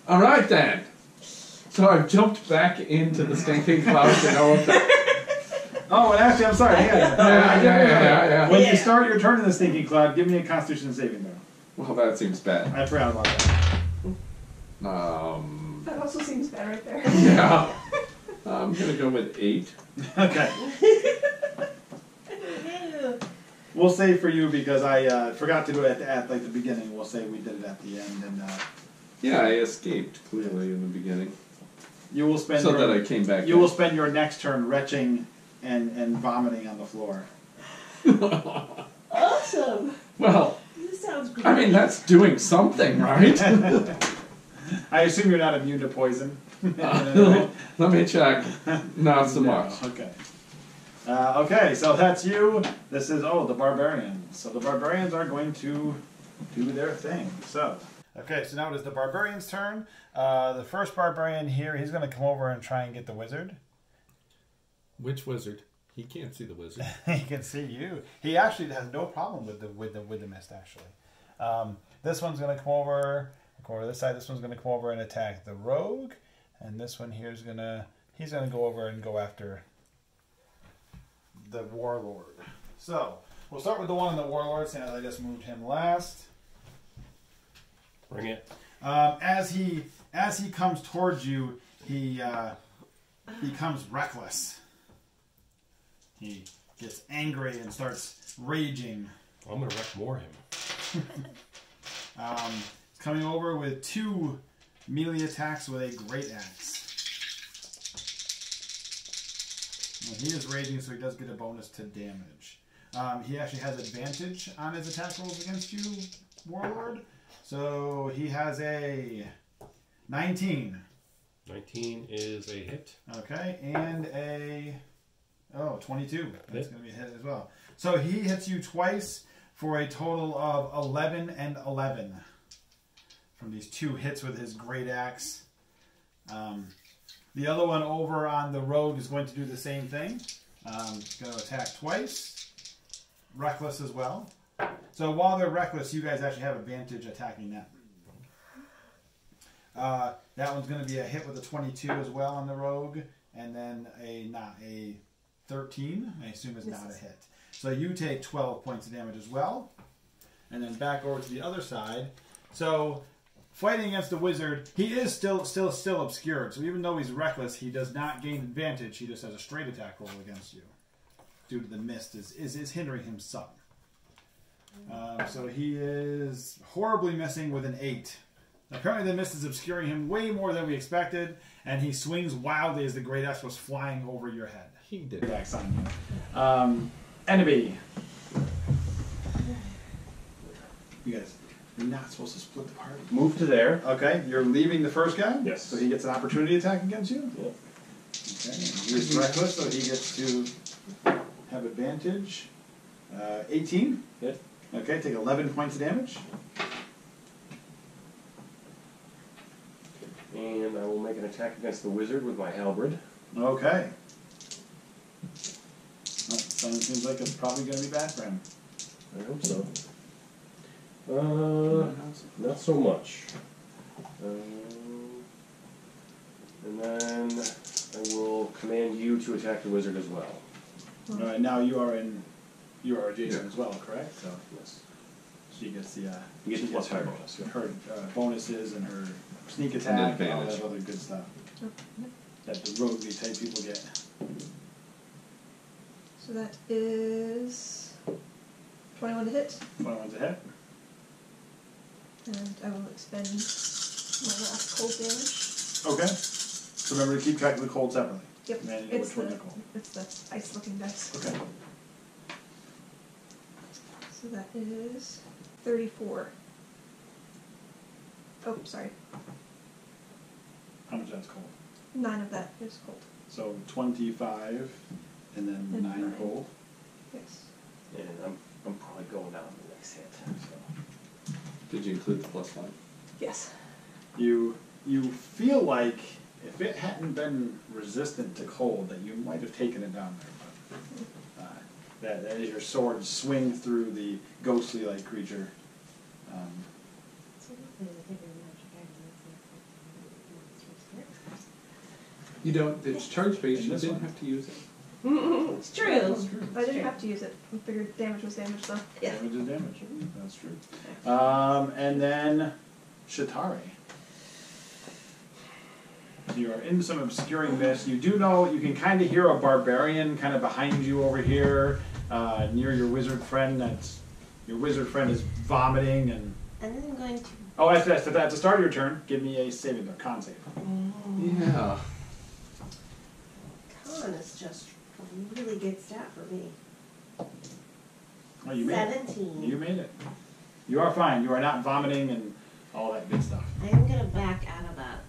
S2: All right then. So I've jumped back into the stinking cloud to no effect.
S8: Oh, and actually, I'm sorry.
S2: Yeah.
S8: When you start your turn in the stinking cloud, give me a Constitution saving throw.
S2: Well, that seems bad.
S8: I forgot about that.
S4: That also seems bad right there.
S2: Yeah. I'm gonna go with 8.
S8: Okay. We'll say for you because I forgot to do it at like the beginning. We'll say we did it at the end, and
S2: Yeah, I escaped clearly in the beginning,
S8: you will spend
S2: so
S8: your,
S2: that I came back.
S8: you will spend your next turn retching and vomiting on the floor.
S5: Awesome.
S2: Well,
S5: This sounds great.
S2: I mean that's doing something, right?
S8: I assume you're not immune to poison.
S2: Let me check. Not so
S8: No,
S2: much.
S8: Okay. Okay, so that's you. This is the barbarians. So the barbarians are going to do their thing. So. Okay, so now it is the barbarian's turn. The first barbarian here, he's going to come over and try and get the wizard.
S6: Which wizard? He can't see the wizard.
S1: He can see you. He actually has no problem with the mist. Actually, this one's going to come over this side. This one's going to come over and attack the rogue, and this one here is he's gonna go over and go after the warlord. So we'll start with the one on the warlord, since I just moved him last.
S7: Bring it.
S1: As he comes towards you, he becomes reckless. He gets angry and starts raging.
S7: I'm gonna wreck more him.
S1: He's coming over with 2 melee attacks with a great axe. Now, he is raging, so he does get a bonus to damage. He actually has advantage on his attack rolls against you, warlord. So he has a 19.
S7: 19 is a hit.
S1: Okay, and a 22. That's going to be a hit as well. So he hits you twice for a total of 11 and 11 from these 2 hits with his great axe. The other one over on the rogue is going to do the same thing. He's going to attack twice. Reckless as well. So while they're reckless, you guys actually have advantage attacking them. That one's going to be a hit with a 22 as well on the rogue, and then a 13, I assume is not a hit. So you take 12 points of damage as well. And then back over to the other side. So fighting against the wizard, he is still obscured. So even though he's reckless, he does not gain advantage. He just has a straight attack roll against you. Due to the mist is hindering him some. So he is horribly missing with an 8. Apparently the mist is obscuring him way more than we expected, and he swings wildly as the great axe was flying over your head.
S6: He did.
S1: Great axe on you. Enemy. You guys, you're not supposed to split the party.
S3: Move to there.
S1: Okay, you're leaving the first guy?
S3: Yes.
S1: So he gets an opportunity attack against you?
S3: Yep.
S1: Okay, he's reckless, so he gets to have advantage. 18?
S3: Hit.
S1: Okay, take 11 points of damage.
S3: And I will make an attack against the wizard with my halberd.
S1: Okay. Well, seems like it's probably going to be bad for him.
S3: I hope so. Not so much. And then I will command you to attack the wizard as well.
S1: All right, now you are adjacent as well, correct? So
S3: Yes.
S1: she gets the
S3: You get the plus
S1: her,
S3: 5 bonus.
S1: her bonuses and her sneak attack and all
S2: advantage.
S1: that other good stuff that the roguey type people get.
S4: So that is 21 to hit,
S1: 21's a hit.
S4: and I will expend my last cold damage.
S1: Okay. So remember to keep track of the cold separately.
S4: Yep,
S1: Manage which one the cold.
S4: it's the ice-looking dice.
S1: Okay.
S4: So that is 34. Oh, sorry.
S1: How much that's cold?
S4: 9 of that is cold.
S1: So 25 and then
S4: And
S1: 9
S4: 9.
S1: cold.
S4: Yes.
S3: And I'm probably going down the next hit. So.
S2: Did you include the +5?
S4: Yes.
S1: You feel like if it hadn't been resistant to cold, that you might have taken it down there. But that as your sword swing through the ghostly-like creature.
S2: You don't. It's charge-based.
S1: In
S2: You
S1: this
S2: didn't
S1: one.
S2: have to use it.
S5: It's true.
S4: I didn't have to use it. I figured damage was damage, though.
S5: Yeah.
S1: Damage is damage. That's true. And then Shatari. You are in some obscuring mist. You do know, you can kind of hear a barbarian kind of behind you over here, near your wizard friend. Your wizard friend is vomiting and...
S5: And then I'm going to...
S1: Oh, at the start of your turn, give me a saving throw, con save.
S2: Yeah.
S5: Con is just a really good stat for me.
S1: Oh, you made
S5: 17.
S1: it. You made it. You are fine. You are not vomiting and all that good stuff.
S5: I am going to back out of that.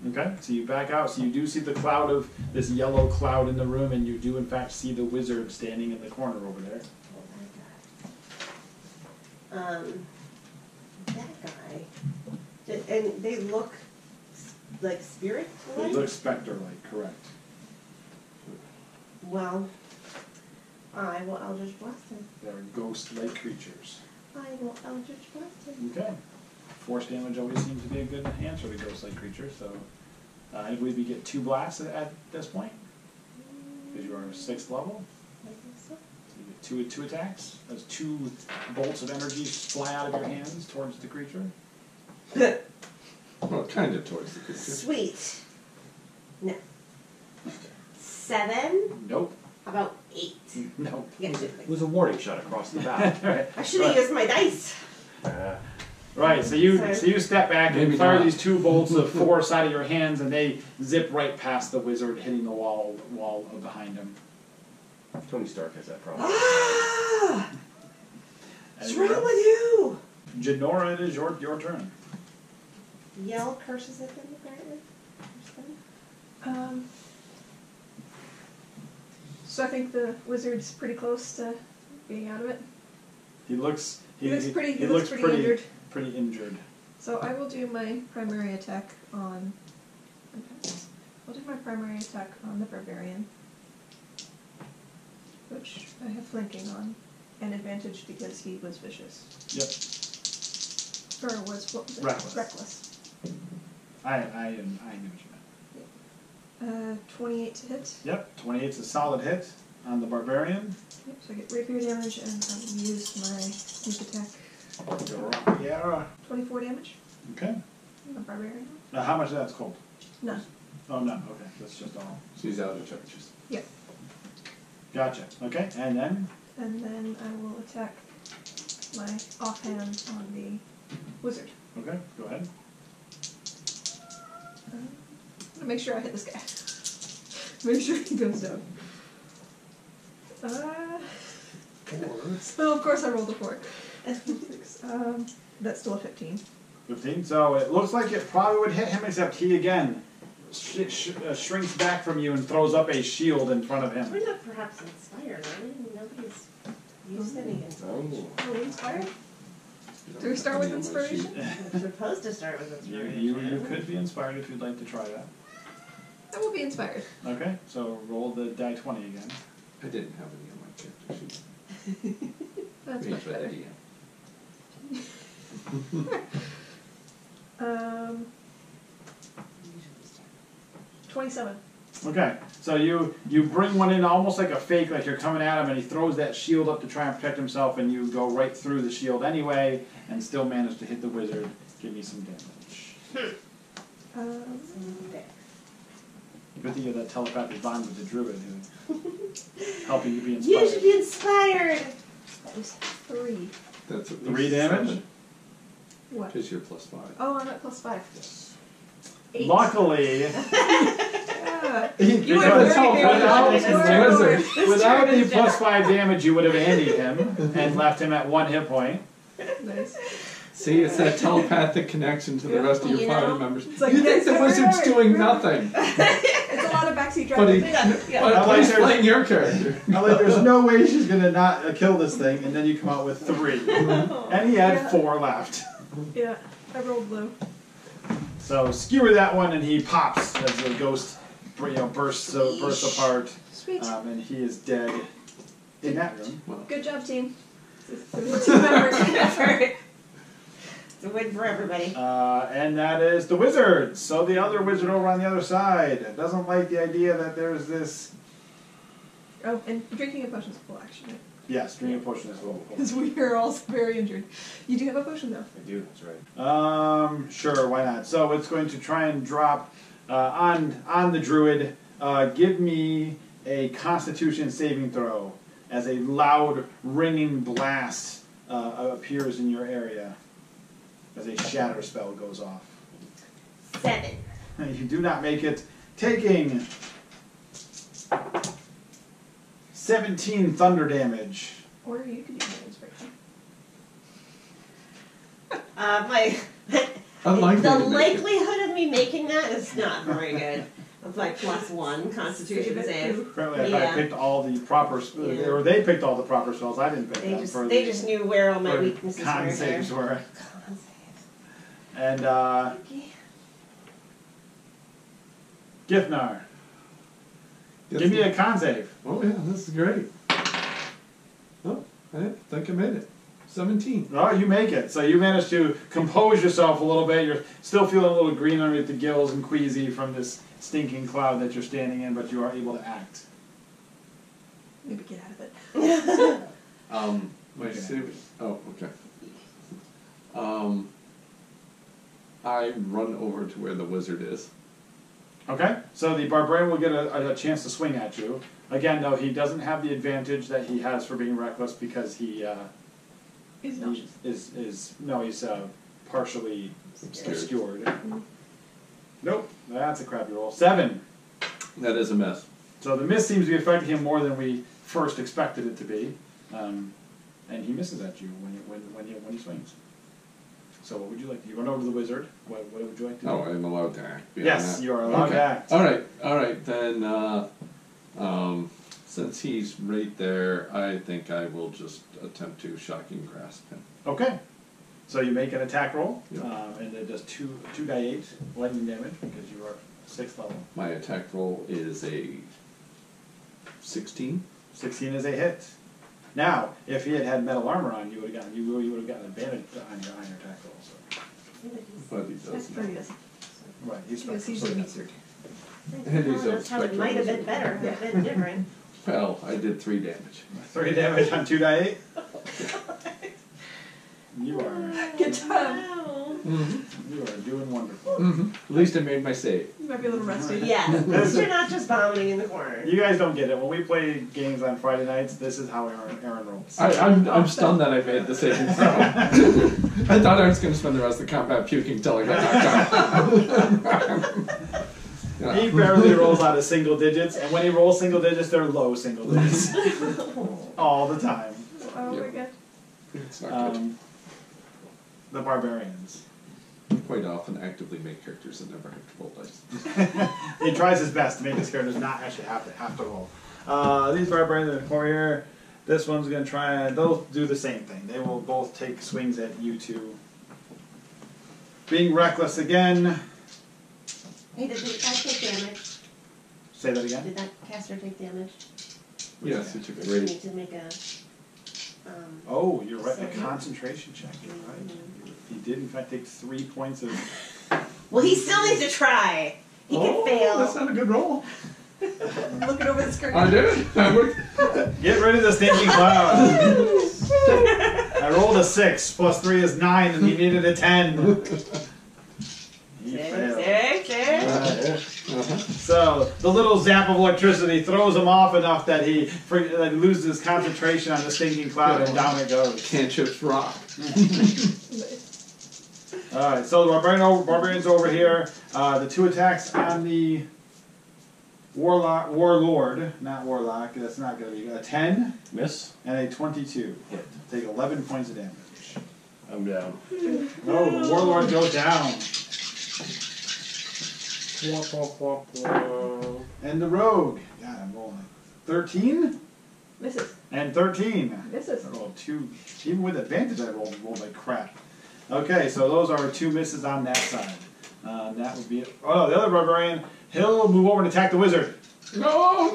S5: This way.
S1: Okay, so you back out. So you do see the cloud of this yellow cloud in the room, and you do in fact see the wizard standing in the corner over there.
S5: That guy. And they look like spirit-like?
S1: He looks specter-like, correct.
S5: Well, I will Eldritch Blast him.
S8: They're ghost-like creatures.
S5: I will Eldritch Blast him.
S8: Okay. Force damage always seems to be a good answer to ghost-like creatures, so I believe you get 2 blasts at this point, because you are 6th level.
S5: I think so.
S8: So you get 2 attacks. As 2 bolts of energy fly out of your hands towards the creature.
S2: Well, kind of towards the creature.
S5: Sweet. No. 7.
S8: Nope.
S5: How about 8?
S8: Nope.
S5: Yeah.
S3: It was a warning shot across the back.
S5: I should have used my dice.
S8: Right, so you step back and
S2: Maybe
S8: fire
S2: not.
S8: these 2 bolts of force out of your hands, and they zip right past the wizard, hitting the wall behind him.
S3: Tony Stark has that problem.
S5: Ah! What's
S8: And
S5: wrong with you?
S8: Janora, it is your turn.
S5: Yell curses at them, apparently.
S4: So I think the wizard's pretty close to being out of it.
S8: He looks
S4: He looks pretty injured.
S8: Pretty injured.
S4: So I will do my primary attack on. I'll do my primary attack on the barbarian, which I have flanking on, and advantage because he was vicious.
S8: Yep.
S4: Or was what was it?
S8: Reckless.
S4: Reckless.
S8: I knew what you meant.
S4: 28 to hit.
S8: Yep, 28's a solid hit on the barbarian.
S4: Yep, so I get rapier damage, and I will use my sneak attack.
S8: Yeah.
S4: 24 damage
S8: Okay.
S4: on the barbarian.
S8: Now, how much of that's cold?
S4: None.
S8: Oh, no. Okay, that's just all.
S2: She's out of charges.
S4: Yep.
S8: Gotcha. Okay, and then?
S4: And then I will attack my offhand on the wizard.
S8: Okay, go ahead.
S4: I'm gonna make sure I hit this guy. Make sure he goes down.
S2: 4.
S4: So of course I rolled a 4. That's still a 15.
S8: 15. So it looks like it probably would hit him, except he again shrinks back from you and throws up a shield in front of him.
S5: We're not perhaps inspired, are we? Nobody's used any inspiration.
S4: Are we inspired? Do we start with inspiration?
S5: We're supposed to start with inspiration.
S8: You could be inspired if you'd like to try that.
S4: I will be inspired.
S8: Okay, so roll the die 20 again.
S2: I didn't have any on my character sheet.
S4: That's
S2: Wait
S4: much
S2: for that
S4: better.
S2: DM.
S4: 27.
S8: Okay, so you bring one in almost like a fake, like you're coming at him, and he throws that shield up to try and protect himself, and you go right through the shield anyway, and still manage to hit the wizard. Give me some damage. Good thing you have that telepathic bond with the druid who's helping you be inspired.
S5: You should be inspired!
S4: That was 3.
S2: That's at
S8: 3
S2: least
S8: damage?
S2: 7,
S4: What?
S2: because you're +5.
S4: Oh, I'm at +5.
S2: Yes.
S4: 8.
S8: Luckily,
S4: Yeah.
S8: you
S4: would have already been
S8: without the +5 damage, you would have handied him and left him at 1 hit point.
S4: Nice.
S2: See, it's that telepathic connection to the rest of your
S5: You
S2: party
S5: know?
S2: members.
S4: It's like,
S2: You think
S4: yes,
S2: the wizard's doing nothing,
S4: It's a lot of backseat
S2: but
S4: driving.
S2: but he's playing your character.
S8: I'm like, there's no way she's gonna not kill this thing, and then you come out with 3, and he had
S4: Yeah.
S8: 4 left.
S4: Yeah, I rolled blue.
S8: So skewer that one, and he pops as the ghost, bursts apart,
S4: Sweet.
S8: and he is dead in that room.
S2: Well,
S4: Good job, team. It's a team effort.
S5: It's a win for everybody.
S8: And that is the wizard. So the other wizard over on the other side doesn't like the idea that there's this.
S4: Oh, and drinking a potion is a full action, right?
S8: Yes, drinking a potion is level 4.
S4: Because we are all very injured. You do have a potion, though.
S3: I do, that's right.
S8: Sure, why not? So it's going to try and drop on the druid. Give me a Constitution saving throw as a loud ringing blast appears in your area as a shatter spell goes off.
S5: 7.
S8: You do not make it, taking 17 thunder damage.
S4: Or you could use an inspiration.
S2: unlikely
S5: The
S2: to make it.
S5: likelihood of me making that is not very good. Of like +1 Constitution
S4: Save it
S5: save.
S4: too.
S8: Apparently,
S5: Yeah.
S8: I picked all the proper,
S5: Yeah.
S8: or they picked all the proper spells. I didn't pick them for
S5: They just knew where all my
S8: for
S5: weaknesses
S8: con
S5: were.
S8: saves were.
S5: Con saves.
S8: And
S5: Okay.
S8: Gifnar,
S2: Yes.
S8: Give me a con save.
S2: Oh yeah, this is great. Oh, I think I made it. 17.
S8: Oh, you make it. So you manage to compose yourself a little bit. You're still feeling a little green underneath the gills and queasy from this stinking cloud that you're standing in, but you are able to act.
S4: Maybe get out of it.
S2: My save. Oh, okay. I run over to where the wizard is.
S8: Okay, so the barbarian will get a chance to swing at you. Again, though, he doesn't have the advantage that he has for being reckless because he's partially obscured. Nope, that's a crappy roll. 7.
S2: That is a miss.
S8: So the miss seems to be affecting him more than we first expected it to be, and he misses at you when he swings. So what would you like? You run over to the wizard. What would you like to do?
S2: Oh, I'm allowed to act.
S8: Yes, you are allowed to act.
S2: All right. Then, since he's right there, I think I will just attempt to shocking grasp him.
S8: Okay. So you make an attack roll,
S2: Yep.
S8: and it does 2d8 lightning damage because you are 6th level.
S2: My attack roll is a 16.
S8: 16 is a hit. Now, if he had had metal armor on, you would have gotten advantage on your attack roll. So.
S2: But he
S4: That's
S2: doesn't.
S4: pretty good.
S8: Right, he's
S4: Because he's
S8: so
S4: a
S8: yeah.
S4: wizard.
S2: And he's a
S5: That's how it might have been better, have been different.
S2: Well, I did 3 damage.
S8: 3 damage on 2d8. You are
S4: Good job.
S5: Wow.
S8: you are doing wonderful.
S2: At least I made my save.
S4: You might be a little rusty.
S5: Yeah, at least you're not just vomiting in the corner.
S8: You guys don't get it. When we play games on Friday nights, this is how Aaron rolls.
S2: I'm stunned that I made the saving throw. I thought I was going to spend the rest of the combat puking until I got knocked out.
S8: He barely rolls out of single digits, and when he rolls single digits, they're low single digits. All the time.
S4: Oh my god.
S2: It's not good.
S8: The barbarians.
S2: Quite often actively make characters that never have to roll dice.
S8: He tries his best to make his characters not actually have to roll. These barbarians are over here. This one's going to try and they'll do the same thing. They will both take swings at you two. Being reckless again.
S5: Hey, did I take damage?
S8: Say that again.
S5: Did that caster take damage?
S2: Yes, it took
S5: Does
S2: a
S5: she
S2: great.
S5: need to make a...
S8: Oh, you're right. A
S5: Second.
S8: concentration check. You're right. He did, in fact, take 3 points of...
S5: Well, he still needs to try. He can fail.
S2: That's not a good roll.
S4: Looking over the skirt.
S2: I did. I worked.
S8: Get rid of the stinking cloud. I rolled a 6. Plus 3 is 9, and he needed a 10. He failed. So the little zap of electricity throws him off enough that he loses his concentration on the stinking cloud, and down it goes.
S2: Cantrips rock.
S8: All right, so the barbarian's over here. The 2 attacks on the warlord, not warlock. That's not going to be a 10
S3: Miss.
S8: and a 22 hit. Take 11 points of damage.
S3: I'm down.
S8: Oh, the warlord goes down. And the rogue. God, I'm rolling 13
S4: Misses.
S8: and 13.
S4: Misses.
S8: I rolled 2. Even with advantage, I rolled like crap. Okay, so those are 2 misses on that side. That would be it. Oh, the other barbarian, he'll move over and attack the wizard.
S2: No!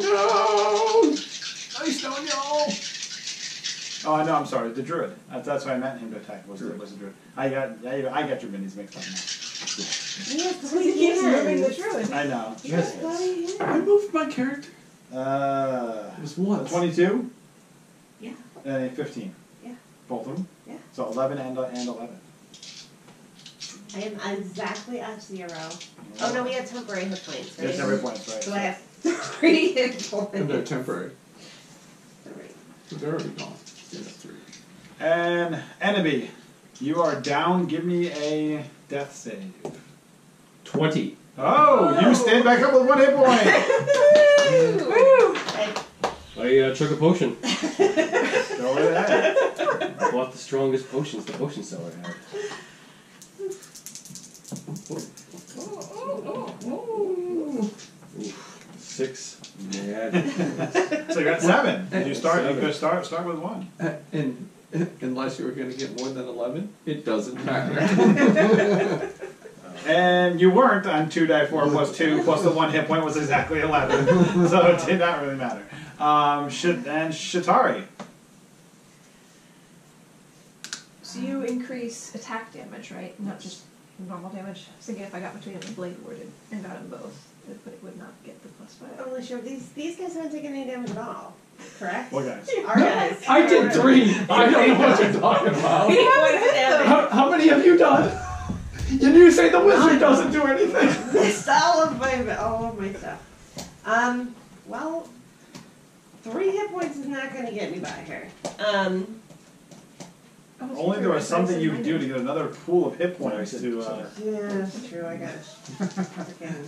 S2: Nice down, y'all!
S8: Oh, no, I'm sorry, the druid. That's why I meant him to attack. Was the druid? I got your minis mixed up now.
S5: Yes,
S4: He keeps moving the druid.
S8: I know.
S5: Yes.
S2: I moved my character. It
S8: It
S2: was once.
S8: 22
S5: Yeah.
S8: and a 15.
S5: Yeah.
S8: Both of them.
S5: Yeah.
S8: So 11 and 11.
S5: I am exactly at 0. Oh no, we had temporary hit points, right?
S8: Yeah, temporary points, right?
S5: So I have 3 hit points.
S2: And they're temporary.
S5: Alright.
S2: They're already gone. Yeah, 3.
S8: And enemy, you are down. Give me a death save.
S3: 20.
S8: Oh, you stand back up with 1 hit point.
S4: Woo!
S3: I took a potion.
S8: Go right ahead.
S3: I bought the strongest potions the potion seller had. Oof, 6. Mad.
S8: So you got 7. Did you start? You
S3: 7.
S8: could start with 1.
S2: And unless you were going to get more than 11, it doesn't matter.
S8: And And you weren't on 2d4 plus 2 plus the 1 hit point was exactly 11. So it did not really matter. And Shatari.
S4: So you increase attack damage, right? Not just normal damage. I was thinking if I got between them and blade warded and got them both, but it would not get the +5.
S5: I'm really sure these guys haven't taken any damage at all. Correct?
S8: What guys?
S5: Our guys.
S6: I did 3. I don't know what you're talking about.
S5: He points damage.
S6: How many have you done? And you say the wizard doesn't do anything.
S5: It's all of my stuff. Well, 3 hit points is not going to get me by here.
S8: Only there was something you could do to get another pool of hit points to.
S5: Yeah, that's true. I got it.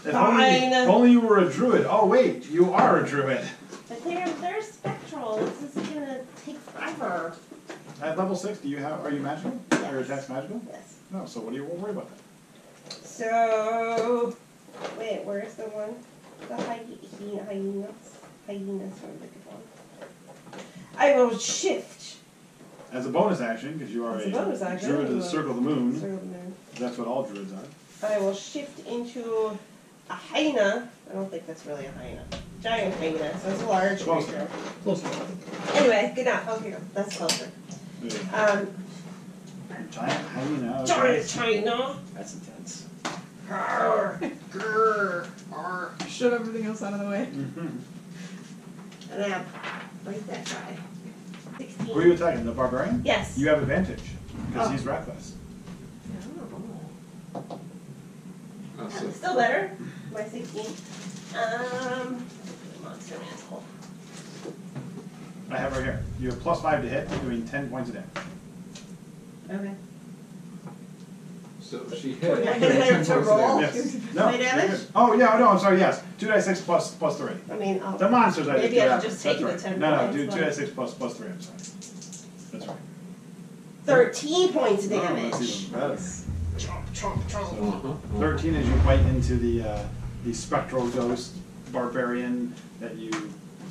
S8: If only you were a druid. Oh wait, you are a druid.
S5: But they're spectral. This is gonna take forever.
S8: At level 6, are you magical?
S5: Yes.
S8: Are your attacks magical?
S5: Yes.
S8: No. So what do you worry about that?
S5: So, wait, where's the one? The hyenas. Hyenas are the good one. I will shift.
S8: As a bonus action, because you are
S5: As a bonus action,
S8: druid of the Circle of the Moon.
S5: Circle of the Moon.
S8: That's what all druids are.
S5: I will shift into a hyena. I don't think that's really a hyena. Giant hyena, so it's a large creature.
S6: Closer.
S5: Anyway, good enough. Okay, that's closer.
S8: Giant hyena. Okay.
S5: Giant hyena.
S6: That's intense.
S5: Grr, grr, grr.
S4: Shove everything else out of the way.
S5: And I break that guy. 16.
S8: Who are you attacking? The barbarian?
S5: Yes.
S8: You have advantage because
S5: Oh.
S8: he's reckless.
S5: Still better. My 16. Monster mantle.
S8: I have right here. You have +5 to hit, doing 10 points of damage.
S5: Okay.
S2: So she
S5: We're
S2: hit.
S5: not gonna to roll.
S8: Yes. No.
S5: My damage?
S8: you're good. Oh yeah. No, I'm sorry. Yes. 2d6 plus 3.
S5: I mean, I'll,
S8: The monsters I
S5: maybe
S8: did.
S5: I should just take the
S8: That's right.
S5: 10
S8: No,
S5: points,
S8: do
S5: but-
S8: 2d6 plus 3. I'm sorry. That's right.
S5: 13 points of
S8: Oh,
S5: damage.
S8: that's even better.
S5: Chomp, chomp, chomp.
S8: 13 as you bite into the spectral ghost barbarian that you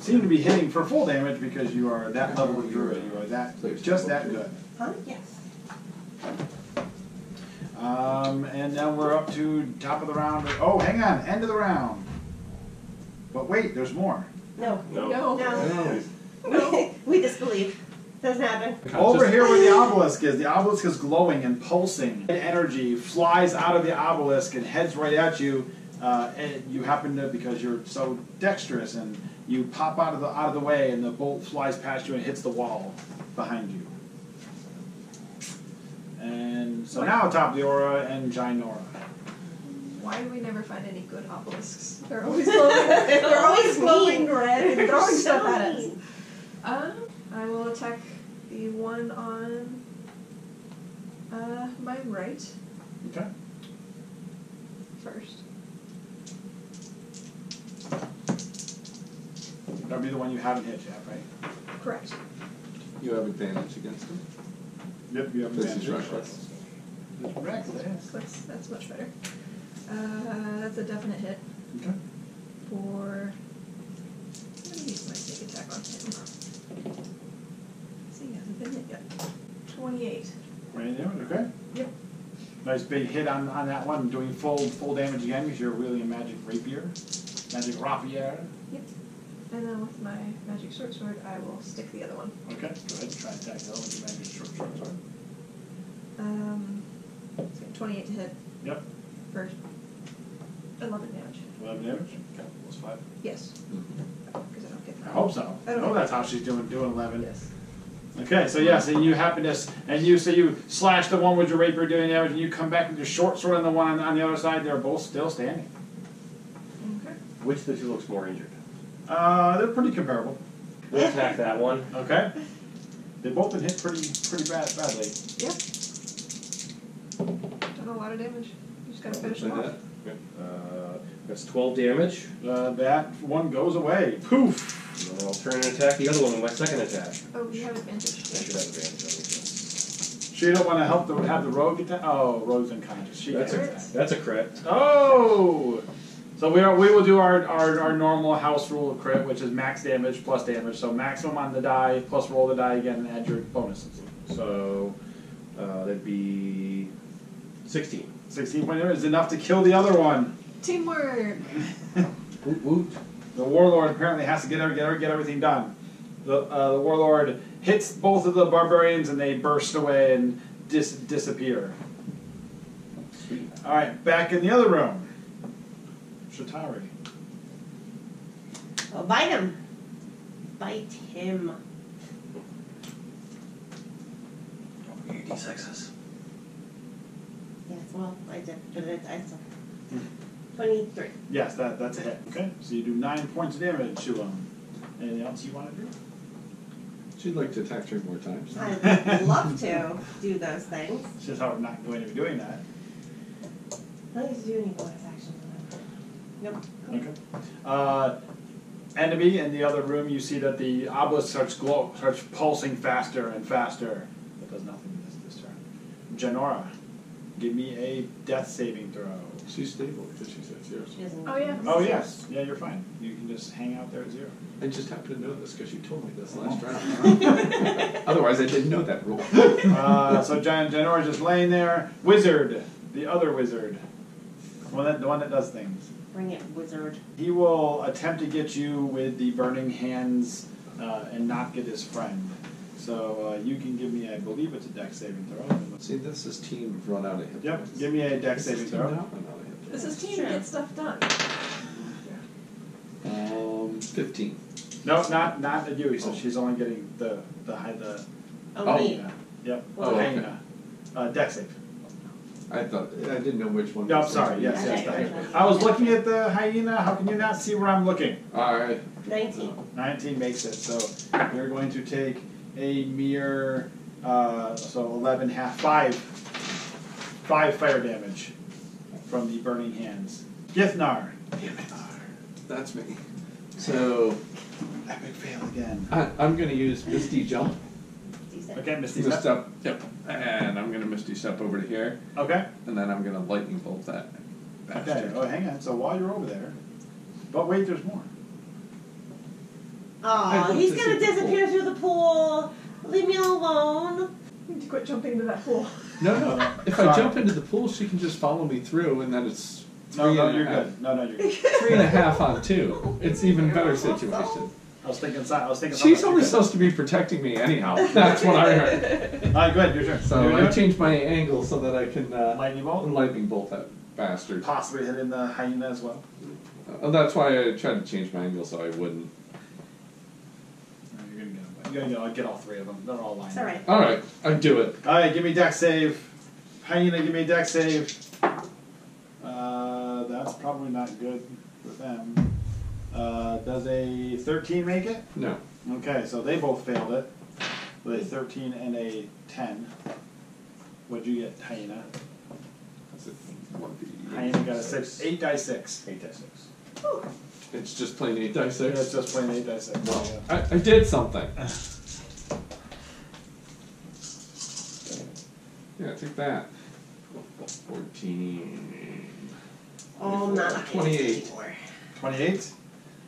S8: seem to be hitting for full damage because you are that level of druid. You are just that good.
S5: Huh? Yes.
S8: And then we're up to top of the round. Oh, hang on, end of the round. But wait, there's more.
S5: No.
S4: No.
S5: No. We disbelieve. Doesn't happen.
S8: Over here where the obelisk is glowing and pulsing. Energy flies out of the obelisk and heads right at you. And you happen to, because you're so dexterous, and you pop out of the way, and the bolt flies past you and hits the wall behind you. And so now top of the aura and Ginora.
S4: Why do we never find any good obelisks? They're always glowing.
S5: They're always
S4: glowing
S5: mean.
S4: red and throwing stuff at us.
S5: Mean.
S4: I will attack the one on my right
S8: Okay.
S4: first.
S8: That'll be the one you haven't hit yet, right?
S4: Correct.
S2: You have advantage against him.
S8: Yep, you have
S2: This is
S8: advantage.
S2: reckless.
S8: It's reckless.
S4: That's much better. That's a definite hit
S8: Okay.
S4: for. I'm gonna use my sneak attack on him. See, he hasn't been hit yet. 28.
S8: Right damage, okay?
S4: Yep.
S8: Nice big hit on that one, doing full damage again because you're wielding a magic rapier. Magic rapier.
S4: Yep. And then with my magic short sword, I will stick the other one.
S8: Okay, go ahead and try and attack the other with your magic short sword.
S4: So 28 to hit
S8: Yep.
S4: for 11 damage.
S8: 11 damage. Okay, plus 5.
S4: Yes. Because I don't get
S8: I
S4: that.
S8: hope so.
S4: I
S8: I
S4: don't
S8: know
S4: know.
S8: that's how she's doing 11.
S4: Yes.
S8: Okay, so yes, and you happen to, you slash the one with your rapier doing damage, and you come back with your short sword on the one on the other side. They're both still standing.
S4: Okay.
S3: Which of the two looks more injured?
S8: They're pretty comparable.
S3: We'll attack that one.
S8: Okay. They both been hit pretty badly.
S4: Yep. Done a lot of damage. You just gotta finish them
S2: Like
S4: off.
S2: that.
S3: That's 12 damage.
S8: That one goes away. Poof.
S3: And then I'll turn and attack the other one with my second attack.
S4: Oh, you have advantage.
S3: I should have advantage on this.
S8: She don't want to have the rogue attack. Oh, rogue's unconscious. She
S3: That's
S8: gets
S3: a, that's a crit.
S8: Oh. So we will do our normal house rule of crit, which is max damage plus damage. So maximum on the die plus roll the die again and add your bonuses.
S3: So that'd be 16.
S8: 16 point damage is enough to kill the other one.
S4: Teamwork.
S3: Woot woot.
S8: The warlord apparently has to get everything done. The warlord hits both of the barbarians and they burst away and disappear.
S3: Sweet.
S8: All right, back in the other room. Shatari.
S5: Oh, bite him. Bite him.
S3: Don't forget your D6s.
S5: Yes, well, I did. But I still. 23.
S8: Yes, that's a hit. Okay, so you do 9 points of damage to him. Anything else you want to do?
S2: She'd like to attack 3 more times.
S5: I'd love to do those things.
S8: It's just how we're not going to be doing that.
S5: I don't need to do any bonus actions. Nope.
S8: Okay. Enemy in the other room, you see that the obelisk starts pulsing faster and faster. It does nothing this turn. Janora, give me a death saving throw.
S2: She's stable because she said 0.
S5: She doesn't.
S4: Oh, yeah.
S8: Oh yes, yeah, you're fine. You can just hang out there at 0.
S2: I just happen to know this because you told me this last round. Otherwise, I didn't know that rule.
S8: So Janora's just laying there. Wizard, the other wizard, the one that does things.
S5: Bring it, wizard.
S8: He will attempt to get you with the burning hands and not get his friend. So you can give me, I believe it's a dex saving throw.
S2: See, this is team run out of hit
S8: Yep,
S2: points.
S8: give me a dex saving
S2: This is team
S8: throw.
S2: not run out of hit
S4: This is
S2: points.
S4: team to get stuff done.
S2: 15.
S8: No, not a Yui, so she's only getting the
S5: Oh, me.
S8: hyena. Yep,
S5: Oh,
S2: okay.
S8: hyena. Dex save.
S2: I didn't know which one.
S8: No,
S2: was
S8: sorry, yes,
S5: Okay.
S8: the hyena. I was looking at the hyena, how can you not see where I'm looking?
S2: Alright.
S5: 19.
S8: 19 makes it, so you're going to take a mere, so 11, half, 5 fire damage from the burning hands. Githnar.
S2: That's me. So,
S8: Epic fail again.
S2: I'm going to use Misty Jump.
S5: Decent.
S8: Okay, Misty
S2: Mist
S8: Step.
S2: up. Yep. And I'm going to Misty Step over to here.
S8: Okay.
S2: And then I'm going to Lightning Bolt that
S8: Okay,
S2: bastard.
S8: oh hang on, so while you're over there, but wait, there's more.
S2: I
S5: Oh,
S2: looked
S5: he's
S2: to
S5: gonna
S2: see the
S5: disappear through the pool. Leave me alone.
S4: You need to quit jumping into that pool.
S2: No. If I
S8: Sorry.
S2: jump into the pool, she can just follow me through, and then it's
S8: No,
S2: three and a
S8: you're
S2: half.
S8: good. No, you're good.
S2: 3.5 on 2. It's even better situation.
S8: I was thinking
S2: She's
S8: something
S2: only
S8: good.
S2: supposed to be protecting me anyhow. That's what I heard.
S8: Alright, go ahead, your turn.
S2: So
S8: You're
S2: I
S8: doing it?
S2: changed my angle so that I can
S8: Lightning bolt?
S2: lightning bolt that bastard.
S8: Possibly hitting the hyena as well.
S2: That's why I tried to change my angle so I wouldn't.
S8: No, you're gonna get them. You're gonna get all 3 of them. They're all lined
S5: It's alright.
S2: All right, I do it.
S8: Alright, give me dex save. Hyena, give me a dex save. That's probably not good for them. Does a 13 make it?
S2: No.
S8: Okay, so they both failed it. With a 13 and a 10. What'd you get, Hyena? Hyena got a 6. 8 dice 6.
S3: 8 dice 6.
S2: It's just plain 8 dice
S8: Yeah, it's
S2: 6.
S8: just plain 8 dice 6.
S2: Well, I did something. Yeah, take that. 14.
S5: Oh, I'm not
S2: 28.
S5: anymore.
S8: 28?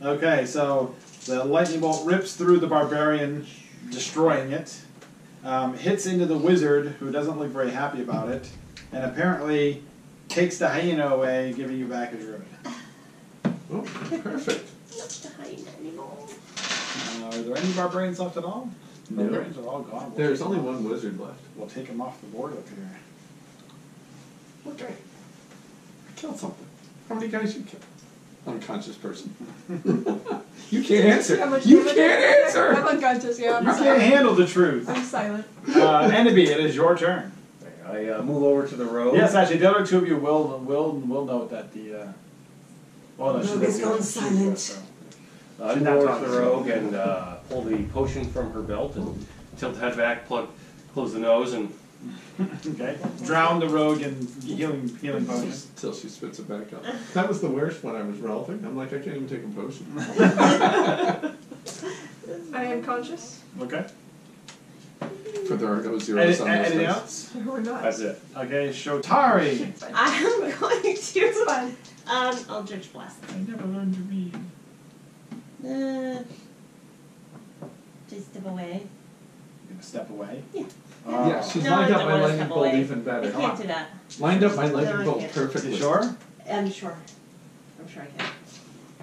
S8: Okay, so the lightning bolt rips through the barbarian, destroying it. Hits into the wizard, who doesn't look very happy about it, and apparently takes the hyena away, giving you back his druid.
S2: Oh, perfect.
S5: Not the hyena anymore.
S8: Are there any barbarians left at all?
S2: No.
S8: Barbarians are all gone. We'll
S2: There's
S8: take
S2: only
S8: them off.
S2: one wizard left.
S8: We'll take them off the board up here.
S2: Okay. I killed something. How many guys you killed? Unconscious person. You can't answer.
S4: How much
S2: You
S4: damage?
S2: can't answer.
S4: I'm unconscious, yeah. I'm
S8: You can't
S4: silent.
S8: handle the truth.
S4: I'm silent.
S8: Enemy, it is your turn.
S3: I move over to the road.
S8: Yes, actually, the other 2 of you will note that the. Well, no,
S5: Rogue is gone silent.
S3: I
S8: She's
S3: move
S8: not
S3: over
S8: talking
S3: to
S8: to
S3: the
S8: you.
S3: rogue and pull the potion from her belt and tilt the head back, close the nose, and
S8: Okay. Drown the rogue in healing potion.
S2: Until she spits it back up. That was the worst when I was relevant. I'm like, I can't even take a potion.
S4: I am conscious.
S8: Okay.
S2: For there are no zeros on this
S8: Anything
S2: list.
S8: else?
S4: We're not.
S3: that's it.
S8: Okay, Shotari.
S5: I'm going
S4: It's
S5: to
S4: fine.
S5: Eldritch Blast.
S8: I never learned to read.
S5: Just step away.
S8: Gonna step away.
S5: Yeah.
S2: Yeah, she's
S5: No,
S2: lined
S5: I
S2: up
S5: don't
S2: my
S5: wanna
S2: lightning
S5: step
S2: bolt
S5: away.
S2: even
S5: I
S2: better.
S5: can't do that.
S2: Lined up my
S5: No,
S2: lightning
S5: I
S2: bolt
S5: can't.
S2: perfectly.
S1: You sure?
S5: I'm sure. I'm sure I can.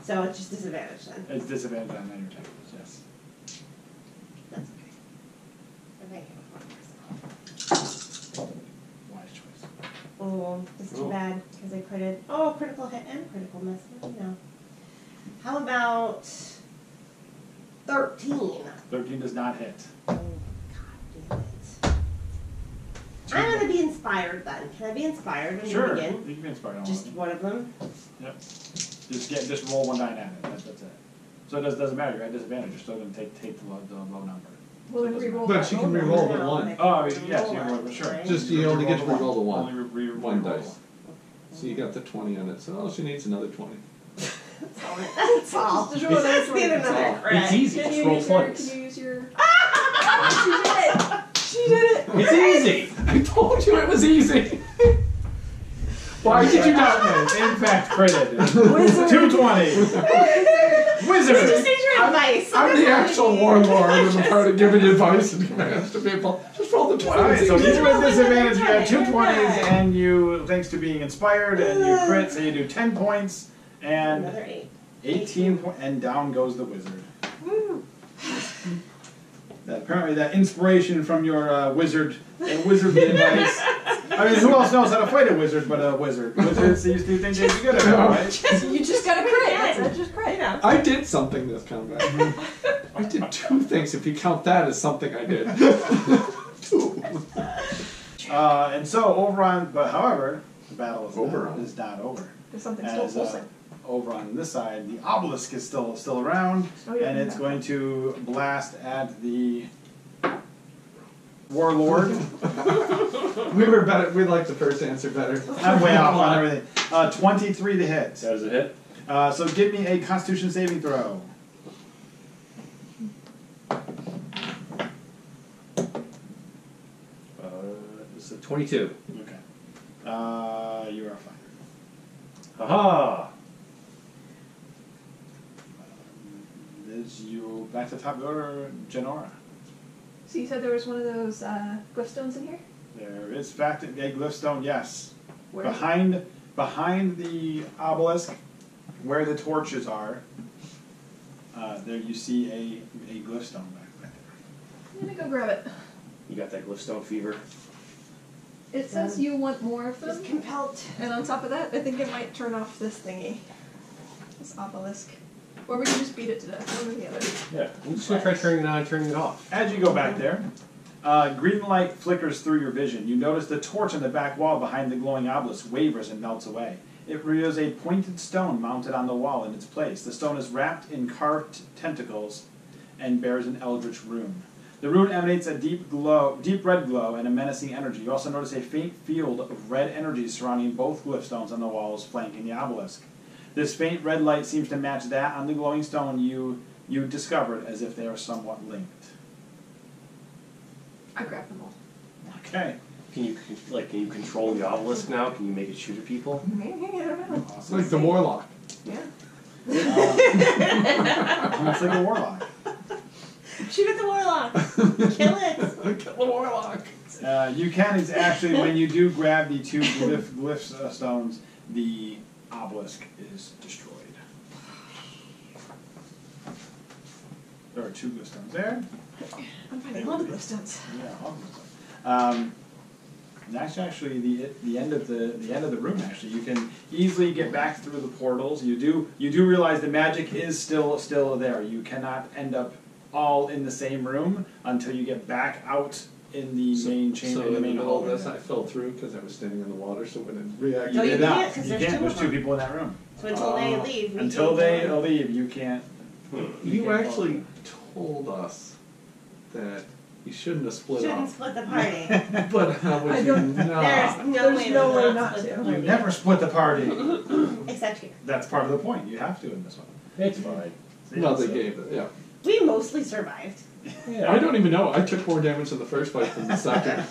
S5: So it's just disadvantage then.
S8: It's disadvantage on your attack rolls, yes.
S5: That's okay. I think it was one
S8: Wise choice.
S5: Oh, that's too
S3: Oh.
S5: bad because I critted. Oh, critical hit and critical miss. No. How about 13?
S8: 13 does not hit.
S5: Oh, God damn it. I'm gonna be inspired then. Can I be inspired when
S8: Sure.
S5: we begin?
S8: You can be inspired on
S5: Just
S8: one of them.
S5: one of them.
S8: Yep. Just roll one die at it. That's it. So it doesn't matter. You're at disadvantage. You're still going to take the low number.
S4: Well, then re-roll
S2: But
S4: that
S2: she
S4: roll
S2: can
S4: then.
S2: re-roll the
S5: No,
S2: one.
S5: I can
S8: Oh, yes,
S5: re-roll
S8: you can roll
S5: it,
S8: it, sure.
S5: right?
S2: Just you only get to re-roll the
S8: Only
S2: one.
S8: re-roll
S2: One
S8: the
S2: dice.
S8: one.
S2: So you got the 20 on it. So all she needs another 20.
S5: That's all. That's all.
S4: Just roll another
S5: Just need
S4: 20.
S5: another crit.
S3: It's easy.
S4: Can
S3: Just
S4: you
S3: roll
S4: use your?
S3: 20s.
S4: Can you use your? She did it. She did it.
S3: It's easy.
S2: I told you it was easy. Why did you not?
S8: In fact, critted.
S4: Wizard.
S8: 220. Wizard.
S5: You just need your advice.
S2: I'm the actual warlord and I'm part of giving advice and commands to people. Just roll the 20.
S8: Alright, so
S2: It's easy.
S8: even with disadvantage, you have 2 20s, and you, thanks to being inspired, and you crit, so you do 10 points, and
S5: Another 8.
S8: 18 points, and down goes the wizard. Apparently that inspiration from your wizardly advice. I mean, who else knows how to fight a wizard but a wizard? Wizards used to think they'd be good at it, right?
S4: You just got a crit. That's it. Just crit.
S2: I did something this combat. I did 2 things if you count that as something I did. 2.
S8: And so Oberon, but however, the battle
S2: Oberon.
S8: is not over.
S4: There's something still
S8: As
S4: pulsing.
S8: over on this side, the obelisk is still around,
S4: Oh, yeah,
S8: and it's
S4: yeah.
S8: going to blast at the warlord.
S2: We were better. We liked the first answer better.
S8: I'm way off on everything. 23 to hit.
S3: That is a hit.
S8: So give me a Constitution saving throw.
S3: It's a 22.
S8: Okay. You are fine.
S3: Haha!
S8: Is you back to the top of the order, Genora.
S4: So you said there was one of those glyph stones in here?
S8: There is fact a glyph stone, yes.
S4: Where?
S8: Behind the obelisk, where the torches are, there you see a glyph stone back there.
S4: I'm gonna go grab it.
S3: You got that glyphstone fever.
S4: It says you want more of them,
S5: Just compelled.
S4: and on top of that, I think it might turn off this thingy. This obelisk. Or we can just beat it to death, one or the other.
S3: Yeah. I'm just gonna try turning it on and turning it off.
S8: As you go back there, green light flickers through your vision. You notice the torch on the back wall behind the glowing obelisk wavers and melts away. It reveals a pointed stone mounted on the wall in its place. The stone is wrapped in carved tentacles and bears an eldritch rune. The rune emanates a deep red glow, and a menacing energy. You also notice a faint field of red energy surrounding both glyph stones on the walls flanking the obelisk. This faint red light seems to match that on the glowing stone you discovered, as if they are somewhat linked.
S4: I grab them all.
S8: Okay.
S3: Can you control the obelisk now? Can you make it shoot at people?
S4: Maybe, I don't know.
S2: It's like the warlock.
S4: Yeah.
S8: It's like a warlock.
S5: Shoot at the warlock. Kill it.
S2: Kill the warlock.
S8: You can actually, when you do grab the 2 glyph stones, the obelisk is destroyed. There are 2 glyph stones there.
S4: I'm finding all the glyph stones.
S8: Yeah, all of them. And that's actually the end of the room. Actually, you can easily get back through the portals. You do realize the magic is still there. You cannot end up all in the same room until you get back out in the main chamber.
S2: So in the
S8: main
S2: middle of
S8: hallway
S2: this,
S8: there.
S2: I fell through because I was standing in the water. So when it
S8: You
S2: reacted,
S5: No, you
S8: did not.
S5: can't, 'cause
S8: You
S5: there's
S8: can't.
S5: 2
S8: There's
S5: of
S8: 2
S5: them.
S8: people in that room.
S5: So until they leave, we
S8: Until
S5: can't
S8: they
S5: go in.
S8: leave, you can't.
S2: you
S8: can't
S2: actually told us that you shouldn't have split
S5: Shouldn't
S2: up.
S5: split the party.
S2: But how would
S4: I
S2: you
S4: don't-
S2: not?
S5: There's no
S4: There's
S5: way,
S4: no
S5: to
S4: way
S5: not
S4: not
S5: split
S4: to.
S5: the
S8: You
S5: party.
S8: never split the party.
S5: Except here.
S8: That's part of the point. You have to in this one.
S3: It's fine.
S2: No, they gave it. Yeah.
S5: We mostly survived.
S3: Yeah.
S2: I don't even know. I took more damage in the first fight than the second.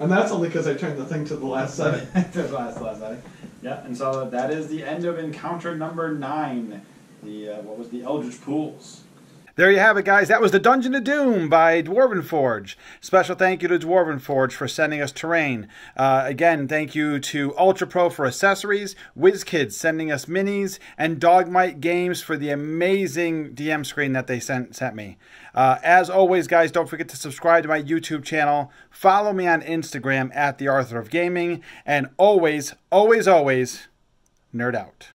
S2: And that's only because I turned the thing to the last setting.
S8: The last setting. Yeah, and so that is the end of encounter number 9. The what was the Eldritch Pools.
S1: There you have it, guys. That was the Dungeon of Doom by Dwarvenforge. Special thank you to Dwarvenforge for sending us terrain. Again, thank you to Ultra Pro for accessories, wizkids sending us minis, and Dogmite Games for the amazing DM screen that they sent me. As always, guys, don't forget to subscribe to my YouTube channel. Follow me on Instagram at The Arthur of Gaming. And always, always, always, nerd out.